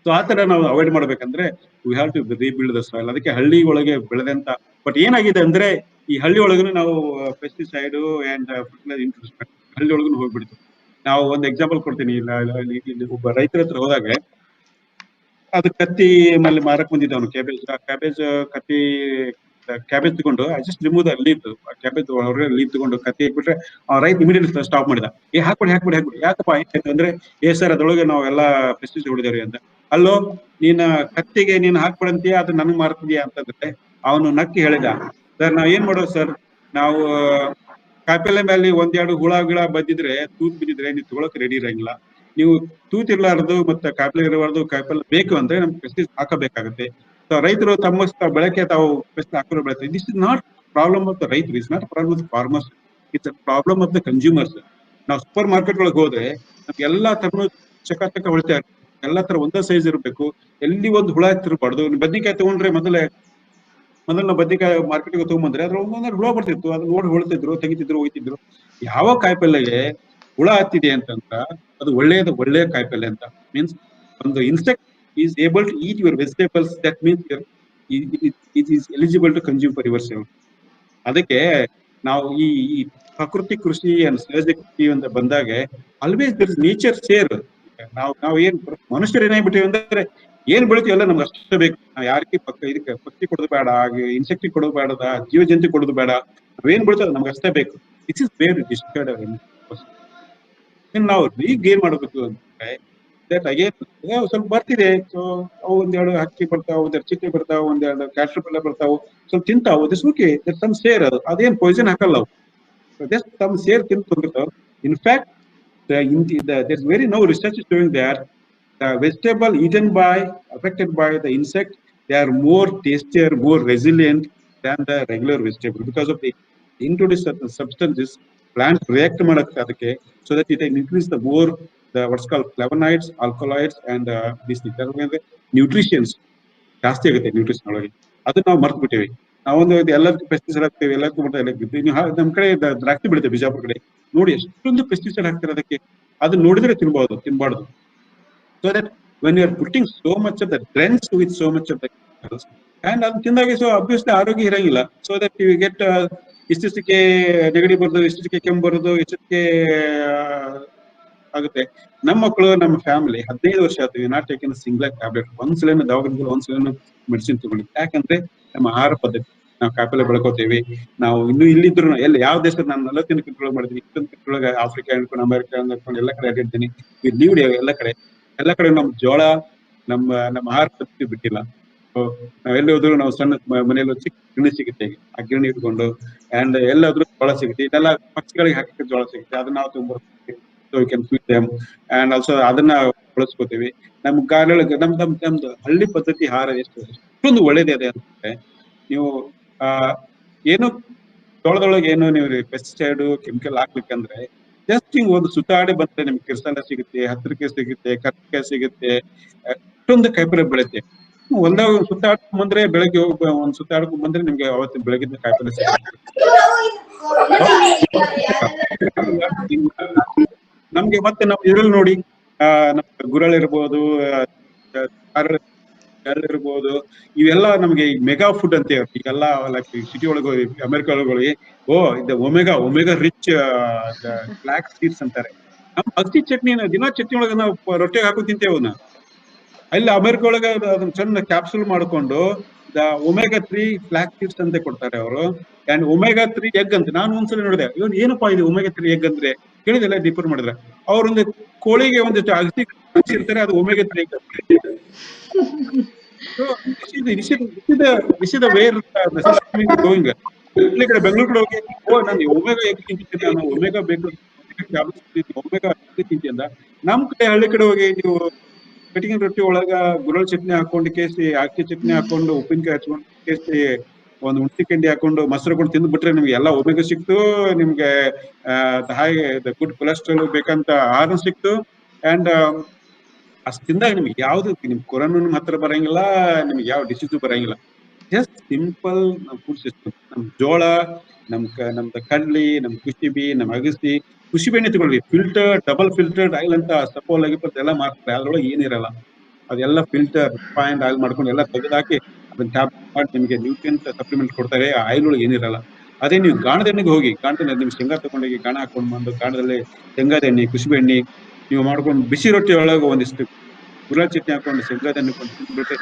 ಸೊ ಆ ತರ ನಾವು ಅವಾಯ್ಡ್ ಮಾಡ್ಬೇಕಂದ್ರೆ we have to rebuild the soil. ಅದಕ್ಕೆ ಹಳ್ಳಿ ಒಳಗೆ ಬೆಳೆದಂತ, ಬಟ್ ಏನಾಗಿದೆ ಅಂದ್ರೆ ಈ ಹಳ್ಳಿ ಒಳಗೂ ನಾವು ಪೆಸ್ಟಿಸೈಡ್ ಅಂಡ್ ಫರ್ಟಿಲೈಸರ್ ಇಂಟ್ರೊಡ್ಯೂಸ್ ಮಾಡಿ ಹಳ್ಳಿ ಒಳಗೂ ಹೋಗ್ಬಿಡ್ತು. ನಾವು ಒಂದು ಎಕ್ಸಾಂಪಲ್ ಕೊಡ್ತೀನಿ. ಇಲ್ಲಿ ಒಬ್ಬ ರೈತರ ಹತ್ರ ಹೋದಾಗ ಅದು ಕತ್ತಿ ಮೇಲೆ ಮಾರಕ್ ಬಂದಿದ್ದ ಅವನು ಕ್ಯಾಬೇಜ್ ತಗೊಂಡು I just remove the leaf, cabbage ಹೊರಗಡೆ ಲೀಫ್ ತಗೊಂಡು ಕತ್ತಿ ಹಾಕ್ಬಿಟ್ರೆ ಆ ರೈತ ಇಮಿಡಿಯೇಟ್ಲಿ ಸ್ಟಾಪ್ ಮಾಡಿದ. ಹಾಕ್ಬಿಡಿ ಯಾಕಪ್ಪ ಅಂದ್ರೆ, ಸರ್ ಅದ್ರೊಳಗೆ ನಾವೆಲ್ಲ ಪೆಸ್ಟಿಸೈಡ್ ಹೊಡಿದೇವ್ರಿ ಅಂತ. ಅಲ್ಲೋ ನೀನ್ ಕತ್ತಿಗೆ ನೀನ್ ಹಾಕ್ಬಿಡಂತೀಯ, ಅದು ನನಗ್ ಮಾರ್ತಿದ್ಯಾ ಅಂತಂದ್ರೆ ಅವನು ನಕ್ಕಿ ಹೇಳಿದ, ಸರ್ ನಾವ್ ಏನ್ ಮಾಡೋದು ಸರ್, ನಾವು ಕಾಯಿಪಲ್ಲೆ ಮೇಲೆ ಒಂದೆರಡು ಹುಳ ಗಿಳ ಬಂದಿದ್ರೆ, ತೂತ್ ಬಿದ್ದಿದ್ರೆ ನೀವು ತಗೊಳಕ್ ರೆಡಿ ಇರಂಗಿಲ್ಲ. ನೀವು ತೂತ್ ಇರ್ಲಾರ್ದು ಮತ್ತೆ ಕಾಯಿಪಲ್ಲೆ ಇರಬಾರ್ದು, ಕಾಯಿಪಲ್ಲೆ ಬೇಕು ಅಂದ್ರೆ ನಮ್ಗೆ ಪೆಸ್ಟಿಸೈಡ್ ಹಾಕಬೇಕಾಗುತ್ತೆ. ರೈತರು ತಮ್ಮ ಬೆಳಕೆ ತಾವು ಪೆಸ್ಟಿಸೈಡ್ ಹಾಕೋರು ಬೆಳೆತಾರೆ. This is not problem of the ರೈತರು, it's not problem of farmers, it's a problem of the consumers. ನಾವು ಸೂಪರ್ ಮಾರ್ಕೆಟ್ ಒಳಗೆ ಹೋದ್ರೆ ನಮ್ಗೆ ಎಲ್ಲಾ ತರನು ಚಕ ಹೊಳಿತಾ ಇರ್ತೀವಿ. ಎಲ್ಲಾ ತರ ಒಂದೇ ಸೈಜ್ ಇರಬೇಕು, ಎಲ್ಲಿ ಒಂದು ಹುಳ ತಿರ್ಬಾರ್ದು. ಬದ್ನಿಕಾಯಿ ತಗೊಂಡ್ರೆ ಮೊದಲು ನಾವು ಬದ್ನಿಕಾಯಿ ಮಾರ್ಕೆಟ್ಗೆ ತಗೊಂಡ್ಬಂದ್ರೆ ಅದ್ರ ಒಂದೊಂದು ಹುಳ ಬರ್ತಿತ್ತು, ಅದನ್ನ ನೋಡಿ ಹೊಳ್ತಿದ್ರು, ತೆಗಿತಿದ್ರು, ಹೋಯ್ತಿದ್ರು. ಯಾವ ಕಾಯಿಪಲ್ಲೆಗೆ ಹುಳ ಹತ್ತಿದೆ ಅಂತಂದ್ರ ಅದು ಒಳ್ಳೆಯ ಕಾಯಿಪಲ್ಲೆ ಅಂತ. ಮೀನ್ಸ್ ಒಂದು insect is able to eat your vegetables, that means it is eligible to consume for yourself. ಅದಕ್ಕೆ ನಾವು ಈ ಪ್ರಕೃತಿ ಕೃಷಿ ಸಹಜ ಕೃಷಿ ಅಂತ ಬಂದಾಗ always there is nature share. ನಾವು ಏನ್ ಮನುಷ್ಯರು ಏನಾಗ್ಬಿಟ್ಟಿವಿ ಅಂದ್ರೆ ಏನ್ ಬೆಳಿತೀವಲ್ಲ ನಮ್ಗೆ ಅಷ್ಟೇ ಬೇಕು. ನಾವು ಯಾರಿಗೆ ಇದಕ್ಕೆ ಪಕ್ಷಿ ಕೊಡೋದು ಬೇಡ, ಇನ್ಸೆಕ್ಟ್ ಕೊಡೋದು ಬೇಡ, ಜೀವ ಜಂತು ಕೊಡೋದು ಬೇಡ. ನಾವೇನ್ ಬೆಳಿತೀವಿ ನಮ್ಗೆ ಅಷ್ಟೇ ಬೇಕು. This is where disturbed. ನಾವು ರೀಗೇನ್ ಮಾಡಬೇಕು ಅಂದ್ರೆ ಸ್ವಲ್ಪ ಬರ್ತಿದೆ. ಸೊ ಅವು ಒಂದೆರಡು ಹಕ್ಕಿ ಬರ್ತಾವ, ಒಂದೆರಡು ಚಿಟ್ಟೆ ಬರ್ತಾವ, ಒಂದೆರಡು ಕ್ಯಾಟ್ರಪಿಲ್ಲರ್ ಬರ್ತಾವು, ಸ್ವಲ್ಪ ತಿಂತಾವು. ತಮ್ಮ ಸೇರ್ ಅದೇನ್ ಪಾಯ್ಸನ್ ಹಾಕಲ್ಲ ಅವು. ತಮ್ಮ ಸೇರ್ ತಿಂದು ತೊಂದಿರ್ತಾವ. In fact there is very no research showing that the vegetable affected by the insect, they are more tastier, more resilient than the regular vegetable, because of the introduced substances plants react ಮಾಡಕ್ಕೆ ಅದಕ್ಕೆ, so that it increase the more the what's called flavonoids, alkaloids and these nutrients ಜಾಸ್ತಿ ಆಗುತ್ತೆ nutrition ಒಳಗೆ. ಅದನ್ನ ನಾವು ಮರ್ತು ಬಿಟ್ಟಿವಿ. ನಾವೊಂದು ಎಲ್ಲದಕ್ಕೂ ಪೆಸ್ಟಿಸೈಡ್ ಹಾಕ್ತೇವೆ, ಎಲ್ಲದಕ್ಕೂ ನಮ್ ಕಡೆ ದ್ರಾಕ್ಷಿ ಬೆಳಿತೇವೆ ಬಿಜಾಪುರ ಕಡೆ, ನೋಡಿ ಎಷ್ಟೊಂದು ಪೆಸ್ಟಿಸೈಡ್ ಹಾಕ್ತಾರೆ ಅದಕ್ಕೆ. ಅದನ್ನ ನೋಡಿದ್ರೆ ತಿನ್ಬಾರ್ದು. So that when you are putting so much of the drenched with so much of the chemicals, and ಅದನ್ನ ತಿಂದಾಗ ಸೊ ಅಬ್ವಿಯಸ್ಲಿ ಆರೋಗ್ಯ ಇರಂಗಿಲ್ಲ. ಸೊ ದಟ್ ಯು ಗೆಟ್ ಇಷ್ಟಕ್ಕೆ ನೆಗಡಿ ಬರೋದು, ಇಷ್ಟಕ್ಕೆ ಕೆಮ್ಮು ಬರೋದು, ಇಷ್ಟಕ್ಕೆ ಆಗುತ್ತೆ. ನಮ್ಮ ಮಕ್ಕಳು, ನಮ್ಮ ಫ್ಯಾಮಿಲಿ 15 ವರ್ಷ ಆಯ್ತು ನಾಟ್ ಟೇಕನ್ ಸಿಂಗಲ್ ಟ್ಯಾಬ್ಲೆಟ್. ಒಂದ್ಸಲ ದವಾಖಾನೆ ಮೆಡಿಸಿನ್ ತಗೊಂಡು. ಯಾಕಂದ್ರೆ ನಮ್ಮ ಆಹಾರ ಪದ್ಧತಿ, ನಾವು ಕಾಯಿಪಲ್ಲೆ ಬೆಳ್ಕೋತೇವೆ. ನಾವು ಇನ್ನೂ ಇಲ್ಲಿದ್ರು ಯಾವ ದೇಶದ ನಾನು 40 ಕಂಟ್ರೋಲ್ ಮಾಡಿದೀನಿ, ಇಷ್ಟೊಂದು ಕಂಟ್ರೋಲ್ ಆಫ್ರಿಕಾ ಅನ್ಕೊಂಡು, ಅಮೆರಿಕ ಅನ್ಕೊಂಡು ಎಲ್ಲ ಕಡೆ ಅಡ್ಡಿದ್ದೀನಿ. ಎಲ್ಲ ಕಡೆ ನಮ್ಮ ಜೋಳ, ನಮ್ಮ ಆಹಾರ ಪದ್ಧತಿ ಬಿಟ್ಟಿಲ್ಲ. ನಾವೆಲ್ಲಿ ಹೋದ್ರು ನಾವು ಸಣ್ಣ ಮನೆಯಲ್ಲಿ ಚಿಕ್ಕ ಗಿರಣಿ ಸಿಗುತ್ತೆ, ಆ ಗಿರಣಿ ಇಟ್ಕೊಂಡು ಅಂಡ್ ಎಲ್ಲಾದ್ರೂ ಜೋಳ ಸಿಗುತ್ತೆ. ಇದೆಲ್ಲ ಪಕ್ಷಿಗಳಿಗೆ ಹಾಕಕ್ಕೆ ಜೋಳ ಸಿಗುತ್ತೆ, ಅದನ್ನ ನಾವು ತೊಗೊಂಡ್ಬರ್ತೀವಿ. So you can feed them and also ಅದನ್ನ ಬಳಸ್ಕೋತೀವಿ. ನಮ್ದು ಹಳ್ಳಿ ಪದ್ಧತಿ ಆಹಾರ ಎಷ್ಟೊಂದು ಒಳ್ಳೇದೇ ಇದೆ ಅಂತಂದ್ರೆ, ನೀವು ಏನು ಜೋಳದೊಳಗೆ ಏನು ನೀವು ಪೆಸ್ಟಿಸೈಡ್ ಕೆಮಿಕಲ್ ಹಾಕ್ಬೇಕಂದ್ರೆ ಜಸ್ಟ್ ಹಿಂಗ್ ಒಂದು ಸುತ್ತಾಡಿ ಬಂದ್ರೆ ನಿಮ್ಗೆ ಕಿರ್ಸಲ ಸಿಗುತ್ತೆ, ಹತ್ತಿರಕಾಯಿ ಸಿಗುತ್ತೆ, ಕರ್ಕಾಯಿ ಸಿಗುತ್ತೆ, ಅಷ್ಟೊಂದು ಕಾಯಿಪಲ್ಯ ಬೆಳೆಯುತ್ತೆ. ಒಂದಾಗ ಸುತ್ತಾಡ್ಕೊಂಡ್ ಬಂದ್ರೆ ಬೆಳಗ್ಗೆ ಒಂದ್ ಸುತ್ತಾಡ್ಕೊಂಡ್ ಬಂದ್ರೆ ನಿಮ್ಗೆ ಅವತ್ತಿನ ಬೆಳಗಿನ ಕಾಯಿಪಲ್ಯ ಸಿಗುತ್ತೆ. ನಮ್ಗೆ ಮತ್ತೆ ನಾವು ಇದ್ರಲ್ಲಿ ನೋಡಿ ನಮ್ಗೆ ಗುರಳ್ ಇರ್ಬೋದು, ಇರ್ಬೋದು, ಇವೆಲ್ಲ ನಮ್ಗೆ ಮೆಗಾ ಫುಡ್ ಅಂತ ಈಗೆಲ್ಲ ಲೈಕ್ ಸಿಟಿ ಒಳಗೆ ಅಮೆರಿಕ ಒಳಗೆ ಇದು ಒಮೆಗಾ ರಿಚ್ ಫ್ಲಾಕ್ ಸೀಡ್ಸ್ ಅಂತಾರೆ. ನಮ್ ಅಕ್ಕಿ ಚಟ್ನಿನ ದಿನ ಚಟ್ನಿ ಒಳಗೆ ನಾವು ರೊಟ್ಟಿಗೆ ಹಾಕೋ ತಿಂತೇವೆ ಅವನ್ನ. ಅಲ್ಲಿ ಅಮೆರಿಕ ಒಳಗೆ ಅದನ್ನ ಸಣ್ಣ ಕ್ಯಾಪ್ಸೂಲ್ ಮಾಡ್ಕೊಂಡು ಒಮೆಗಾ-3 ಫ್ಲಾಕ್ ಸೀಡ್ಸ್ ಅಂತ ಕೊಡ್ತಾರೆ ಅವರು. ಅಂಡ್ ಒಮೆಗಾ-3 ಎಗ್ ಅಂತ ನಾನು ಒಂದ್ಸಲ ನೋಡಿದೆ, ಇವನ್ ಏನಪ್ಪಾ ಇದು ಒಮೆಗಾ-3 ಎಗ್ ಅಂದ್ರೆ ಕೇಳಿದೆಲ್ಲ ಡಿಫರ್ ಮಾಡಿದ್ರೆ ಅವ್ರೊಂದು ಕೋಳಿಗೆ ಒಂದು ಅಗಸಿ ಇರ್ತಾರೆ, ಅದು ಒಮೆಗಾ-3 egg. This is the way the system is going. ಇಲ್ಲಿ ಕಡೆ ಬೆಂಗಳೂರು ಕಡೆ ಹೋಗಿ ನಾನು ಒಮೆಗಾ ಎಗ್ ತಿಂತೀನಿ, ನಾನು ಒಮೆಗಾ ಬೇಕು, ಒಮೆಗಾ ತಿಂತೀನಿ ಅಂದ. ನಮ್ ಕಡೆ ಹಳ್ಳಿ ಕಡೆ ಹೋಗಿ ನೀವು ಕಟ್ಟಿಗೆ ರೊಟ್ಟಿ ಒಳಗ ಗುರಳ್ ಚಟ್ನಿ ಹಾಕೊಂಡು ಕೇಸಿ, ಅಕ್ಕಿ ಚಟ್ನಿ ಹಾಕೊಂಡು, ಉಪ್ಪಿನಕಾಯಿ ಹಚ್ಕೊಂಡು ಕೇಸಿ, ಒಂದು ಹುಣಸಿಕಂಡಿ ಹಾಕೊಂಡು ಮೊಸರು ಹಾಕೊಂಡು ತಿಂದ್ಬಿಟ್ರೆ ನಿಮ್ಗೆ ಎಲ್ಲ ಒಮೆಗಾ ಸಿಕ್ತು, ನಿಮ್ಗೆ ಹೈ ಗುಡ್ ಕೊಲೆಸ್ಟ್ರಾಲ್ ಬೇಕಂತ ಆಹಾರ ಸಿಕ್ತು. ಅಂಡ್ ಅಷ್ಟು ತಿಂದಾಗ ನಿಮ್ಗೆ ಯಾವ್ದು ನಿಮ್ ಕೊರೋನಾ ಹತ್ರ ಬರಂಗಿಲ್ಲ, ನಿಮ್ಗೆ ಯಾವ ಡಿಸೀಸು ಬರಂಗಿಲ್ಲ. ಜಸ್ಟ್ ಸಿಂಪಲ್ ನಮ್ ಫುಡ್ ಸಿಸ್ಟಮ್. ನಮ್ ಜೋಳ, ನಮ್ದು ಕಡ್ಲಿ, ನಮ್ ಕುಸಿಬಿ, ನಮ್ ಅಗಸಿ, ಕುಸಿಬಿ ಎಣ್ಣೆ ತಗೊಳ್ಳಿ, ಡಬಲ್ ಫಿಲ್ಟರ್ಡ್ ಆಯಿಲ್ ಅಂತ ಸಪೋಲ್ ಆಗಿಪ್ಪತ್ತು ಎಲ್ಲ ಮಾಡ್ತಾರೆ, ಅದ್ರೊಳಗೆ ಏನಿರಲ್ಲ. ಅದೆಲ್ಲ ಫಿಲ್ಟರ್ ರಿಫೈನ್ಡ್ ಆಯಿಲ್ ಮಾಡ್ಕೊಂಡು ಎಲ್ಲ ತೆಗೆದಾಕಿ ಅದನ್ನ ಟ್ಯಾಬ್ಲೆಟ್ ಮಾಡಿ ನಿಮಗೆ ನ್ಯೂಟ್ರಿಯೆಂಟ್ ಸಪ್ಲಿಮೆಂಟ್ ಕೊಡ್ತಾರೆ. ಆ ಆಯಿಲ್ ಒಳಗೆ ಏನಿರಲ್ಲ. ಅದೇ ನೀವು ಗಾಣದ ಎಣ್ಣೆಗೆ ಹೋಗಿ, ಗಾಣದ ನಿಮ್ ಶೇಂಗಾ ತಗೊಂಡೋಗಿ ಗಾಣ ಹಾಕೊಂಡು ಬಂದು ಗಾಣದಲ್ಲಿ ಶೇಂಗಾದ ಎಣ್ಣೆ, ಕುಸುಬೆ ಎಣ್ಣೆ ನೀವು ಮಾಡ್ಕೊಂಡು ಬಿಸಿ ರೊಟ್ಟಿ ಒಳಗೆ ಒಂದಿಷ್ಟು ಗುಲಾಬ್ ಚಟ್ನಿ ಹಾಕೊಂಡು ಶೇಂಗಾದ ಎಣ್ಣೆ ಕೊಂಡು ತಿಂದ್ಬಿಟ್ರೆ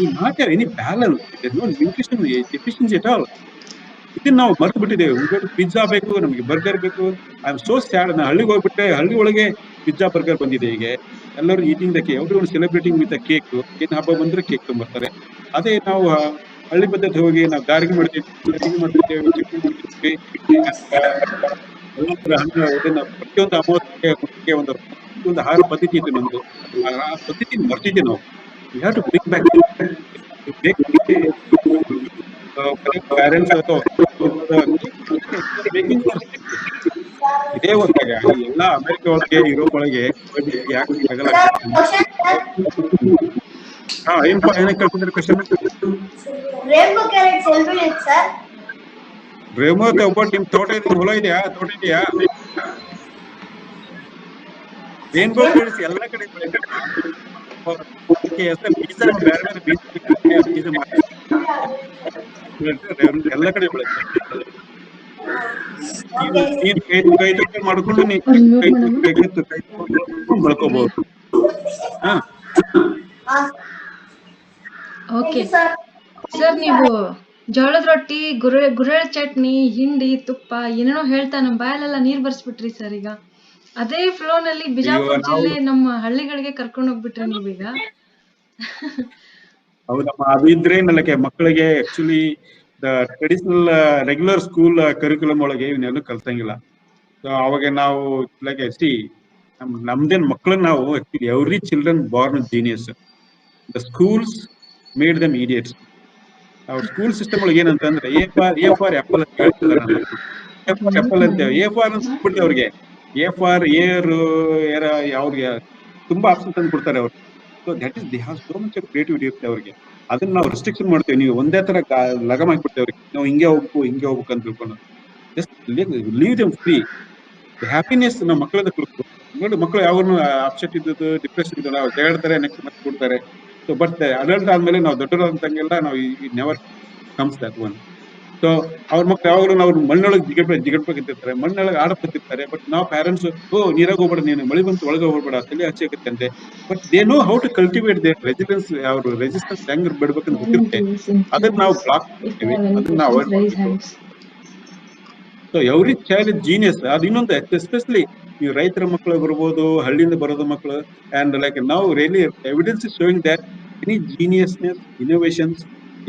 ಈ not any balance, no nutrition deficiency at all. ಇದನ್ನ ನಾವು ಮರ್ತು ಬಿಟ್ಟಿದ್ದೇವೆ. ಪಿಜ್ಜಾ ಬೇಕು, ನಮಗೆ ಬರ್ಗರ್ ಬೇಕು. I am so sad. ನಾನು ಹಳ್ಳಿಗೆ ಹೋಗ್ಬಿಟ್ಟೆ, ಹಳ್ಳಿ ಒಳಗೆ ಪಿಜ್ಜಾ ಬರ್ಗರ್ ಬಂದಿದೆ. ಈಗ ಎಲ್ಲರೂ eating the cake, every one celebrating with cake. ಏನ್ ಹಬ್ಬ ಬಂದ್ರೆ ಕೇಕ್ ತೊಗೊಂಡ್ಬರ್ತಾರೆ. ಅದೇ ನಾವು ಹಳ್ಳಿ ಪದ್ಧತಿ ಹೋಗಿ ನಾವು ಗಾರಿಗೆ ಮಾಡ್ತೀವಿ, ಚಟ್ನಿ ಮಾಡ್ತೀವಿ, ಪ್ರತಿಯೊಂದು ಅಮಾವಾಸ್ಯೆಗೆ ಒಂದು ಆಹಾರ ಪದ್ಧತಿ ಇತ್ತು ನಮ್ದು. ಆ ಪದ್ಧತಿ ಮರ್ತಿದ್ದೆ ನಾವು. We have to bring back parents ಇದೇ ಒಂದಾಗ ಎಲ್ಲ ಅಮೆರಿಕ ಒಳಗೆ, ಯುರೋಪ್ ಒಳಗೆ ಏನಕ್ಕೆ ಕೇಳ್ತಿದ್ರೆ ಕ್ವಶನ್? ರೇಮೋ ಒಬ್ಬಟ್ಟು ನಿಮ್ ತೋಟ ಇದೆ, ಹೊಲ ಇದೆಯಾ? ತೋಟ ಇದೆಯಾ? ರೇನ್ಬೋ ಕೇಳಿಸಿ ಎಲ್ಲ ಕಡೆ ಎಲ್ಲ ಕಡೆ ಮಾಡ್ಕೊಂಡು ಬೆಳ್ಕೋಬಹುದು. ಓಕೆ ಸರ್, ನೀವು ಜೋಳದ ರೊಟ್ಟಿ, ಗುರೆಳ ಚಟ್ನಿ, ಹಿಂಡಿ, ತುಪ್ಪ ಏನೇನೋ ಹೇಳ್ತಾ ನಮ್ಮ ಬಾಯಲ್ಲೆಲ್ಲ ನೀರ್ ಬರ್ಸ್ಬಿಟ್ರಿ ಸರ್. ಈಗ ಅದೇ ಫ್ಲೋ ನಲ್ಲಿ ಬಿಜಾಪುರ ಜಿಲ್ಲೆ ನಮ್ಮ ಹಳ್ಳಿಗಳಿಗೆ ಕರ್ಕೊಂಡು ಹೋಗ್ಬಿಟ್ರಿ ನೀವೀಗ. ಹೌದಮ್ಮ, ಅದು ಇದ್ರೆ ಮಕ್ಕಳಿಗೆ actually traditional regular school curriculum ಒಳಗೆ ಇವನ್ನೆಲ್ಲೂ ಕಲ್ಸಂಗಿಲ್ಲ. ಸೊ ಅವಾಗ ನಾವು ಲೈಕ್ ನಮ್ದೇನ್ ಮಕ್ಕಳನ್ನ ನಾವು actually every children Born genius. The schools made dum idiots. ಅವ್ರ ಸ್ಕೂಲ್ ಸಿಸ್ಟಮ್ ಒಳಗೆ ಏನಂತಂದ್ರೆ ಎ ಫಾರ್ ಆಪಲ್ ಅಂತ ಹೇಳ್ತಿದ್ದಾರೆ. ಆಪಲ್ ಅಂತ ಎ ಫಾರ್ ಅಂತ ಅವ್ರಿಗೆ ಎ ಫಾರ್ ಏರ್ ಅವ್ರಿಗೆ ತುಂಬಾ ಆಪ್ಷನ್ ತಂದು ಕೊಡ್ತಾರೆ ಅವ್ರು. So that is they have so much of creativity ಇರುತ್ತೆ ಅವ್ರಿಗೆ. ಅದನ್ನ ನಾವು ರೆಸ್ಟ್ರಿಕ್ಷನ್ ಮಾಡ್ತೇವೆ. ನೀವು ಒಂದೇ ತರ ಲಗಮ್ ಹಾಕ್ಬಿಡ್ತೇವೆ ಅವ್ರಿಗೆ. ನಾವು ಹಿಂಗೆ ಹೋಗ್ಬೇಕು ಅಂತ ತಿಳ್ಕೊಂಡು just leave them free. Happiness ನಮ್ಮ ಮಕ್ಕಳದ ಕಲಿಸ್ಬೇಕು. ನೋಡಿ, ಮಕ್ಕಳು ಯಾವನು ಅಪ್ಸೆಟ್ ಇದ್ದದ್ದು, ಡಿಪ್ರೆಷನ್ ಇದ್ದು ನಾವು ಹೇಳ್ತಾರೆ, ನೆಕ್ಸ್ಟ್ ಮತ್ತೆ ಕೊಡ್ತಾರೆ. ಸೊ ಬಟ್ ಅಡಲ್ಟ್ ಆದ್ಮೇಲೆ ನಾವು ದೊಡ್ಡದಂತಂಗೆಲ್ಲ ನಾವು never comes that one. So ಅವ್ರ ಮಕ್ಳು ಯಾವಾಗಲೂ ನಾವು ಮಣ್ಣೊಳಗೆ ಜಿಗಡ್ಬೇಕಿರ್ತಾರೆ, ಮಣ್ಣೊಳಗೆ ಆಡಬೇಕಿರ್ತಾರೆ. ಬಟ್ ನಾವು ಪ್ಯಾರೆಂಟ್ಸ್ ನೀರಾಗ ಹೋಗ್ಬೇಡ, ನೀನು ಮಳಿ ಬಂತು ಒಳಗೆ ಹೋಗ್ಬೇಡ, ತಲೆ ಹಚ್ಚಿ ಅಂತೆ. But they know how to cultivate their residence. ಅವ್ರ ರೆಸಿಸ್ಟೆನ್ಸ್ ಹೆಂಗ್ ಬಿಡ್ಬೇಕಂತ ಗೊತ್ತಿರುತ್ತೆ. ಅದನ್ನ ನಾವು ಬ್ಲಾಕ್ ಮಾಡ್ತೀವಿ, ಅದನ್ನ ಅವಾಯ್ಡ್ ಮಾಡ್ತೀವಿ. So every child is genius. ಅದು ಇನ್ನೊಂದು ಎಸ್ಪೆಷಲಿ ನೀವು ರೈತರ ಮಕ್ಕಳು ಬರ್ಬೋದು, ಹಳ್ಳಿಯಿಂದ ಬರೋದು ಮಕ್ಕಳು. ಅಂಡ್ ಲೈಕ್ ನಾವು really evidence is showing that any geniusness, innovations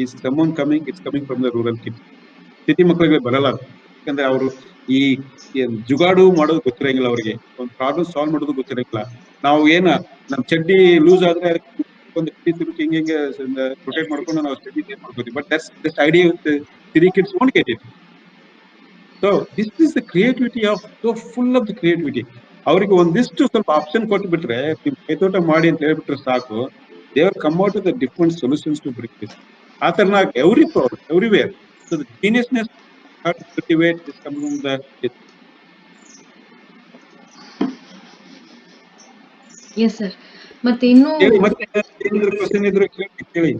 is coming from the rural kids. City ಮಕ್ಕಳಿಗೆ ಬರಲ್ಲ. ಯಾಕಂದ್ರೆ ಅವರು ಈ ಜುಗಾಡು ಮಾಡೋದು ಗೊತ್ತಿರಂಗಿಲ್ಲ ಅವ್ರಿಗೆ, ಒಂದು ಪ್ರಾಬ್ಲಮ್ ಸಾಲ್ವ್ ಮಾಡೋದು ಗೊತ್ತಿರಂಗಿಲ್ಲ. ನಾವು ನಮ್ ಚಡ್ಡಿ ಲೂಸ್ ಆದ್ರೆ ಒಂದು ಹಿಂಗೆ ರೊಟೇಟ್ ಮಾಡ್ಕೊಂಡು ನಾವು ಚಡ್ಡಿ ಮಾಡ್ಕೋತೀವಿ. But that's idea three kids won't get it. So this is the creativity of full of the creativity. ಅವ್ರಿಗೆ ಒಂದಿಷ್ಟು ಸ್ವಲ್ಪ ಆಪ್ಷನ್ ಕೊಟ್ಟು ಬಿಟ್ರೆ, ಕೈತೋಟ ಮಾಡಿ ಅಂತ ಹೇಳ್ಬಿಟ್ರೆ ಸಾಕು, they will come out with different solutions to bring this. ಆ ತರನ everywhere. So the geniusness cultivate is coming from the kids. Yes sir. ಮತ್ತೆ ಇನ್ನು ಮತ್ತೆ ಏನಾದ್ರು ಕ್ವೆಶ್ಚನ್ ಇದ್ರೆ ಕೇಳಿ.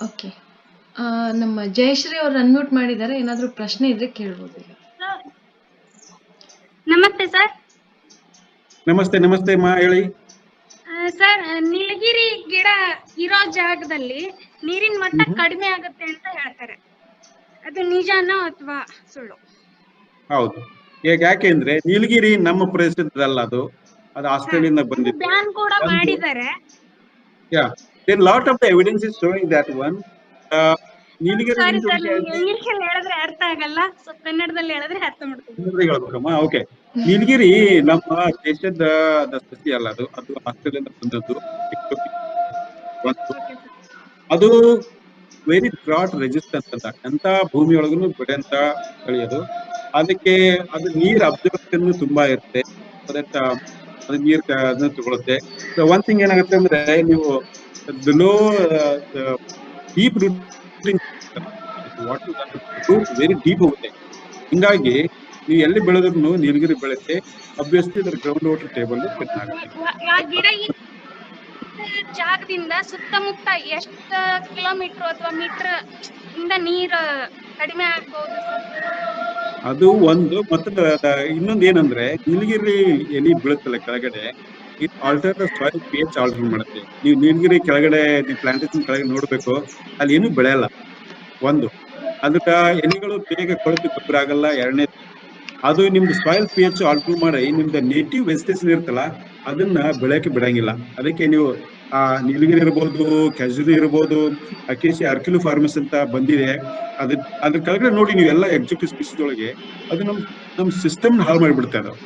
ಓಕೆ, ನಮ್ಮ ಜಯಶ್ರೀ ಅವ್ರು ಅನ್ಮ್ಯೂಟ್ ಮಾಡಿದ್ದಾರೆ, ಏನಾದ್ರು ಪ್ರಶ್ನೆ ಇದ್ರೆ ಕೇಳ್ಬೋದು ಈಗ. ನಮಸ್ತೆ ಸರ್. ನಮಸ್ತೆ ನಮಸ್ತೆ ಮಾ, ಹೇಳಿ ಸರ್. ನೀಲಗಿರಿ ಗಿಡ ಇರೋ ಜಾಗದಲ್ಲಿ ನೀರಿನ ಮಟ್ಟ ಕಡಿಮೆ ಆಗುತ್ತೆ ಅಂತ ಹೇಳ್ತಾರೆ, ಅದು ನಿಜಾನೋ ಅಥವಾ ಸುಳ್ಳು? ಹೌದು. ಯಾಕೆಂದ್ರೆ ನೀಲಗಿರಿ ನಮ್ಮ ಪ್ರದೇಶದಲ್ಲ, ಅದು ಆಸ್ಟ್ರೇಲಿಯಾದಿಂದ ಬಂದಿದೆ. ಬ್ಯಾನ್ ಕೂಡ ಮಾಡಿದ್ದಾರೆ. There lot of the evidence is showing that one. ನೀಲಗಿರಿ ಇಂಗ್ಲಿಷಲ್ಲಿ ಹೇಳಿದ್ರೆ ಅರ್ಥ ಆಗಲ್ಲ, ಸೊ ಕನ್ನಡದಲ್ಲಿ ಹೇಳಿದ್ರೆ ಅರ್ಥ ಮಾಡ್ತೀವಿ. ಹೇಳ್ಬೇಕಮ್ಮ. ಓಕೆ, ನೀಲಗಿರಿ ನಮ್ಮ ದೇಶದ ಸಸಿ ಅಲ್ಲ, ಅದು ಆಸ್ಟ್ರೇಲಿಯಾದಿಂದ ಬಂದದ್ದು. ಅದು ವೆರಿ ಡ್ರಾಟ್ ರೆಸಿಸ್ಟೆನ್ಸ್ ಅಂತ, ಎಂತ ಭೂಮಿಯೊಳಗೂ ಬೆಳೆಯಂತ ತಳಿ ಅದು. ಅದಕ್ಕೆ ಅದು ನೀರ್ ಅಬ್ಸರ್ವೇಷನ್ ತುಂಬಾ ಇರುತ್ತೆ, ಅದು ನೀರ್ ಅದನ್ನ ತಗೊಳುತ್ತೆ. ಒನ್ ಥಿಂಗ್ ಏನಾಗುತ್ತೆ ಅಂದ್ರೆ, ನೀವು below deep rooting very deep ಹೋಗುತ್ತೆ. ಹಿಂಗಾಗಿ ನೀವು ಎಲ್ಲಿ ಬೆಳೆದ್ರು ನೀಲಗಿರಿ ಬೆಳೆಯುತ್ತೆ. ಅಬ್ವಿಯಸ್ಲಿ ಇದರ ಗ್ರೌಂಡ್ ವಾಟರ್ ಟೇಬಲ್ ಕಡಿಮೆ ಆಗುತ್ತೆ. ಜಾಗದಿಂದ ಸುತ್ತಮುತ್ತ ಎಷ್ಟು ಕಿಲೋಮೀಟರ್ ಅಥವಾ ಮೀಟರ್ ಇಂದ ನೀರು ಕಡಿಮೆ ಆಗ್ಬಹುದು? ಅದು ಒಂದು. ಮತ್ತೆ ಇನ್ನೊಂದು ಏನಂದ್ರೆ, ನೀಲಗಿರಿ ಎಲಿ ಬೀಳುತ್ತಲ್ಲ ಕೆಳಗಡೆ, it alter the soil pH alter ಮಾಡುತ್ತೆ. ನೀವು ನೀಲಗಿರಿ ಕೆಳಗಡೆ, ನೀವು ಪ್ಲಾಂಟೇಶನ್ ಕೆಳಗಡೆ ನೋಡ್ಬೇಕು, ಅಲ್ಲಿ ಏನು ಬೆಳೆಯಲ್ಲ. ಒಂದು, ಅದಕ್ಕ ಎಲೆಗಳು ಬೇಗ ಕೊಳೆತು ಗೊಬ್ಬರ ಆಗಲ್ಲ. ಎರಡನೇ, ಅದು ನಿಮ್ದು ಸಾಯಿಲ್ pH ಆಲ್ಟರ್ ಮಾಡಿ ನಿಮ್ದು ನೇಟಿವ್ ವೆಜಿಟೇಷನ್ ಇರುತ್ತಲ್ಲ, ಅದನ್ನ ಬೆಳೆಯಕ್ಕೆ ಬಿಡಂಗಿಲ್ಲ. ಅದಕ್ಕೆ ನೀವು ನೀಲಗಿರಿ ಇರ್ಬೋದು, ಕ್ಯಾಜುರಿ ಇರ್ಬೋದು, ಅಕೇಶಿಯಾ ಅರ್ಕಿಲೋಫಾರ್ಮಸ್ ಅಂತ ಬಂದಿದೆ, ಅದ್ರ ಕೆಳಗಡೆ ನೋಡಿ ನೀವು ಎಲ್ಲ ಎಕ್ಸಾಟಿಕ್ ಸ್ಪೀಸೀಸ್ ಒಳಗೆ ಅದು ನಮ್ ಸಿಸ್ಟಮ್ ಹಾಳು ಮಾಡಿಬಿಡ್ತಾ ಇದಾವೆ.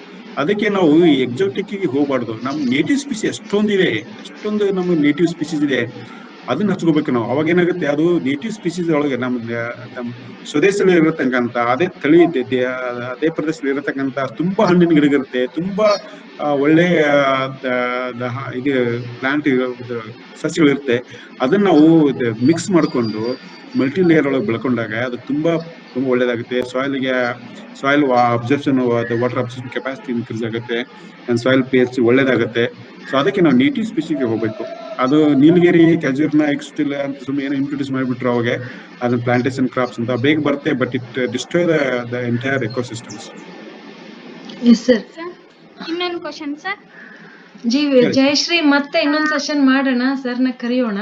ಅದಕ್ಕೆ ನಾವು ಎಕ್ಸಾಟಿಕ್ ಹೋಗ್ಬಾರ್ದು. ನಮ್ ನೇಟಿವ್ ಸ್ಪೀಸೀಸ್ ಎಷ್ಟೊಂದು ನಮ್ಮ ನೇಟಿವ್ ಸ್ಪೀಸೀಸ್ ಇದೆ, ಅದನ್ನ ಹಚ್ಕೋಬೇಕು ನಾವು. ಅವಾಗ ಏನಾಗುತ್ತೆ, ಅದು ನೇಟಿವ್ ಸ್ಪೀಸೀಸ್ ಒಳಗೆ ನಮ್ಮ ಸ್ವದೇಶದಲ್ಲಿ ಇರತಕ್ಕಂತ ಅದೇ ತಳಿ ಅದೇ ಪ್ರದೇಶದಲ್ಲಿ ಇರತಕ್ಕಂತ ತುಂಬಾ ಹಣ್ಣಿನ ಗಿಡ ಇರುತ್ತೆ, ತುಂಬಾ ಒಳ್ಳೆ ಇದು ಪ್ಲಾಂಟ್ ಸಸ್ಯಗಳಿರುತ್ತೆ. ಅದನ್ನ ನಾವು ಮಿಕ್ಸ್ ಮಾಡ್ಕೊಂಡು ಮಲ್ಟಿ ಲೇಯರ್ ಒಳಗೆ ಬೆಳ್ಕೊಂಡಾಗ ಅದು ತುಂಬಾ ಒಳ್ಳೇದಾಗುತ್ತೆ. Soil absorption, water absorption capacity increase ಆಗುತ್ತೆ, ಅಂಡ್ ಸಾಯಿಲ್ pH ಒಳ್ಳೇದಾಗುತ್ತೆ. ಸೊ ಅದಕ್ಕೆ ನಾವು ನೇಟಿವ್ ಸ್ಪೀಸಿಗೆ ಹೋಗ್ಬೇಕು. ಅದು ನೀಲಗಿರಿ, ಕ್ಯಾಜುರ್ನ ಎಕ್ಸ್ಟಿಲ್ ಅಂತ ಸುಮ್ಮನೆ ಏನೋ ಇಂಟ್ರೊಡ್ಯೂಸ್ ಮಾಡಿಬಿಟ್ರು ಅವಾಗ, ಅದನ್ನ ಪ್ಲಾಂಟೇಶನ್ ಕ್ರಾಪ್ಸ್ ಅಂತ ಬೇಗ ಬರುತ್ತೆ, but it destroy the entire ecosystems. Yes sir. ಇನ್ನೊಂದು ಕ್ವಶನ್ ಸರ್. ಜಯಶ್ರೀ, ಮತ್ತೆ ಇನ್ನೊಂದು ಸೆಷನ್ ಮಾಡೋಣ, ಸರ್ನ ಕರೆಯೋಣ.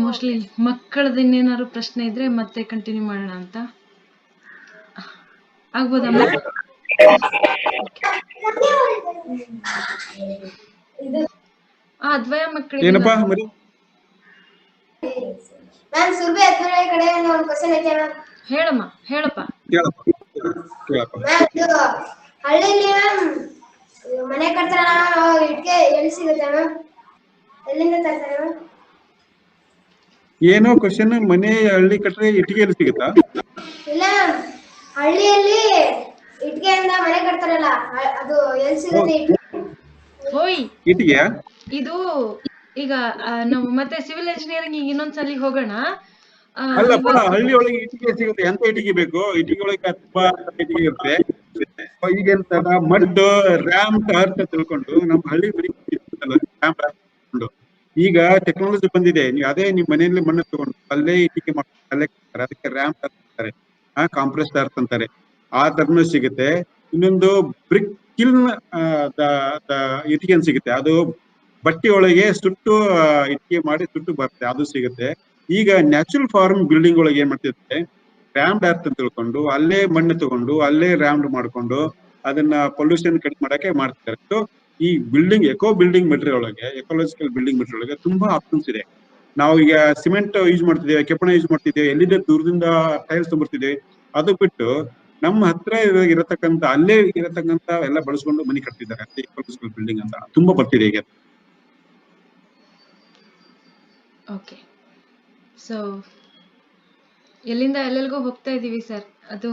ಮೋಸ್ಟ್ಲಿ ಮಕ್ಕಳದ ಇನ್ನೇನಾದ್ರು ಪ್ರಶ್ನೆ ಇದ್ರೆ ಮತ್ತೆ ಕಂಟಿನ್ಯೂ ಮಾಡೋಣ ಅಂತ ಆಗ್ಬೋದಮ್ಮ? ಅದ್ವಯ ಮಕ್ಕಳಿಗೆ ಏನಪ್ಪಾ ಮರಿ? ಮ್ಯಾಮ್, ಸುರ್ಬಿ ಅದ್ವಯ ಕಡೆ ಒಂದು ಕ್ವಶನ್ ಐತೆ ಮ್ಯಾಮ್. ಹೇಳಪ್ಪ. ಮ್ಯಾಮ್, ಇದು ಹಳ್ಳಿಲಿ ಮ್ಯಾಮ್ ಮನೆ ಕಟ್ತಾರಲ್ಲ, ಇಟ್ಕೆ ಎಲ್ಲಿ ಸಿಗುತ್ತೆ ಮ್ಯಾಮ್? ಎಲ್ಲಿಂದ ತರ್ತಾರೆ ಮ್ಯಾಮ್? ಏನೋ ಕ್ವಶನ್, ಮನೆ ಹಳ್ಳಿ ಕಟ್ರೆ ಇಟ್ಟಿಗೆ ಎಲ್ಲಿ ಸಿಗುತ್ತಾ? ಇಲ್ಲ ಮ್ಯಾಮ್, ಹಳ್ಳಿಯಲ್ಲಿ ಇಟ್ಕೆಯಿಂದ ಮನೆ ಕಟ್ತಾರಲ್ಲ, ಅದು ಎಲ್ಲಿ ಸಿಗುತ್ತೆ ಇಟ್ಟಿಗೆ? ಇದು ಈಗ ನಾವು ಮತ್ತೆ ಸಿವಿಲ್ ಇಂಜಿನಿಯರಿಂಗ್ ಈಗ ಇನ್ನೊಂದ್ಸಲಿ ಹೋಗೋಣ. ಅಲ್ಲಪ್ಪ, ಹಳ್ಳಿ ಒಳಗೆ ಇಟ್ಟಿಗೆ ಸಿಗುತ್ತೆ. ಎಂತ ಇಟ್ಟಿಗೆ ಬೇಕು? ಇಟ್ಟಿಗೆ ಒಳಗೆ ತುಂಬಾ ಇಟ್ಟಿಗೆ ಇರುತ್ತೆ. ಈಗ ಮಡ್ ರ್ಯಾಮ್ ಅರ್ಥ ತಿಳ್ಕೊಂಡು ನಮ್ಮ ಹಳ್ಳಿ ಮನೆ ತಗೊಂಡು, ಈಗ ಟೆಕ್ನಾಲಜಿ ಬಂದಿದೆ. ನೀವು ಅದೇ ನಿಮ್ ಮನೆಯಲ್ಲಿ ಮಣ್ಣು ತಗೊಂಡು ಅಲ್ಲೇ ಇಟ್ಟಿಗೆ ಮಾಡ್ತಾರೆ, ಅಲ್ಲೇ ಕಟ್ತಾರೆ. ಅದಕ್ಕೆ ರ್ಯಾಮ್ ಅಂತಾರೆ, ಕಾಂಪ್ರೆಸ್ಡ್ ಅರ್ತ್ ಅಂತಾರೆ. ಆ ತರನು ಸಿಗುತ್ತೆ. ಇನ್ನೊಂದು ಬ್ರಿಕ್ ಕಿಲ್ನ್ ಇಟ್ಟಿಗೆ ಸಿಗುತ್ತೆ. ಅದು ಬಟ್ಟೆ ಒಳಗೆ ಸುಟ್ಟು ಇಟ್ಟಿಗೆ ಮಾಡಿ ಸುಟ್ಟು ಬರುತ್ತೆ, ಅದು ಸಿಗುತ್ತೆ. ಈಗ ನ್ಯಾಚುರಲ್ ಫಾರ್ಮ್ ಬಿಲ್ಡಿಂಗ್ ಒಳಗೆ ಏನ್ ಮಾಡ್ತಿರುತ್ತೆ, ರ್ಯಾಮ್ಡ್ ಅರ್ತ್ ಅಂತ ತಿಳ್ಕೊಂಡು ಅಲ್ಲೇ ಮಣ್ಣು ತಗೊಂಡು ಅಲ್ಲೇ ರ್ಯಾಮ್ಡ್ ಮಾಡ್ಕೊಂಡು ಅದನ್ನ ಪೊಲ್ಯೂಷನ್ ಕಡಿಮೆ ಮಾಡಕ್ಕೆ ಮಾಡ್ತಾರೆ. ಸೊ ಈ ಬಿಲ್ಡಿಂಗ್ ಎಕೋಲಾಜಿಕಲ್ ಬಿಲ್ಡಿಂಗ್ ಮೆಟೀರಿಯಲ್ ಒಳಗೆ ತುಂಬಾ ಆಪ್ಷನ್ಸ್ ಇದೆ. ನಾವು ಈಗ ಸಿಮೆಂಟ್ ಯೂಸ್ ಮಾಡ್ತಿದ್ದೇವೆ, ಕೆಪ್ಪಣ ಯೂಸ್ ಮಾಡ್ತಿದ್ದೇವೆ, ಎಲ್ಲಿಂದ ದೂರದಿಂದ ಟೈಲ್ಸ್ ತೊಗೊಂಡ್ಬರ್ತಿದ್ದೇವೆ. ಅದು ಬಿಟ್ಟು ನಮ್ಮ ಹತ್ರ ಇರತಕ್ಕಂತ ಅಲ್ಲೇ ಇರತಕ್ಕಂತ ಎಲ್ಲ ಬಳಸ್ಕೊಂಡು ಮನೆ ಕಟ್ತಿದ್ದಾರೆ ಬಿಲ್ಡಿಂಗ್ ಅಂತ ತುಂಬಾ ಬರ್ತಿದೆ ಈಗ. ಓಕೆ, ಸೊ ಎಲ್ಲಿಂದ ಎಲ್ಲೆಲ್ಗೋ ಹೋಗ್ತಾ ಇದೀವಿ ಸರ್. ಅದು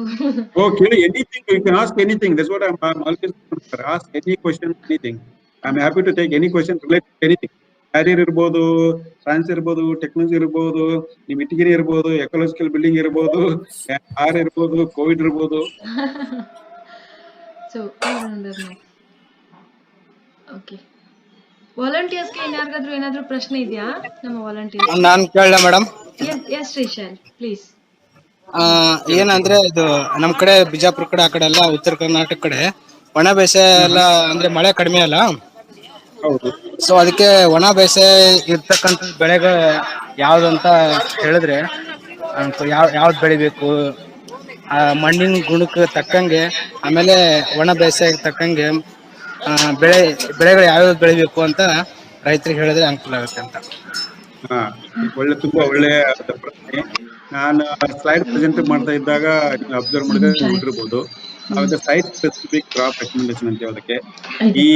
Oh, ಕೇಳಿ, anything you can ask anything. That's what I'm always ask any question, anything. I'm happy to take any question related to anything. Carrier ಇರ್ಬೋದು, ಸೈನ್ಸ್ ಇರ್ಬೋದು, ಟೆಕ್ನಾಲಜಿ ಇರ್ಬೋದು, ನಿಮ್ ಇಟಿಗಿರಿ ಇರ್ಬೋದು, ಎಕಲಾಜಿಕಲ್ ಬಿಲ್ಡಿಂಗ್ ಇರ್ಬೋದು, ಆರ್ ಇರ್ಬೋದು, ಕೋವಿಡ್ ಇರ್ಬೋದು. ಸೊ ಓಕೆ, ವಾಲಂಟಿಯರ್ಸ್ಗೆ ಇನ್ಯಾರಿಗಾದ್ರೂ ಏನಾದ್ರೂ ಪ್ರಶ್ನೆ ಇದೆಯಾ ನಮ್ಮ ವಾಲಂಟಿಯರ್ಸ್? ನಾನ್ ಕೇಳಲ್ಲ ಮೇಡಮ್. S Shrishail please. ಏನಂದ್ರೆ ಇದು ನಮ್ ಕಡೆ ಬಿಜಾಪುರ ಕಡೆ ಆ ಕಡೆ ಎಲ್ಲ ಉತ್ತರ ಕರ್ನಾಟಕ ಕಡೆ ಒಣ ಬೇಸಾಯ ಎಲ್ಲ ಅಂದ್ರೆ ಮಳೆ ಕಡಿಮೆ ಅಲ್ಲ. ಹೌದು. ಸೊ ಅದಕ್ಕೆ ಒಣ ಬೇಸಾಯ ಇರ್ತಕ್ಕಂಥ ಬೆಳೆಗಳು ಯಾವ್ದಂತ ಹೇಳಿದ್ರೆ ಯಾವ್ದು ಬೆಳಿಬೇಕು, ಮಣ್ಣಿನ ಗುಣಕ್ಕೆ ತಕ್ಕಂಗೆ, ಆಮೇಲೆ ಒಣ ಬೇಸಾಯಕ್ಕೆ ತಕ್ಕಂಗೆ ಬೆಳೆಗಳು ಯಾವ್ಯಾವ ಬೆಳಿಬೇಕು ಅಂತ ರೈತರಿಗೆ ಹೇಳಿದ್ರೆ ಅನುಕೂಲ ಆಗುತ್ತೆ ಅಂತ. ತುಂಬಾ ಒಳ್ಳೆ ಪ್ರಶ್ನೆ. ನಾನು ಸ್ಲೈಡ್ ಪ್ರೆಸೆಂಟ್ ಮಾಡ್ತಾ ಇದ್ದಾಗ ಅಬ್ಸರ್ವ್ ಮಾಡಿದ್ರೆ ನೋಡಿರ್ಬೋದು, ಸೈಟ್ ಸ್ಪೆಸಿಫಿಕ್ ಕ್ರಾಪ್ ರೆಕಮೆಂಡೇಶನ್ ಅಂತ ಅದಕ್ಕೆ ಈ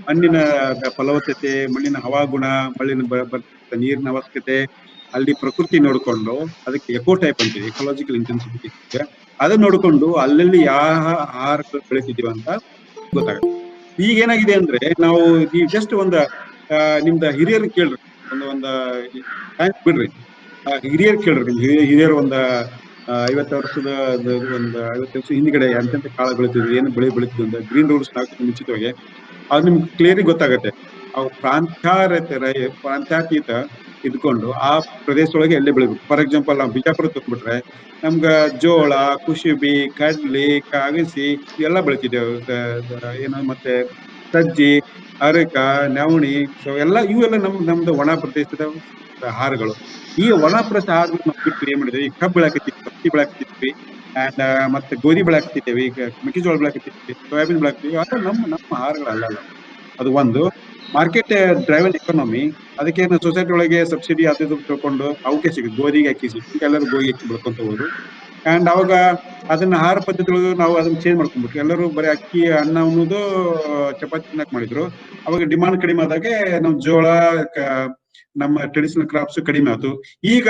ಮಣ್ಣಿನ ಫಲವತ್ತತೆ, ಮಣ್ಣಿನ ಹವಾಗುಣ, ಮಣ್ಣಿನ ನೀರಿನ ಅವಶ್ಯಕತೆ, ಅಲ್ಲಿ ಪ್ರಕೃತಿ ನೋಡಿಕೊಂಡು ಅದಕ್ಕೆ ಎಕೋ ಟೈಪ್ ಅಂತೀವಿ, ಎಕಲಾಜಿಕಲ್ ಇಂಟೆನ್ಸಿಟಿ, ಅದನ್ನ ನೋಡಿಕೊಂಡು ಅಲ್ಲಲ್ಲಿ ಯಾವ ಆಹಾರ ಬೆಳಿತಿದೀವಿ ಅಂತ ಗೊತ್ತಾಗುತ್ತೆ. ಈಗ ಏನಾಗಿದೆ ಅಂದ್ರೆ ನಾವು ಈ ಜಸ್ಟ್ ನಿಮ್ದ ಹಿರಿಯರ್ ಕೇಳ್ರಿ, ಒಂದು ಬಿಡ್ರಿ, ಹಿರಿಯರ್ ಕೇಳ್ರಿ, ನಿಮ್ ಹಿರಿಯರು 50 ವರ್ಷದ 50 ವರ್ಷ ಹಿಂದ್ಗಡೆ ಎಂತೆಂತ ಕಾಳ ಬೆಳಿತಿದ್ರು, ಏನು ಬೆಳೆ ಬೆಳಿತಿದ್ರು ಅಂತ ಗ್ರೀನ್ ರೂಲ್ಸ್ ಹಾಕಿ ಮುಂಚಿತವಾಗಿ ಅದು ನಿಮ್ಗೆ ಕ್ಲಿಯರಿ ಗೊತ್ತಾಗತ್ತೆ. ಅವು ಪ್ರಾಂತ್ಯಾತೀತ ಇದ್ಕೊಂಡು ಆ ಪ್ರದೇಶದೊಳಗೆ ಎಲ್ಲೇ ಬೆಳಿಬೇಕು. ಫಾರ್ ಎಕ್ಸಾಂಪಲ್ ನಾವು ಬಿಜಾಪುರ ತಗೊಂಡ್ಬಿಟ್ರೆ ನಮ್ಗ ಜೋಳ, ಕುಶುಬಿ, ಕಡ್ಲಿ, ಕಾವಿಸಿ ಇವೆಲ್ಲ ಬೆಳಿತಿದ್ದೇವೆ. ಏನು ಮತ್ತೆ ಸಜ್ಜಿ, ಅರಕ, ನವಣಿ, ಸೊ ಇವೆಲ್ಲ ನಮ್ದು ಒಣ ಪ್ರದೇಶದ ಆಹಾರಗಳು. ಈ ಒಣ ಪ್ರದೇಶ ಆಹಾರಗಳು ನಾವು ಬಿಟ್ಟು ಏನ್ ಮಾಡಿದ್ವಿ, ಈ ಕಬ್ಬು ಬೆಳಕತ್ತಿದ್ವಿ, ಹತ್ತಿ ಬೆಳಕತ್ತಿದ್ವಿ, ಅಂಡ್ ಮತ್ತೆ ಗೋಧಿ ಬೆಳಕತ್ತಿದ್ದೇವೆ, ಈಗ ಮೆಕ್ಕೆಜೋಳ ಬೆಳಕತ್ತಿದ್ವಿ, ಸೋಯಾಬೀನ್ ಬೆಳಕತ್ತೀವಿ. ಅದು ನಮ್ಮ ಆಹಾರಗಳಲ್ಲ. ಅದು ಒಂದು ಮಾರ್ಕೆಟ್ ಡ್ರೈವನ್ ಎಕಾನಮಿ. ಅದಕ್ಕೆ ಸೊಸೈಟಿ ಒಳಗೆ ಸಬ್ಸಿಡಿ ಅದು ತಗೊಂಡು ಅವಕ್ಕೆ ಸಿಗುತ್ತೆ, ಗೋಧಿಗೆ ಅಕ್ಕಿ ಸಿಗುತ್ತೆ, ಎಲ್ಲರೂ ಗೋಧಿ ಅಕ್ಕಿ ಬೆಳ್ಕೊಂತ ಹೋದ್ರು. ಅಂಡ್ ಅವಾಗ ಅದನ್ನ ಆಹಾರ ಪದ್ಧತಿಗಳು ನಾವು ಅದನ್ನ ಚೇಂಜ್ ಮಾಡ್ಕೊಂಡ್ಬಿಟ್ರು. ಎಲ್ಲರೂ ಬರೀ ಅಕ್ಕಿ, ಅನ್ನ ಅನ್ನೋದು, ಚಪಾತಿ ತಿನ್ನಕ್ ಮಾಡಿದ್ರು. ಅವಾಗ ಡಿಮಾಂಡ್ ಕಡಿಮೆ ಆದಾಗೆ ನಮ್ ಜೋಳ, ನಮ್ಮ ಟ್ರೆಡಿಷನಲ್ ಕ್ರಾಪ್ಸ್ ಕಡಿಮೆ ಆಯ್ತು. ಈಗ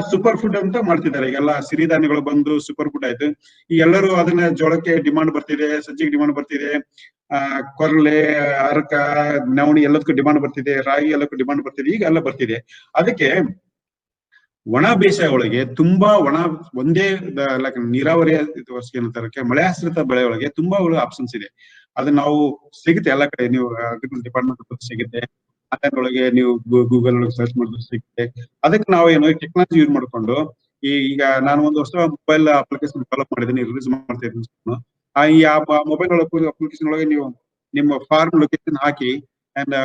ಸೂಪರ್ ಫುಡ್ ಅಂತ ಮಾಡ್ತಿದ್ದಾರೆ. ಈಗೆಲ್ಲ ಸಿರಿಧಾನ್ಯಗಳು ಬಂದು ಸೂಪರ್ ಫುಡ್ ಆಯ್ತು. ಈ ಎಲ್ಲರೂ ಅದನ್ನ ಜೋಳಕ್ಕೆ ಡಿಮಾಂಡ್ ಬರ್ತಿದೆ, ಸಜ್ಜಿಗೆ ಡಿಮಾಂಡ್ ಬರ್ತಿದೆ, ಕೊರಲೆ, ಅರಕ, ನವಣಿ ಎಲ್ಲದಕ್ಕೂ ಡಿಮಾಂಡ್ ಬರ್ತಿದೆ, ರಾಗಿ ಎಲ್ಲಕ್ಕೂ ಡಿಮಾಂಡ್ ಬರ್ತಿದೆ, ಈಗ ಎಲ್ಲ ಬರ್ತಿದೆ. ಅದಕ್ಕೆ ಒಣ ಬೇಸಾಯ ಒಳಗೆ ತುಂಬಾ ಒಂದೇ ನೀರಾವರಿ ಏನಂತಾರೆ ಮಳೆ ಆಶ್ರಿತ ಬೆಳೆ ಒಳಗೆ ತುಂಬಾ ಆಪ್ಷನ್ಸ್ ಇದೆ. ಅದನ್ನ ನಾವು ಸಿಗುತ್ತೆ ಎಲ್ಲ ಕಡೆ. ನೀವು ಅಗ್ರಿಕಲ್ಚರ್ ಡಿಪಾರ್ಟ್ಮೆಂಟ್ ಸಿಗುತ್ತೆ, ಅದರೊಳಗೆ ನೀವು ಗೂಗಲ್ ಒಳಗೆ ಸರ್ಚ್ ಮಾಡಿದ್ರೆ ಸಿಗುತ್ತೆ. ಅದಕ್ಕೆ ನಾವು ಏನು ಟೆಕ್ನಾಲಜಿ ಯೂಸ್ ಮಾಡ್ಕೊಂಡು ಈಗ ನಾನು ಒಂದು ಹೊಸ ಮೊಬೈಲ್ ಅಪ್ಲಿಕೇಶನ್ ಡೆವಲಪ್ ಮಾಡಿದ್ದೀನಿ, ರಿಲೀಸ್ ಮಾಡ್ತಾ ಇದ್ದೀನಿ. ಈ ಮೊಬೈಲ್ ಅಪ್ಲಿಕೇಶನ್ ಒಳಗೆ ನೀವು ನಿಮ್ಮ ಫಾರ್ಮ್ ಲೊಕೇಶನ್ ಹಾಕಿ ಅಂಡ್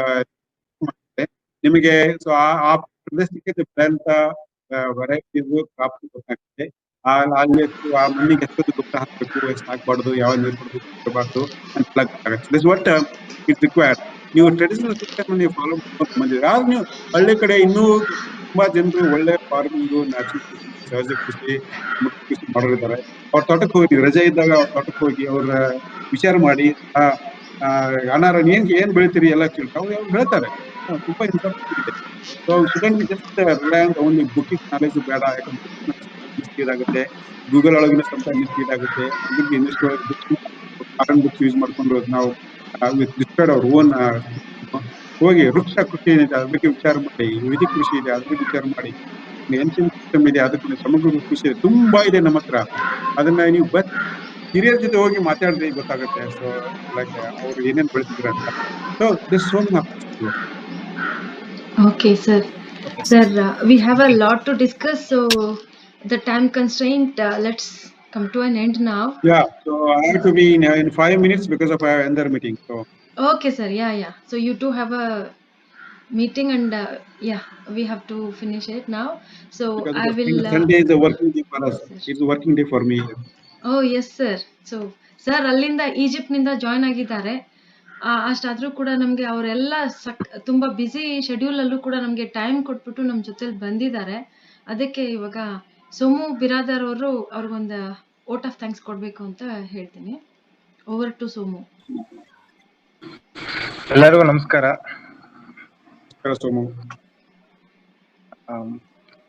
ನಿಮಗೆ ಆ ಪ್ರದೇಶಕ್ಕೆ ಬೆಳೆಯಂತ ವೆರೈಟೀಸ್ ಕ್ರಾಪ್ ಗೊತ್ತಾಗುತ್ತೆ. ಅಲ್ಲಿ ಆ ಮಣ್ಣಿಗೆ ಎಷ್ಟು ಗೊಬ್ಬರ ಹಾಕ್ಬೇಕು, ಎಷ್ಟು ಹಾಕ್ಬಾರ್ದು, ಯಾವ ನೀರು ಕೊಡಬಾರ್ದು ಅಂತ ಗೊತ್ತಾಗುತ್ತೆ. This what it required. ನೀವು ಟ್ರೆಡಿಷನಲ್ ಸಿಸ್ಟಮ್ ನೀವು ಫಾಲೋ ಮಾಡ್ಕೊಂಡು ಬಂದಿದ್ದೀರಿ. ಆದ್ರೆ ನೀವು ಹಳ್ಳಿ ಕಡೆ ಇನ್ನೂ ತುಂಬಾ ಜನರು ಒಳ್ಳೆ ಫಾರ್ಮಿಂಗ್, ನ್ಯಾಚುರಲ್ ಸಹಜ ಕೃಷಿ ಮಾಡೋರಿದ್ದಾರೆ. ಅವ್ರ ತೋಟಕ್ಕೆ ಹೋಗಿ ರಜೆ ಇದ್ದಾಗ ಅವ್ರ ತೋಟಕ್ಕೆ ಹೋಗಿ ಅವ್ರ ವಿಚಾರ ಮಾಡಿ ಅನಾರ ಏನ್ ಬೆಳಿತೀರಿ ಎಲ್ಲ ಕೇಳ್ತಾರೆ, ಅವ್ರು ಹೇಳ್ತಾರೆ. ತುಂಬಾ ಇಂಪಾರ್ಟೆಂಟ್ ಇದೆ. So student just rely on only booking knowledge ಬೇಡ. ಯಾಕಂದ್ರೆ ಆಗುತ್ತೆ, ಗೂಗಲ್ ಒಳಗಿನ ಸ್ವಲ್ಪ ಸ್ಪೀಡ್ ಆಗುತ್ತೆ. ಇಂಗ್ಲಿಷ್ ಫಾರಿನ್ ಬುಕ್ಸ್ ಯೂಸ್ ಮಾಡ್ಕೊಂಡು ನಾವು ಅವ್ರ ಓನ್ ಹೋಗಿ ವೃಕ್ಷ ಕೃಷಿ ಏನಿದೆ ಅದ್ರ ಬಗ್ಗೆ ವಿಚಾರ ಮಾಡಿ, ವೈದಿಕ ಕೃಷಿ ಇದೆ ಅದ್ರ ಬಗ್ಗೆ ವಿಚಾರ ಮಾಡಿ, ಏನ್ಷಿಯಂಟ್ ಸಿಸ್ಟಮ್ ಇದೆ ಅದಕ್ಕೆ ಸಮಗ್ರ ಕೃಷಿ ಇದೆ, ತುಂಬಾ ಇದೆ ನಮ್ಮ ಹತ್ರ. ಅದನ್ನ ನೀವು ಹಿರಿಯರ ಜೊತೆ ಹೋಗಿ ಮಾತಾಡಿದ್ರೆ ಗೊತ್ತಾಗುತ್ತೆ. ಸೊ ಲೈಕ್ ಅವ್ರು ಏನೇನ್ ಬೆಳೆಸಿದ್ರು ಅಂತ. So this so much. Okay, sir. Sir, we have a lot to discuss, so the time constraint, let's come to an end now. Yeah, so I have to be in 5 minutes because of our another meeting. So Okay, sir. Yeah. So you two have a meeting, and we have to finish it now. So I will. Sunday is a working day for us. It's a working day for me. Oh yes, sir. So sir, ಅಲ್ಲಿಂದ Egypt ನಿಂದ join ಆಗಿದ್ದಾರೆ. ಅಷ್ಟಾದ್ರೂ ಕೂಡ ನಮ್ಗೆ ಅವರೆಲ್ಲ ತುಂಬಾ busy schedule ಅಲ್ಲೂ ಕೂಡ ನಮ್ಗೆ ಟೈಮ್ ಕೊಟ್ಬಿಟ್ಟು ನಮ್ ಜೊತೆಲಿ ಬಂದಿದ್ದಾರೆ. ಅದಕ್ಕೆ ಇವಾಗ ಸೋಮು ಬಿರಾದರ್ ಅವರು ಅವ್ರಿಗೊಂದು ವೋಟ್ ಆಫ್ ಥ್ಯಾಂಕ್ಸ್ ಕೊಡಬೇಕು ಅಂತ ಹೇಳ್ತೀನಿ. Over to Somu. ಎಲ್ಲರಿಗೂ ನಮಸ್ಕಾರ. ಸೋಮು.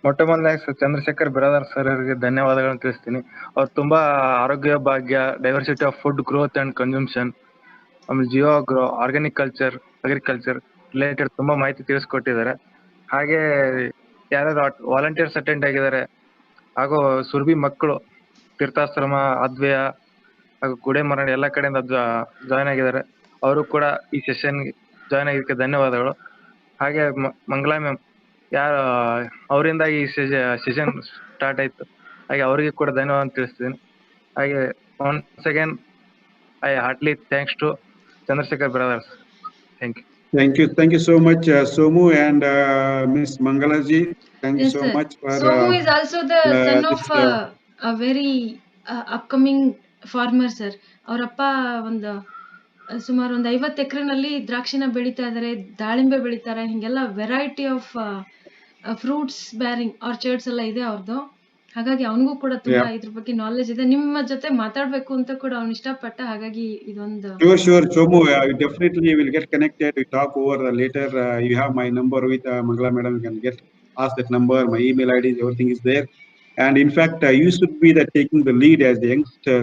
ಮೊಟ್ಟ ಮೊದಲನೇ ಚಂದ್ರಶೇಖರ್ ಬಿರಾದಾರ್ ಸರ್ ಅವರಿಗೆ ಧನ್ಯವಾದಗಳನ್ನು ತಿಳಿಸ್ತೀನಿ. ಅವ್ರು ತುಂಬಾ ಆರೋಗ್ಯ ಭಾಗ್ಯ, diversity of food growth and consumption, ಆಮೇಲೆ geo grow, organic culture, agriculture related ತುಂಬಾ ಮಾಹಿತಿ ತಿಳಿಸ್ಕೊಟ್ಟಿದ್ದಾರೆ. ಹಾಗೆ ಯಾರ್ಯಾರು ವಾಲಂಟಿಯರ್ಸ್ ಅಟೆಂಡ್ ಆಗಿದ್ದಾರೆ ಹಾಗೂ ಸುರಭಿ ಮಕ್ಕಳು ತೀರ್ಥಾಶ್ರಮ, ಅದ್ವಯ ಹಾಗೂ ಗುಡೆಮರಡಿ ಎಲ್ಲ ಕಡೆಯಿಂದ ಜಾಯ್ನ್ ಆಗಿದ್ದಾರೆ. ಅವರು ಕೂಡ ಈ ಸೆಷನ್ ಜಾಯ್ನ್ ಆಗಿದ್ದಕ್ಕೆ ಧನ್ಯವಾದಗಳು. ಹಾಗೆ ಮಂಗಳಾ ಮ್ಯಾಮ್ ಅವರಿಂದ ಈ ಸೆಷನ್ ಸ್ಟಾರ್ಟ್ ಆಯ್ತು, ಹಾಗೆ ಅವರಿಗೆ ಕೂಡ ಧನ್ಯವಾದ ತಿಳಿಸ್ತೀನಿ. ಹಾಗೆ once again I heartly thanks to Chandrasekhar brothers. Thank you. Thank you so much, Somu and Miss Mangalaji. Thank you Yes, so sir. much for. Somu is also the son of this, a very upcoming farmer, sir. ಅವರಪ್ಪ ಸುಮಾರು ಒಂದು 50 ಎಕರೆನಲ್ಲಿ ದ್ರಾಕ್ಷಿನ ಬೆಳೀತಾ ಇದ್ದಾರೆ, ದಾಳಿಂಬೆ ಬೆಳೀತಾರೆ, ಹಿಂಗೆಲ್ಲ variety of fruits bearing Orchards ಎಲ್ಲ ಇದೆ ಅವ್ರದ್ದು. ಹಾಗಾಗಿ ಅವನಿಗೂ ಕೂಡ ತುಂಬಾ ಇದ್ರ ಬಗ್ಗೆ ನಾಲೆಜ್ ಇದೆ. ನಿಮ್ಮ ಜೊತೆ ಮಾತಾಡ್ಬೇಕು ಅಂತ ಕೂಡ ಅವ್ನು ಇಷ್ಟಪಟ್ಟ. ಹಾಗಾಗಿ ಇದೊಂದು Sure, Somu. Definitely will get connected. We talk over later. You have my number with Mangala madam. You can ask that number. My email ID, everything is there. And in fact, you should be taking the lead as the youngster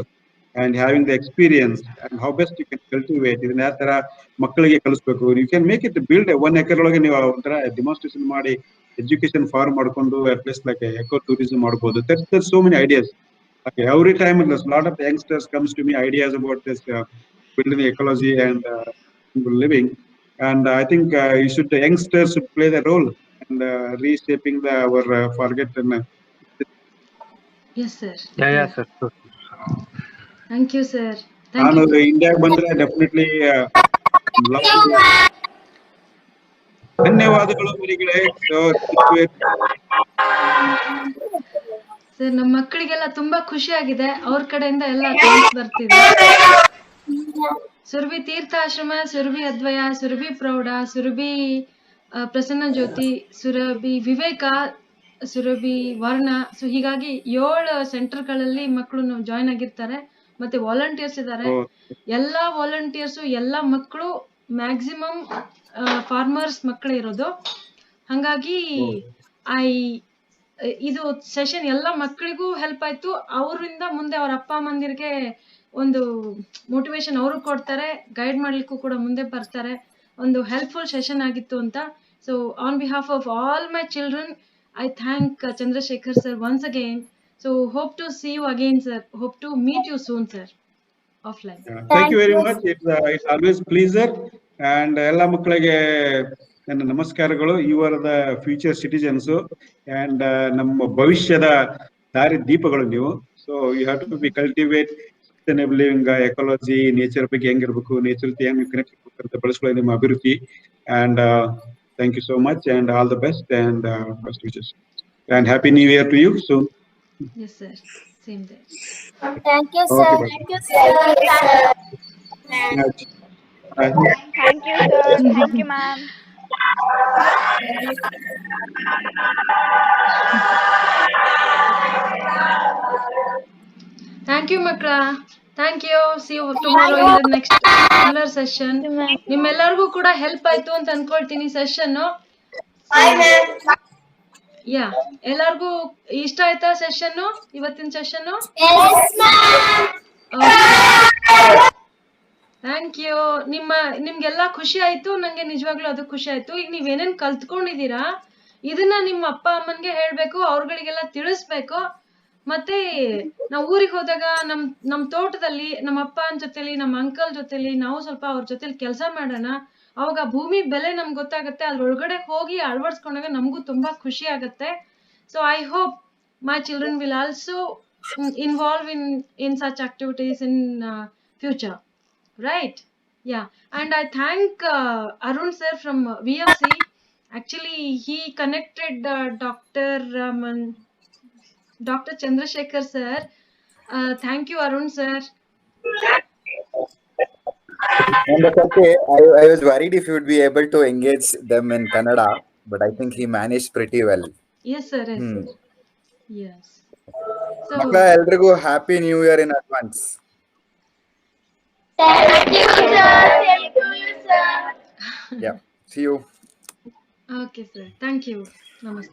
and having the experience and how best you can cultivate. ಇದನ್ನ ಯಾವ ತರ ಮಕ್ಕಳಿಗೆ ಕಲಿಸ್ಬೇಕು. You can make it build 1 acre ಒಳಗೆ ನೀವು ಒಂಥರ demonstration ಮಾಡಿ education form ಮಾಡ್ಕೊಂಡು ಪ್ಲೇಸ್ ಲೈಕ್ ಎಕೋ ಟೂರಿಸಂ ಮಾಡ್ಬೋದು. There's so many ideas. Okay, every time a lot of youngsters comes to me ideas about this building ecology and living, and I think youngsters should play the role and reshaping our forgotten. Yes, sir. Yeah, sir. Thank you, sir. Thank ನಾನು you. India ಬಂದ್ರೆ definitely ಧನ್ಯವಾದಗಳು ಮರಿಗಳೇ. Sir, ನಮ್ಮ ಮಕ್ಕಳಿಗೆಲ್ಲ ತುಂಬಾ ಖುಷಿ ಆಗಿದೆ. ಅವ್ರ ಕಡೆಯಿಂದ ಎಲ್ಲ ಥ್ಯಾಂಕ್ಸ್ ಬರ್ತಿದೆ. ಸುರಭಿ ತೀರ್ಥಾಶ್ರಮ, ಸುರಭಿ ಅದ್ವಯ, ಸುರಭಿ ಪ್ರೌಢ, ಸುರಭಿ ಪ್ರಸನ್ನ ಜ್ಯೋತಿ, ಸುರಭಿ ವಿವೇಕ, ಸುರಭಿ ವರ್ಣ. ಸೊ ಹೀಗಾಗಿ 7 ಸೆಂಟರ್ಗಳಲ್ಲಿ ಮಕ್ಕಳು ಜಾಯ್ನ್ ಆಗಿರ್ತಾರೆ. ಮತ್ತೆ ವಾಲಂಟಿಯರ್ಸ್ ಇದ್ದಾರೆ. ಎಲ್ಲಾ ವಾಲಂಟಿಯರ್ಸ್, ಎಲ್ಲಾ ಮಕ್ಕಳು ಮ್ಯಾಕ್ಸಿಮಮ್ ಫಾರ್ಮರ್ಸ್ ಮಕ್ಕಳೇ ಇರೋದು. ಹಂಗಾಗಿ ಇದು ಸೆಷನ್ ಎಲ್ಲ ಮಕ್ಕಳಿಗೂ ಹೆಲ್ಪ್ ಆಯ್ತು. ಅವರಿಂದ ಮುಂದೆ ಅವ್ರ ಅಪ್ಪ ಅಮ್ಮಂದಿರಿಗೆ ಒಂದು ಮೋಟಿವೇಶನ್ ಅವರು ಕೊಡ್ತಾರೆ, ಗೈಡ್ ಮಾಡ್ಲಿಕ್ಕೂ ಕೂಡ ಮುಂದೆ ಬರ್ತಾರೆ. ಒಂದು ಹೆಲ್ಪ್ಫುಲ್ ಸೆಷನ್ ಆಗಿತ್ತು ಅಂತ. So on behalf of all my children, I thank Chandrasekhar sir once again. So hope to see you again, sir. Hope to meet you soon, sir. Offline. Thank you very much. It's always pleasure. And ಎಲ್ಲ ಮಕ್ಕಳಿಗೆ ನನ್ನ ನಮಸ್ಕಾರಗಳು. You are the future citizens and ನಮ್ಮ ಭವಿಷ್ಯದ ದಾರಿ ದೀಪಗಳು ನೀವು. So you have to be cultivate sustainable living, ecology, nature ಬಗ್ಗೆ ಹೆಂಗಿರ್ಬೇಕು, ನೇಚರ್ ಜೊತೆ ಹೆಂಗ್ ಕನೆಕ್ಟ್ ಅಂತ ಬೆಳೆಸ್ಕೊಳ್ಳಿ ನಿಮ್ಮ ಅಭಿವೃದ್ಧಿ. And thank you so much and all the best and best wishes and happy new year to you soon. Yes, sir. Same there. Thank you, sir. Okay, Thank you, sir. Thank you, sir. Thank you, ma'am. Thank you, Makla. Thank you. See you tomorrow in the next similar session. ನಿಮ್ಮೆಲ್ಲರಿಗೂ ಕೂಡ help ಆಯ್ತು ಅಂತ ಅನ್ಕೊಳ್ತೀನಿ session. ಯಾ, ಎಲ್ಲರಿಗೂ ಇಷ್ಟ ಆಯ್ತಾ session, ಇವತ್ತಿನ session? Thank you. ನಿಮ್ಗೆಲ್ಲ ಖುಷಿ ಆಯ್ತು. ನಂಗೆ ನಿಜವಾಗ್ಲೂ ಅದು ಖುಷಿ ಆಯ್ತು. ಈಗ ನೀವೇನೇನ್ ಕಲ್ತ್ಕೊಂಡಿದೀರಾ ಇದನ್ನ ನಿಮ್ಮ ಅಪ್ಪ ಅಮ್ಮನ್ಗೆ ಹೇಳ್ಬೇಕು, ಅವ್ರಗಳಿಗೆಲ್ಲ ತಿಳಿಸ್ಬೇಕು. ಮತ್ತೆ ನಾವು ಊರಿಗೆ ಹೋದಾಗ ನಮ್ ತೋಟದಲ್ಲಿ ನಮ್ಮ ಅಪ್ಪನ ಜೊತೆಲಿ, ನಮ್ಮ ಅಂಕಲ್ ಜೊತೆಲಿ ನಾವು ಸ್ವಲ್ಪ ಅವ್ರ ಜೊತೆಲಿ ಕೆಲಸ ಮಾಡೋಣ. ಅವಾಗ ಭೂಮಿ ಬೆಲೆ ನಮ್ಗೆ ಗೊತ್ತಾಗುತ್ತೆ. ಅದ್ರೊಳಗಡೆ ಹೋಗಿ ಅಳವಡಿಸ್ಕೊಂಡಾಗ ನಮಗೂ ತುಂಬಾ ಖುಷಿ ಆಗುತ್ತೆ. So I hope my children will also involve in such activities in future, right? Yeah. And I thank Arun sir from VFC. Actually he connected Dr. Chandrasekhar sir. Thank you, Arun sir. And that's okay. I was worried if you would be able to engage them in Kannada, but I think he managed pretty well. Yes, sir. Yes, sir. Yes. So ಮಕ್ಕಳ ಎಲ್ರಿಗೂ happy new year in advance. Yeah. See you. okay, sir. Thank you. Namaste.